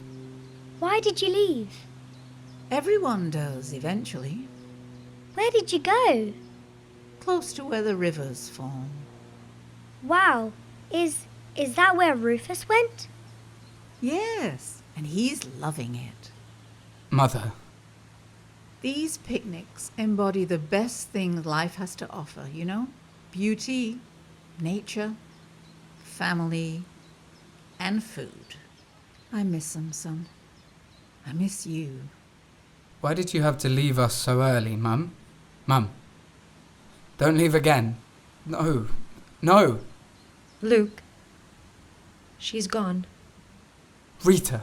Why did you leave? Everyone does, eventually. Where did you go? Close to where the rivers form. Wow, is that where Rufus went? Yes, and he's loving it. Mother. These picnics embody the best things life has to offer, you know? Beauty, nature, family, and food. I miss them, son. I miss you. Why did you have to leave us so early, Mum? Mum. Don't leave again. No. No. Luke. She's gone. Rita.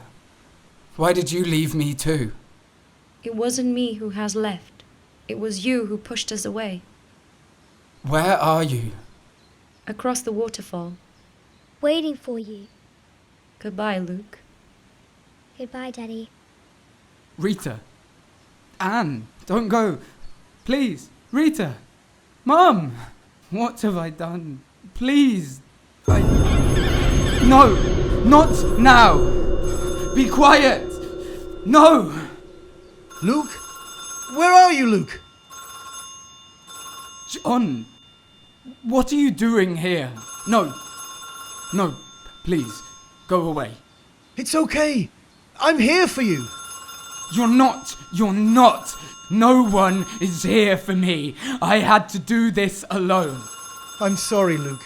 Why did you leave me too? It wasn't me who has left. It was you who pushed us away. Where are you? Across the waterfall. Waiting for you. Goodbye, Luke. Goodbye, Daddy. Rita. Anne, don't go. Please. Rita. Mum. What have I done? Please. No. Not now. Be quiet. No. Luke? Where are you, Luke? John. What are you doing here? No. No. Please. Go away. It's okay. I'm here for you. You're not. You're not. No one is here for me. I had to do this alone. I'm sorry, Luke.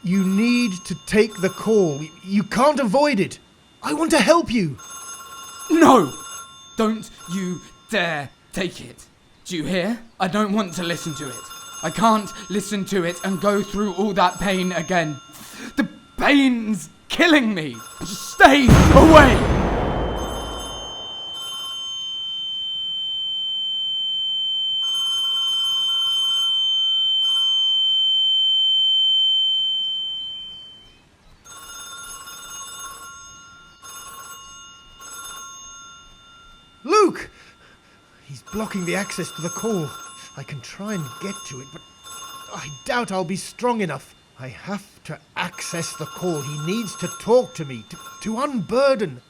You need to take the call. You can't avoid it. I want to help you. No! Don't you dare take it. Do you hear? I don't want to listen to it. I can't listen to it and go through all that pain again. The pain's killing me. Just stay away! Luke! He's blocking the access to the call. I can try and get to it, but I doubt I'll be strong enough. I have to access the call. He needs to talk to me, to unburden.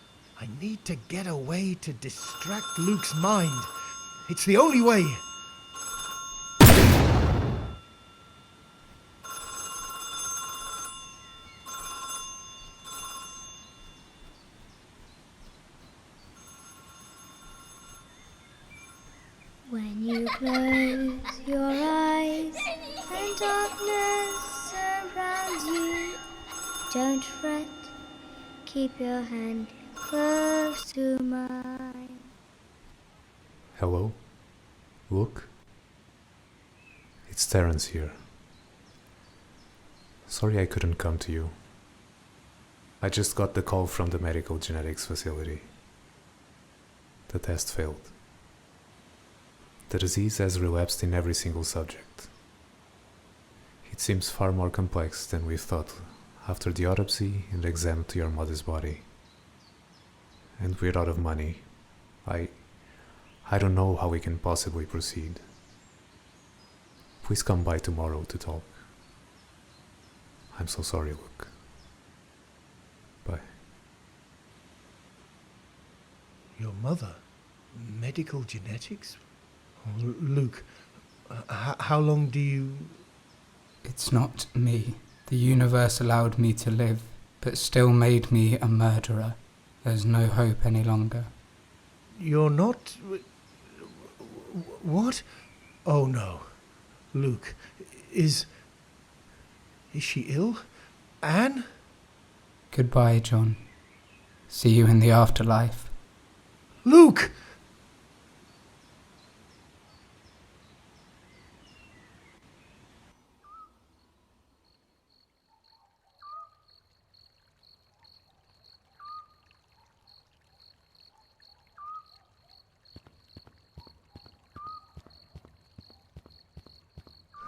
I need to get a way to distract Luke's mind. It's the only way. When you close your eyes and darkness surrounds you, don't fret, keep your hand close to mine. Hello? Look? It's Terence here. Sorry I couldn't come to you. I just got the call from the medical genetics facility. The test failed. The disease has relapsed in every single subject. It seems far more complex than we thought after the autopsy and exam to your mother's body. And we're out of money. I don't know how we can possibly proceed. Please come by tomorrow to talk. I'm so sorry, Luke. Bye. Your mother? Medical genetics? Oh, Luke, how long do you... It's not me. The universe allowed me to live, but still made me a murderer. There's no hope any longer. You're not... What? Oh no. Luke, is she ill? Anne? Goodbye, John. See you in the afterlife. Luke!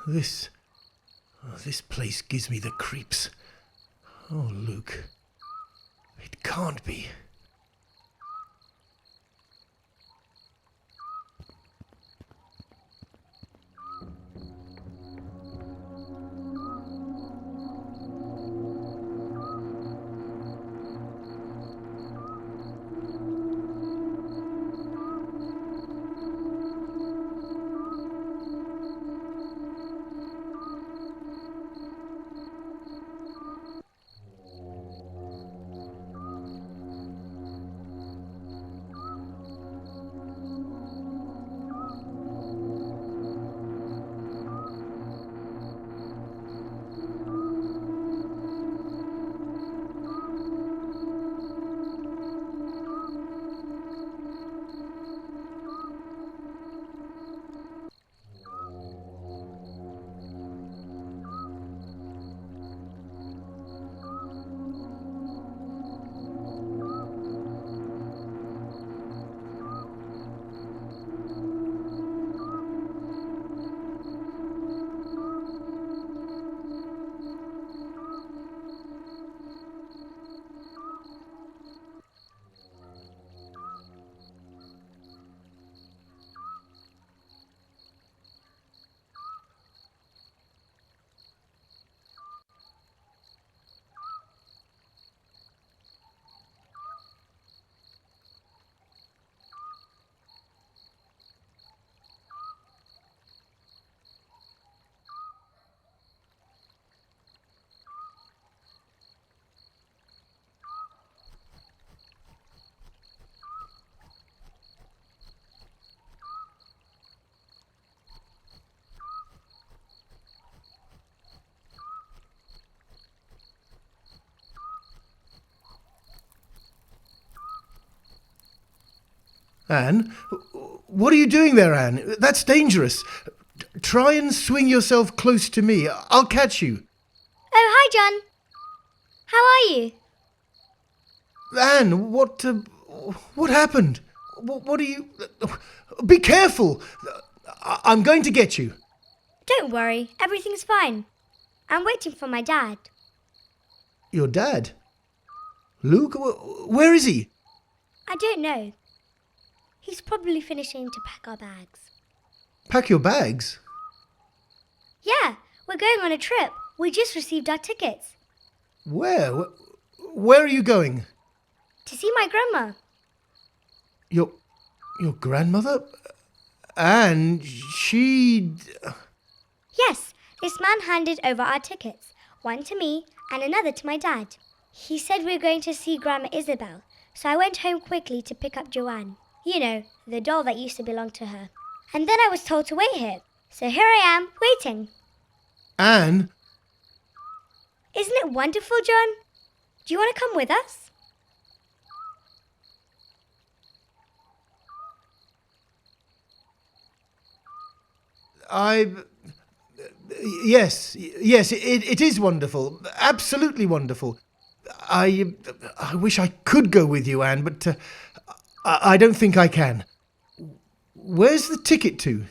This place gives me the creeps. Oh, Luke. It can't be. Anne? What are you doing there, Anne? That's dangerous. Try and swing yourself close to me. I'll catch you. Oh, hi, John. How are you? Anne, what happened? What are you... Be careful! I'm going to get you. Don't worry, everything's fine. I'm waiting for my dad. Your dad? Luke? Where is he? I don't know. He's probably finishing to pack our bags. Pack your bags? Yeah, we're going on a trip. We just received our tickets. Where? Where are you going? To see my grandma. Your grandmother? And she... Yes, this man handed over our tickets. One to me and another to my dad. He said we were going to see Grandma Isabel, so I went home quickly to pick up Joanne. You know, the doll that used to belong to her. And then I was told to wait here. So here I am, waiting. Anne? Isn't it wonderful, John? Do you want to come with us? Yes, it is wonderful. Absolutely wonderful. I wish I could go with you, Anne, but I don't think I can. Where's the ticket to?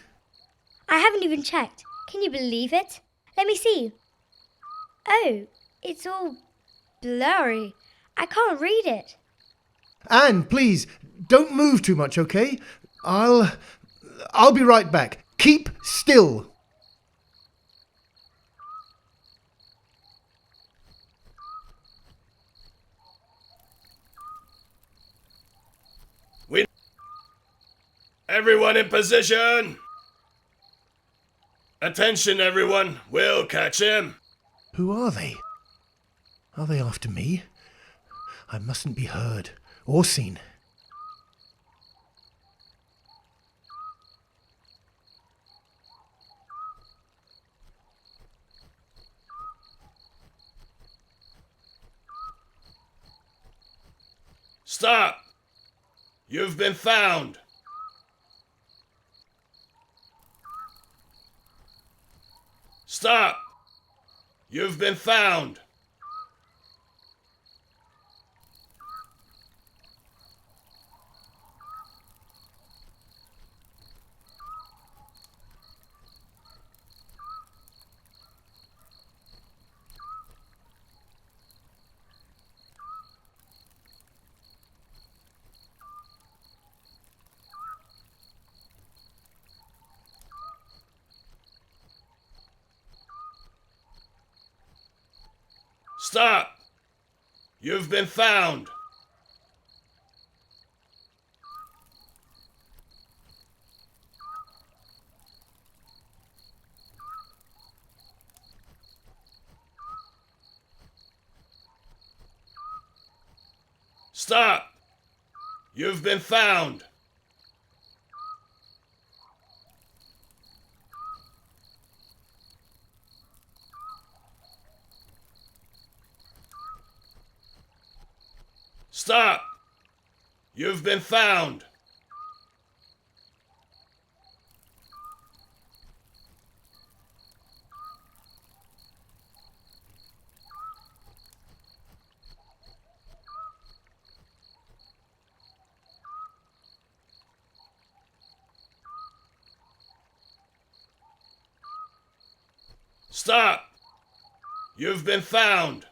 I haven't even checked. Can you believe it? Let me see. Oh, it's all blurry. I can't read it. Anne, please, don't move too much, okay? I'll be right back. Keep still. Everyone in position! Attention, everyone. We'll catch him. Who are they? Are they after me? I mustn't be heard or seen. Stop! You've been found. Stop! You've been found. Stop! You've been found. Stop! You've been found. Stop! You've been found. Stop! You've been found.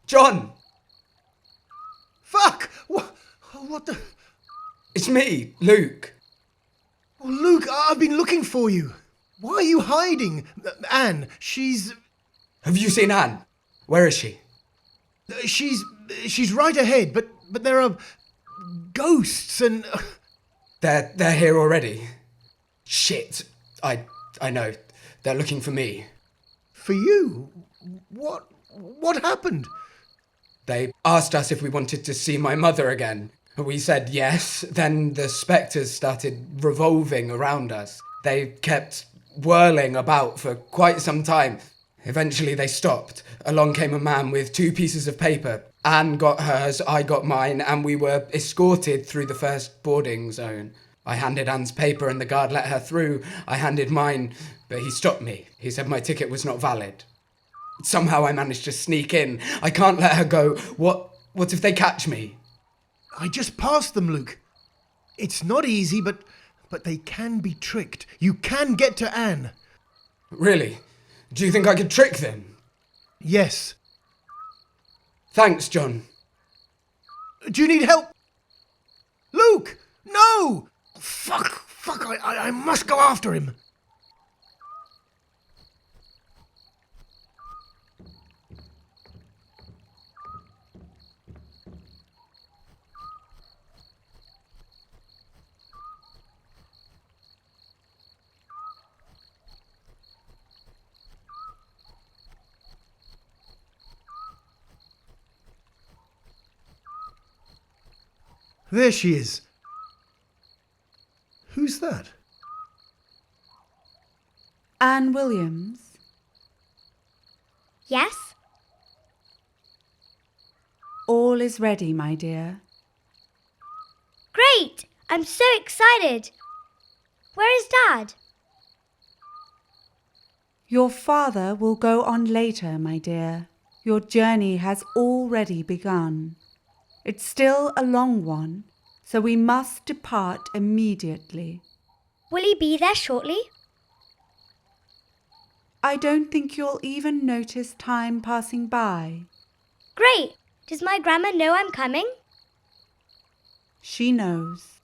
John! Fuck! What the... It's me, Luke. Oh, Luke, I've been looking for you. Why are you hiding? Anne, she's... Have you seen Anne? Where is she? She's right ahead, but there are ghosts and... They're here already. Shit. I know. They're looking for me. For you? What happened? They asked us if we wanted to see my mother again. We said yes. Then the spectres started revolving around us. They kept whirling about for quite some time. Eventually they stopped. Along came a man with 2 pieces of paper. Anne got hers, I got mine, and we were escorted through the first boarding zone. I handed Anne's paper and the guard let her through. I handed mine, but he stopped me. He said my ticket was not valid. Somehow I managed to sneak in. I can't let her go. What if they catch me? I just passed them, Luke. It's not easy, but they can be tricked. You can get to Anne. Really? Do you think I could trick them? Yes. Thanks, John. Do you need help? Luke! No! Fuck! I must go after him. There she is. Who's that? Anne Williams. Yes? All is ready, my dear. Great! I'm so excited. Where is Dad? Your father will go on later, my dear. Your journey has already begun. It's still a long one, so we must depart immediately. Will he be there shortly? I don't think you'll even notice time passing by. Great! Does my grandma know I'm coming? She knows.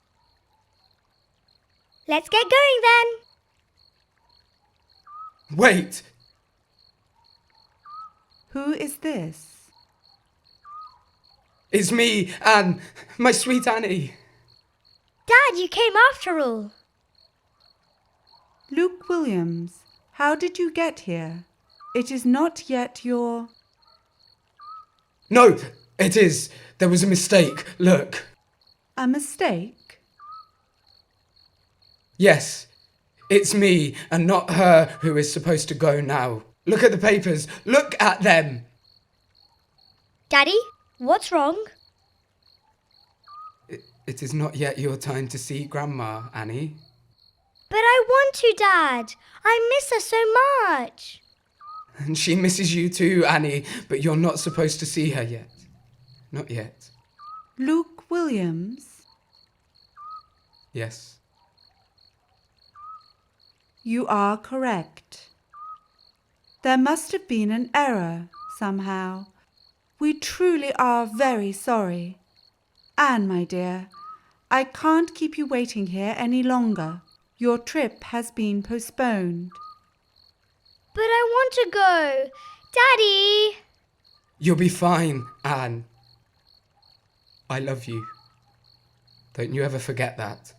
Let's get going then. Wait! Who is this? It's me, Anne, my sweet Annie. Dad, you came after all. Luke Williams, how did you get here? It is not yet your... No, it is. There was a mistake. Look. A mistake? Yes, it's me and not her who is supposed to go now. Look at the papers. Look at them. Daddy, what's wrong? It is not yet your time to see Grandma, Annie. But I want to, Dad. I miss her so much. And she misses you too, Annie, but you're not supposed to see her yet. Not yet. Luke Williams? Yes. You are correct. There must have been an error, somehow. We truly are very sorry. Anne, my dear, I can't keep you waiting here any longer. Your trip has been postponed. But I want to go. Daddy! You'll be fine, Anne. I love you. Don't you ever forget that.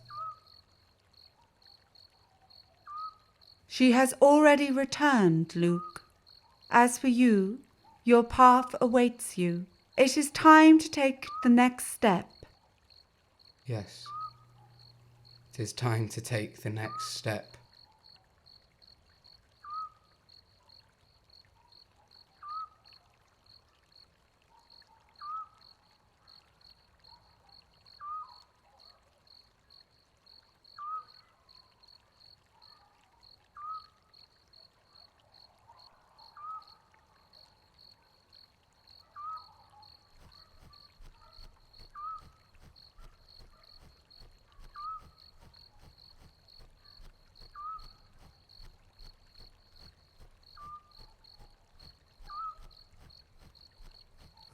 She has already returned, Luke. As for you, your path awaits you. It is time to take the next step. Yes. It is time to take the next step.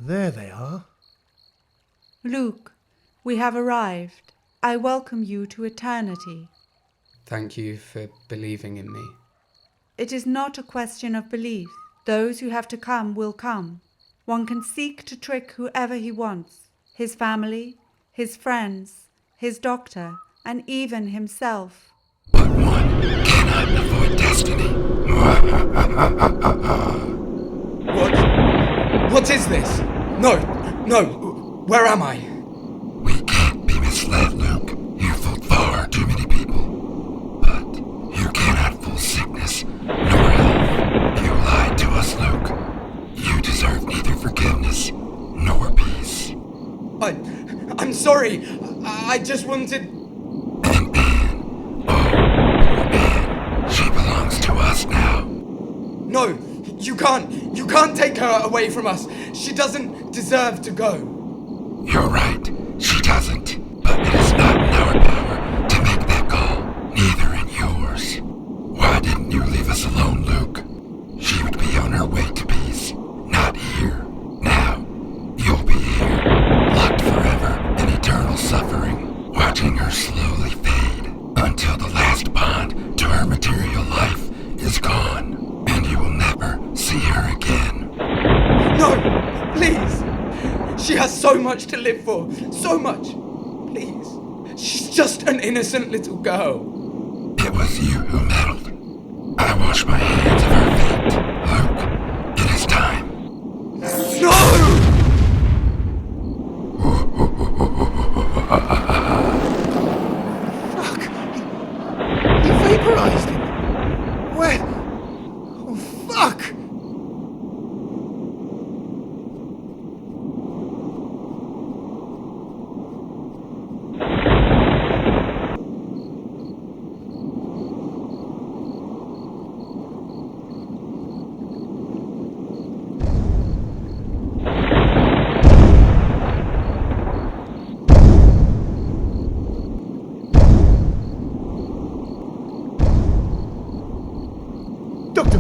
There they are. Luke, we have arrived. I welcome you to eternity. Thank you for believing in me. It is not a question of belief. Those who have to come will come. One can seek to trick whoever he wants. His family, his friends, his doctor, and even himself. But one cannot avoid destiny. What is this? No, where am I? We can't be misled, Luke. You fooled far too many people. But you cannot fool sickness nor health. You lied to us, Luke. You deserve neither forgiveness nor peace. I'm sorry. I just wanted... And Anne. Oh, Anne. She belongs to us now. No, you can't take her away from us. She doesn't deserve to go. You're right, she doesn't. But it is not in our power to make that call, neither in yours. Why didn't you leave us alone, Luke? She would be on her way to peace, not here. Now, you'll be here, locked forever in eternal suffering, watching her slowly fade until the last bond to her material life is gone, and you will never see her again. No, please. She has so much to live for, so much. Please. She's just an innocent little girl. It was you who meddled. I wash my hands of her fate. Luke, it is time. No!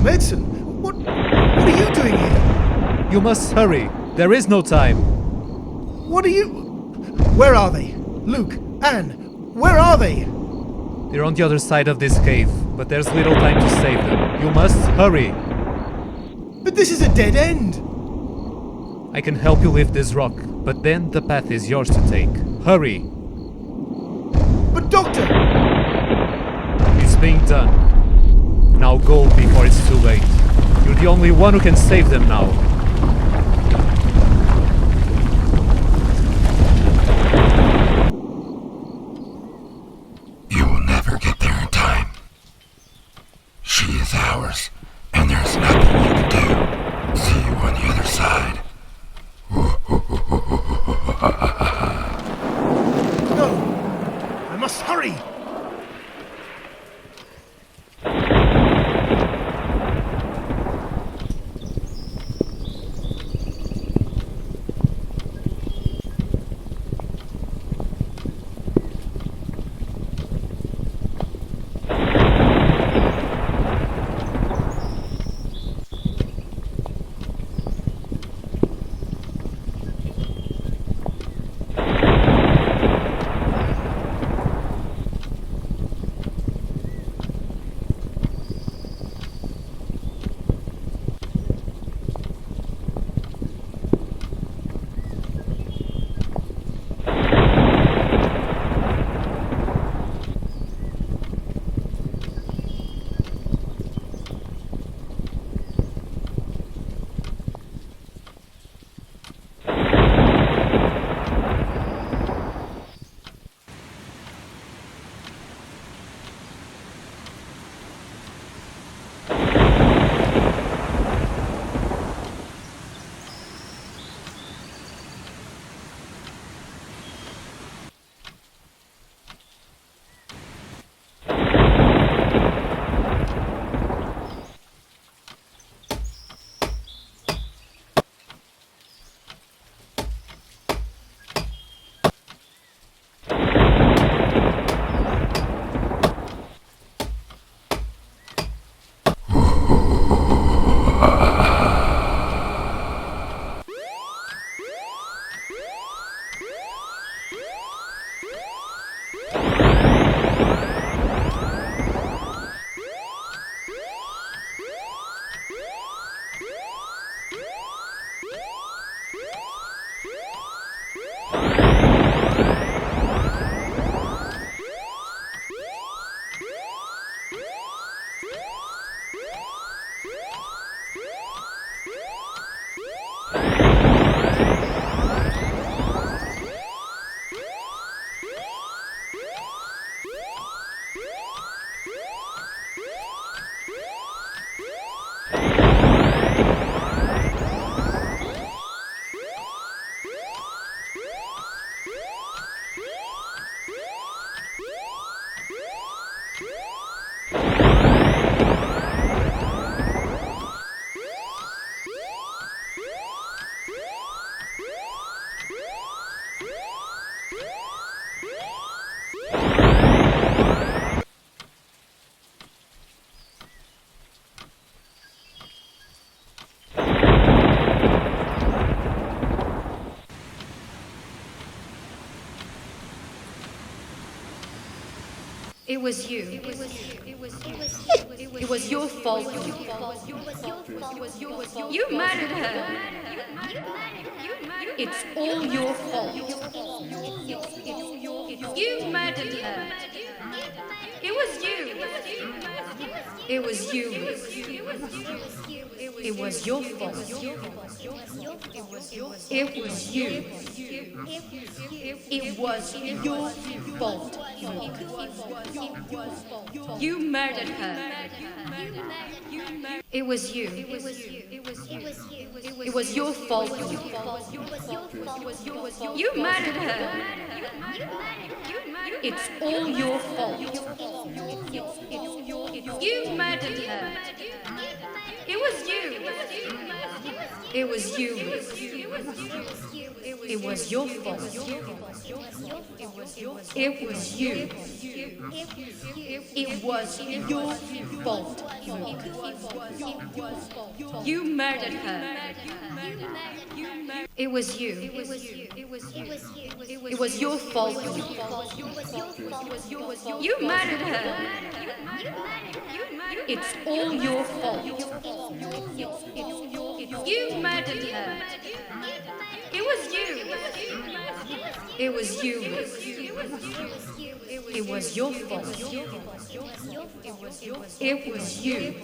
Medicine, what are you doing here? You must hurry. There is no time. What are you... Where are they? Luke, Anne, where are they? They're on the other side of this cave, but there's little time to save them. You must hurry. But this is a dead end. I can help you lift this rock, but then the path is yours to take. Hurry. But Doctor... It's being done. Now go before it's too late. You're the only one who can save them now. You will never get there in time. She is ours, and there's nothing you can do. See you on the other side. No! I must hurry! It was you. It was your fault. You murdered her. It's all your fault. You murdered her. It was you. It was you. It was your fault. It was you. It was your fault. You murdered her. It was you. It was your fault. You murdered her. It's all your fault. You murdered her. It was you. It was you. It was your fault. It was you. It was your fault, Luke. You murdered her. It was you. It was your fault, Luke. You murdered her. It's all your fault. You murdered her. It was you. It was you, Luke. It was your fault. It was you.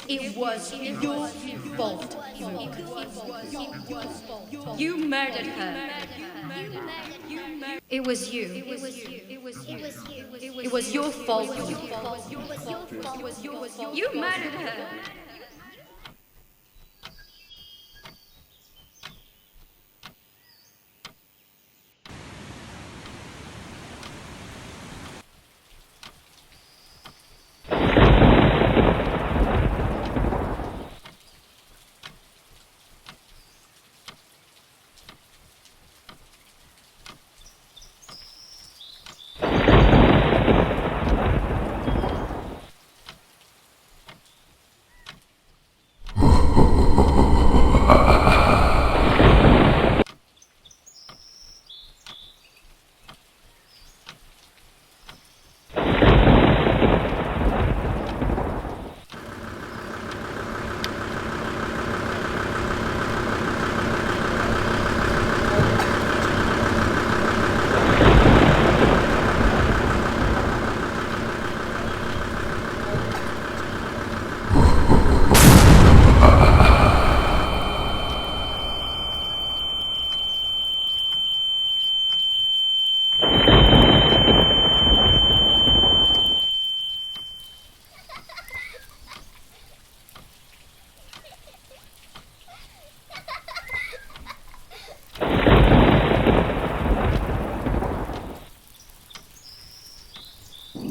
It was your fault, Luke. You murdered her. It was you. It was your fault, Luke. You murdered her.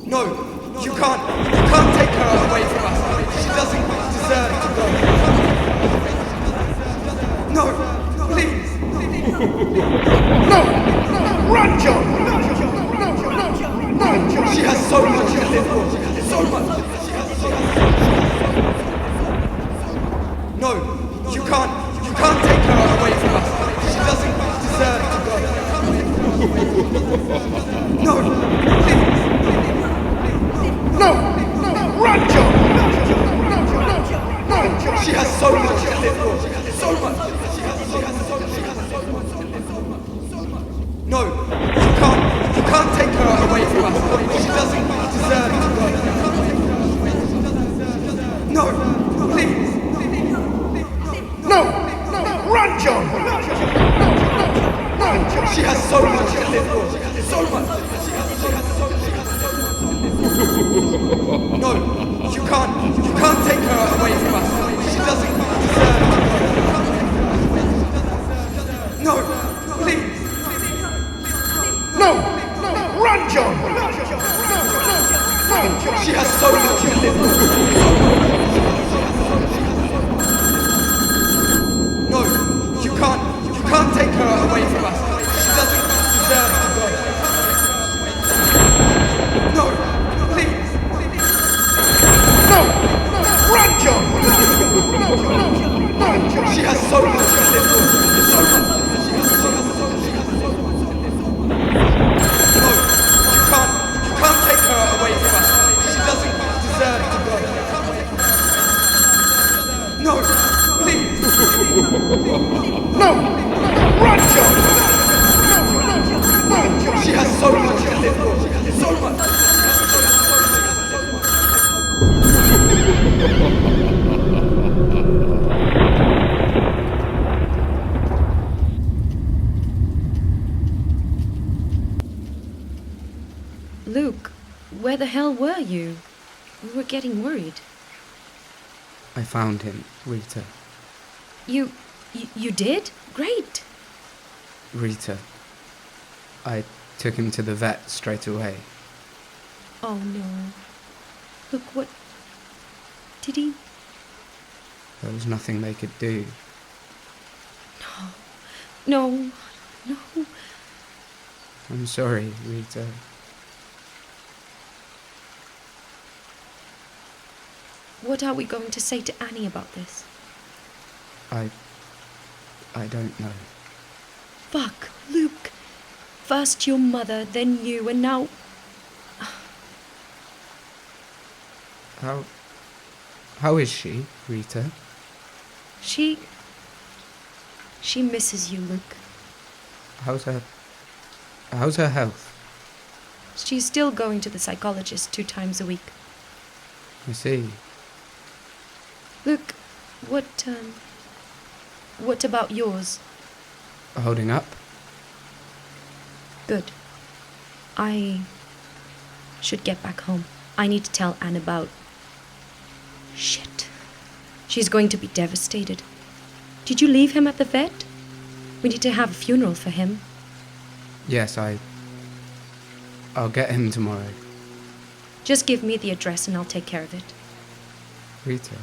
No, you can't take her away from us. She doesn't deserve to go. No, please. No! Run, John! No! She has so much to live for. So much. No, you can't take her away from us. She doesn't deserve to go. No, please. No! Run, John! No! She has so much to live for. So much. No, you can't take her away from us. She doesn't deserve to go. No, please. No! Run, John! No! She has so much to live for. So much. No, you can't take her away from us. She doesn't deserve to go. No, please. No! Run, John! No! She has so much to live for. No, you can't take her away from us. She doesn't deserve to go. No, please. No! Run, John! No! She has so much to live for. So much. No, you can't take her away from us. She doesn't deserve to go. No, please. No! Run, John! No! She has so much to live for. So much. Luke, where the hell were you? We were getting worried. I found him, Rita. You did? Great. Rita. I took him to the vet straight away. Oh no. Look, what... Did he... There was nothing they could do. No. No, no. I'm sorry, Rita. What are we going to say to Annie about this? I don't know. Fuck, Luke. First your mother, then you, and now... How is she, Rita? She misses you, Luke. How's her health? She's still going to the psychologist 2 times a week. I see. Luke, what about yours? Holding up? Good. I should get back home. I need to tell Anne about... Shit. She's going to be devastated. Did you leave him at the vet? We need to have a funeral for him. Yes, I'll get him tomorrow. Just give me the address and I'll take care of it. Rita.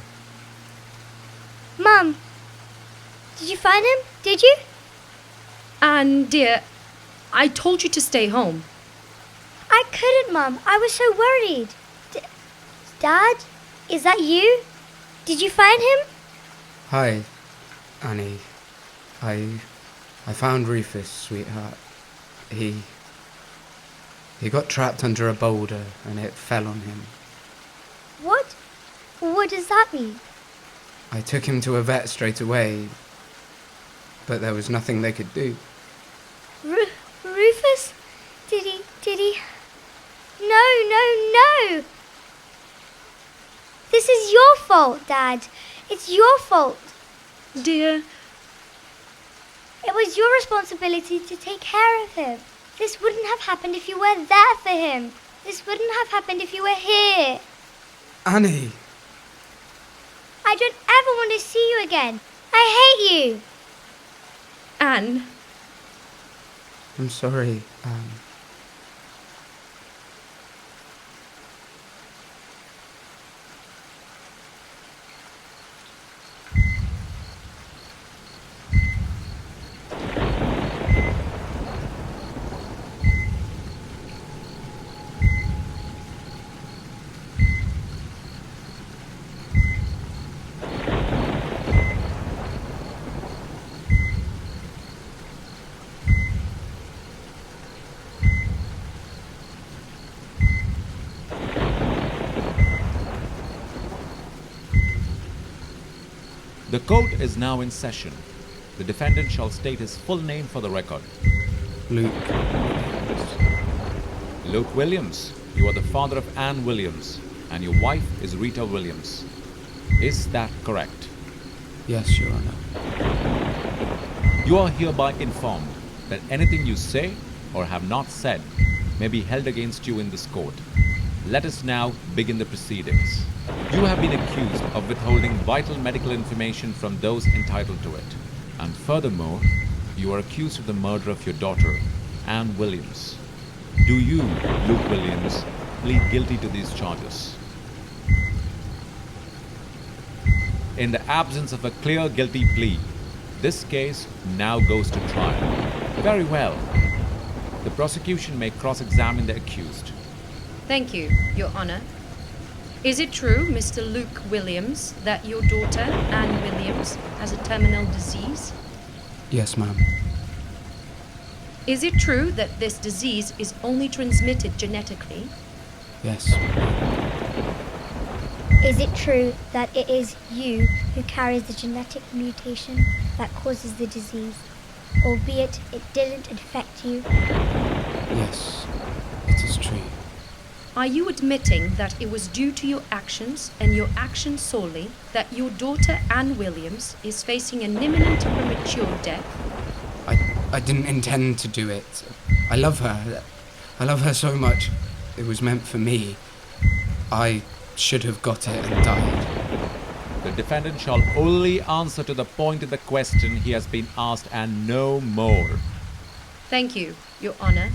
Mum, did you find him? Did you? Anne, dear, I told you to stay home. I couldn't, Mum. I was so worried. Dad, is that you? Did you find him? Hi, Annie. I found Rufus, sweetheart. He got trapped under a boulder and it fell on him. What? What does that mean? I took him to a vet straight away, but there was nothing they could do. Rufus? Did he? No! This is your fault, Dad. It's your fault. Dear. It was your responsibility to take care of him. This wouldn't have happened if you were there for him. This wouldn't have happened if you were here. Annie! I don't ever want to see you again. I hate you. Anne. I'm sorry, The court is now in session. The defendant shall state his full name for the record. Luke. Luke Williams, you are the father of Anne Williams, and your wife is Rita Williams. Is that correct? Yes, Your Honor. You are hereby informed that anything you say or have not said may be held against you in this court. Let us now begin the proceedings. You have been accused of withholding vital medical information from those entitled to it. And furthermore, you are accused of the murder of your daughter, Anne Williams. Do you, Luke Williams, plead guilty to these charges? In the absence of a clear guilty plea, this case now goes to trial. Very well. The prosecution may cross-examine the accused. Thank you, Your Honor. Is it true, Mr. Luke Williams, that your daughter, Anne Williams, has a terminal disease? Yes, ma'am. Is it true that this disease is only transmitted genetically? Yes. Is it true that it is you who carries the genetic mutation that causes the disease, albeit it didn't infect you? Yes, it is true. Are you admitting that it was due to your actions, and your actions solely, that your daughter Anne Williams is facing an imminent premature death? I didn't intend to do it. I love her. I love her so much. It was meant for me. I should have got it and died. The defendant shall only answer to the point of the question he has been asked and no more. Thank you, Your Honor.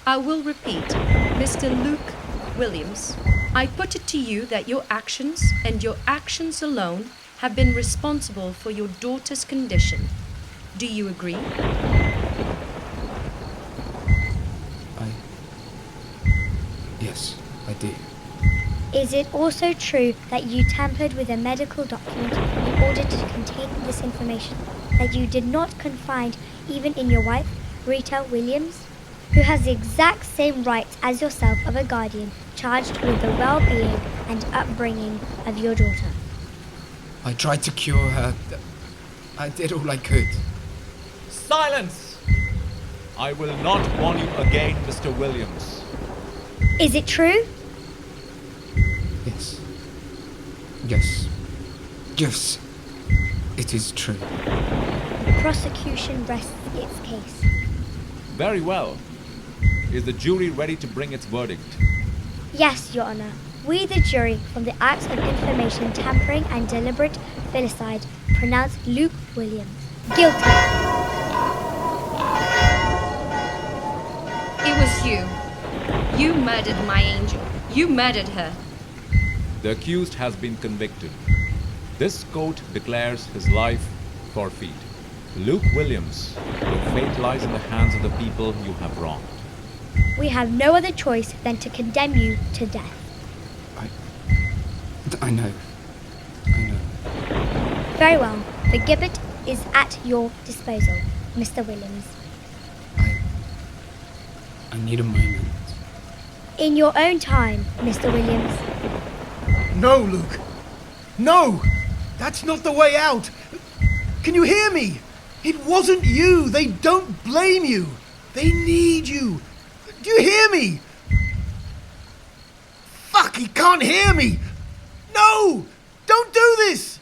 I will repeat, Mr. Luke Williams, I put it to you that your actions, and your actions alone, have been responsible for your daughter's condition. Do you agree? Yes, I do. Is it also true that you tampered with a medical document in order to contain this information that you did not confide even in your wife, Rita Williams, who has the exact same rights as yourself of a guardian charged with the well-being and upbringing of your daughter? I tried to cure her. I did all I could. Silence! I will not warn you again, Mr. Williams. Is it true? Yes. Yes. Yes. It is true. The prosecution rests its case. Very well. Is the jury ready to bring its verdict? Yes, Your Honor. We, the jury, from the acts of information tampering and deliberate filicide, pronounce Luke Williams guilty. It was you. You murdered my angel. You murdered her. The accused has been convicted. This court declares his life forfeit. Luke Williams, your fate lies in the hands of the people you have wronged. We have no other choice than to condemn you to death. I know. Very well. The gibbet is at your disposal, Mr. Williams. I need a moment. In your own time, Mr. Williams. No, Luke. No! That's not the way out. Can you hear me? It wasn't you. They don't blame you. They need you. Do you hear me? Fuck, he can't hear me. No! Don't do this!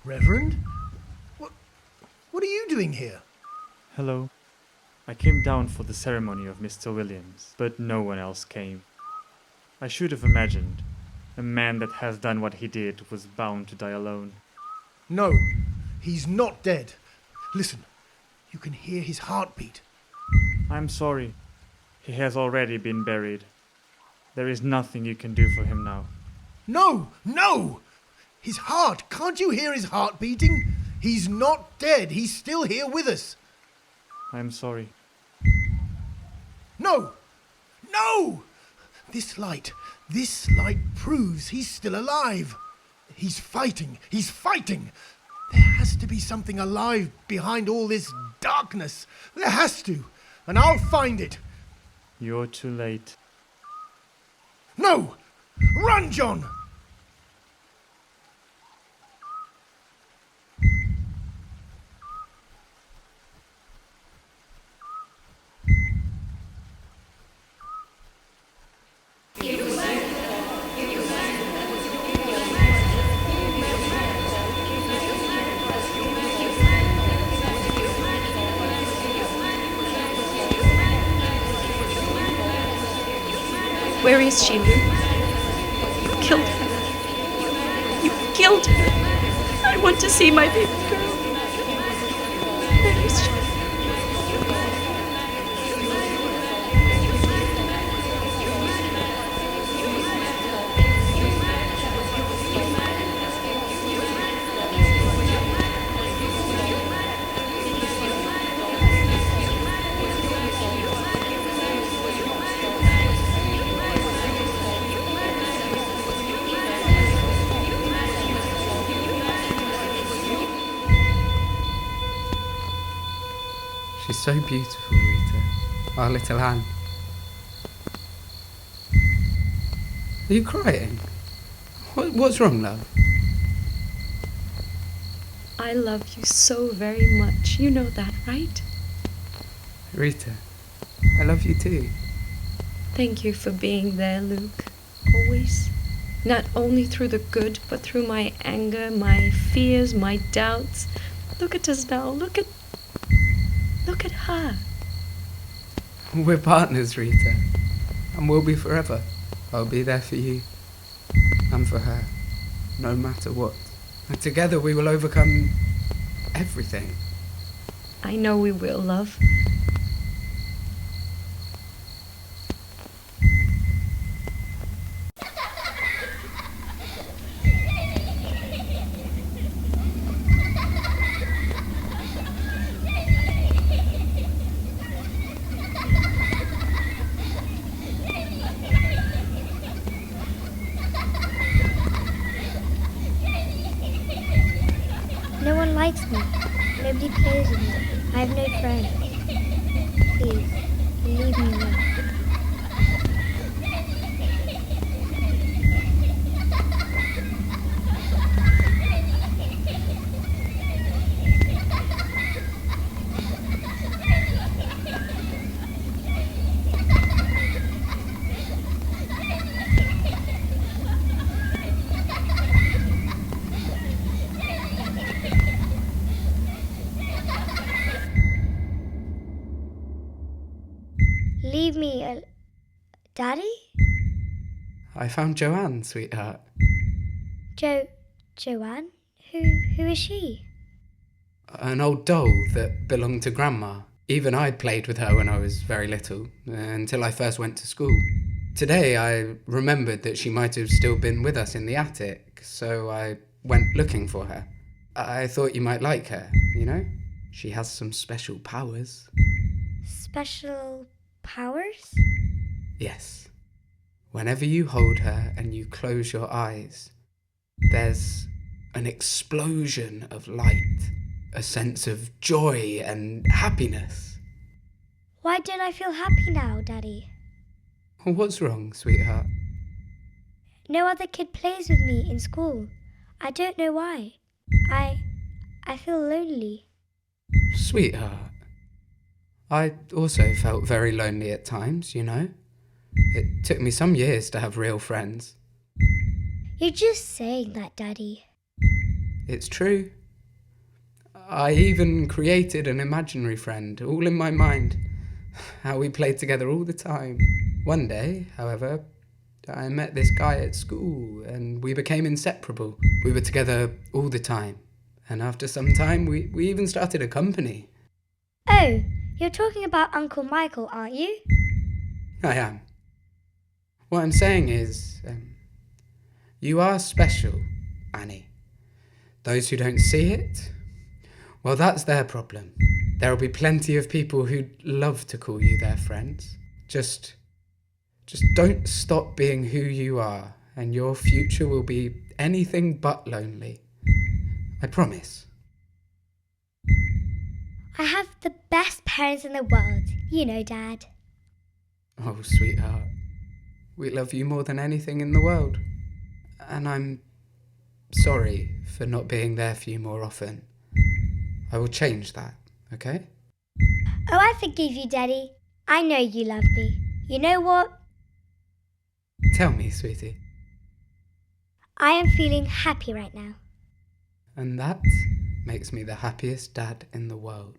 Reverend? What are you doing here? Hello. I came down for the ceremony of Mr. Williams, but no one else came. I should have imagined. A man that has done what he did was bound to die alone. No, he's not dead. Listen, you can hear his heartbeat. I'm sorry. He has already been buried. There is nothing you can do for him now. No! No! His heart! Can't you hear his heart beating? He's not dead. He's still here with us. I'm sorry. No! No! This light proves he's still alive. He's fighting. He's fighting. There has to be something alive behind all this darkness. There has to. And I'll find it. You're too late. No! Run, John! Where is she, Luke? You killed her. You killed her. I want to see my baby girl. Where is she? She's so beautiful, Rita. Our little Anne. Are you crying? What's wrong, love? I love you so very much. You know that, right? Rita, I love you too. Thank you for being there, Luke. Always. Not only through the good, but through my anger, my fears, my doubts. Look at us now. Look at her. We're partners, Rita. And we'll be forever. I'll be there for you. And for her. No matter what. And together we will overcome everything. I know we will, love. No one likes me. Nobody plays with me. I have no friends. Please, leave me alone. Leave me Daddy? I found Joanne, sweetheart. Joanne? Who is she? An old doll that belonged to Grandma. Even I played with her when I was very little, until I first went to school. Today I remembered that she might have still been with us in the attic, so I went looking for her. I thought you might like her, you know? She has some special powers. Special powers? Yes. Whenever you hold her and you close your eyes, there's an explosion of light, a sense of joy and happiness. Why don't I feel happy now, Daddy? What's wrong, sweetheart? No other kid plays with me in school. I don't know why. I feel lonely. Sweetheart, I also felt very lonely at times, you know? It took me some years to have real friends. You're just saying that, Daddy. It's true. I even created an imaginary friend, all in my mind. How we played together all the time. One day, however, I met this guy at school and we became inseparable. We were together all the time. And after some time, we even started a company. Oh, you're talking about Uncle Michael, aren't you? I am. What I'm saying is, you are special, Annie. Those who don't see it, well, that's their problem. There'll be plenty of people who'd love to call you their friends. Just don't stop being who you are, and your future will be anything but lonely. I promise. I have the best parents in the world, you know, Dad. Oh, sweetheart. We love you more than anything in the world. And I'm sorry for not being there for you more often. I will change that, okay? Oh, I forgive you, Daddy. I know you love me. You know what? Tell me, sweetie. I am feeling happy right now. And that makes me the happiest dad in the world.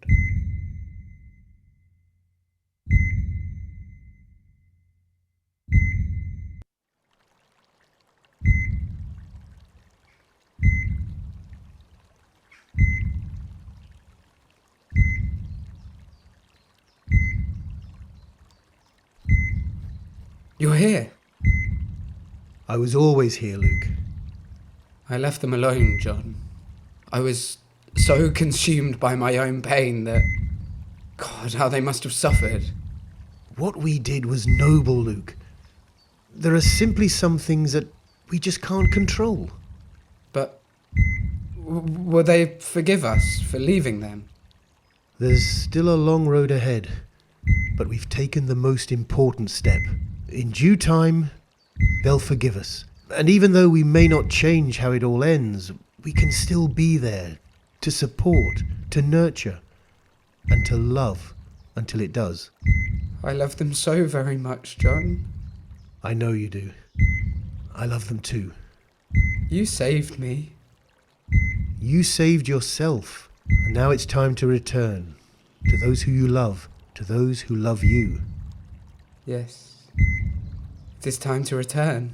You're here. I was always here, Luke. I left them alone, John. I was so consumed by my own pain that... God, how they must have suffered. What we did was noble, Luke. There are simply some things that we just can't control. But will they forgive us for leaving them? There's still a long road ahead, but we've taken the most important step. In due time, they'll forgive us. And even though we may not change how it all ends, we can still be there to support, to nurture, and to love until it does. I love them so very much, John. I know you do. I love them too. You saved me. You saved yourself, and now it's time to return to those who you love, to those who love you. Yes. It is time to return.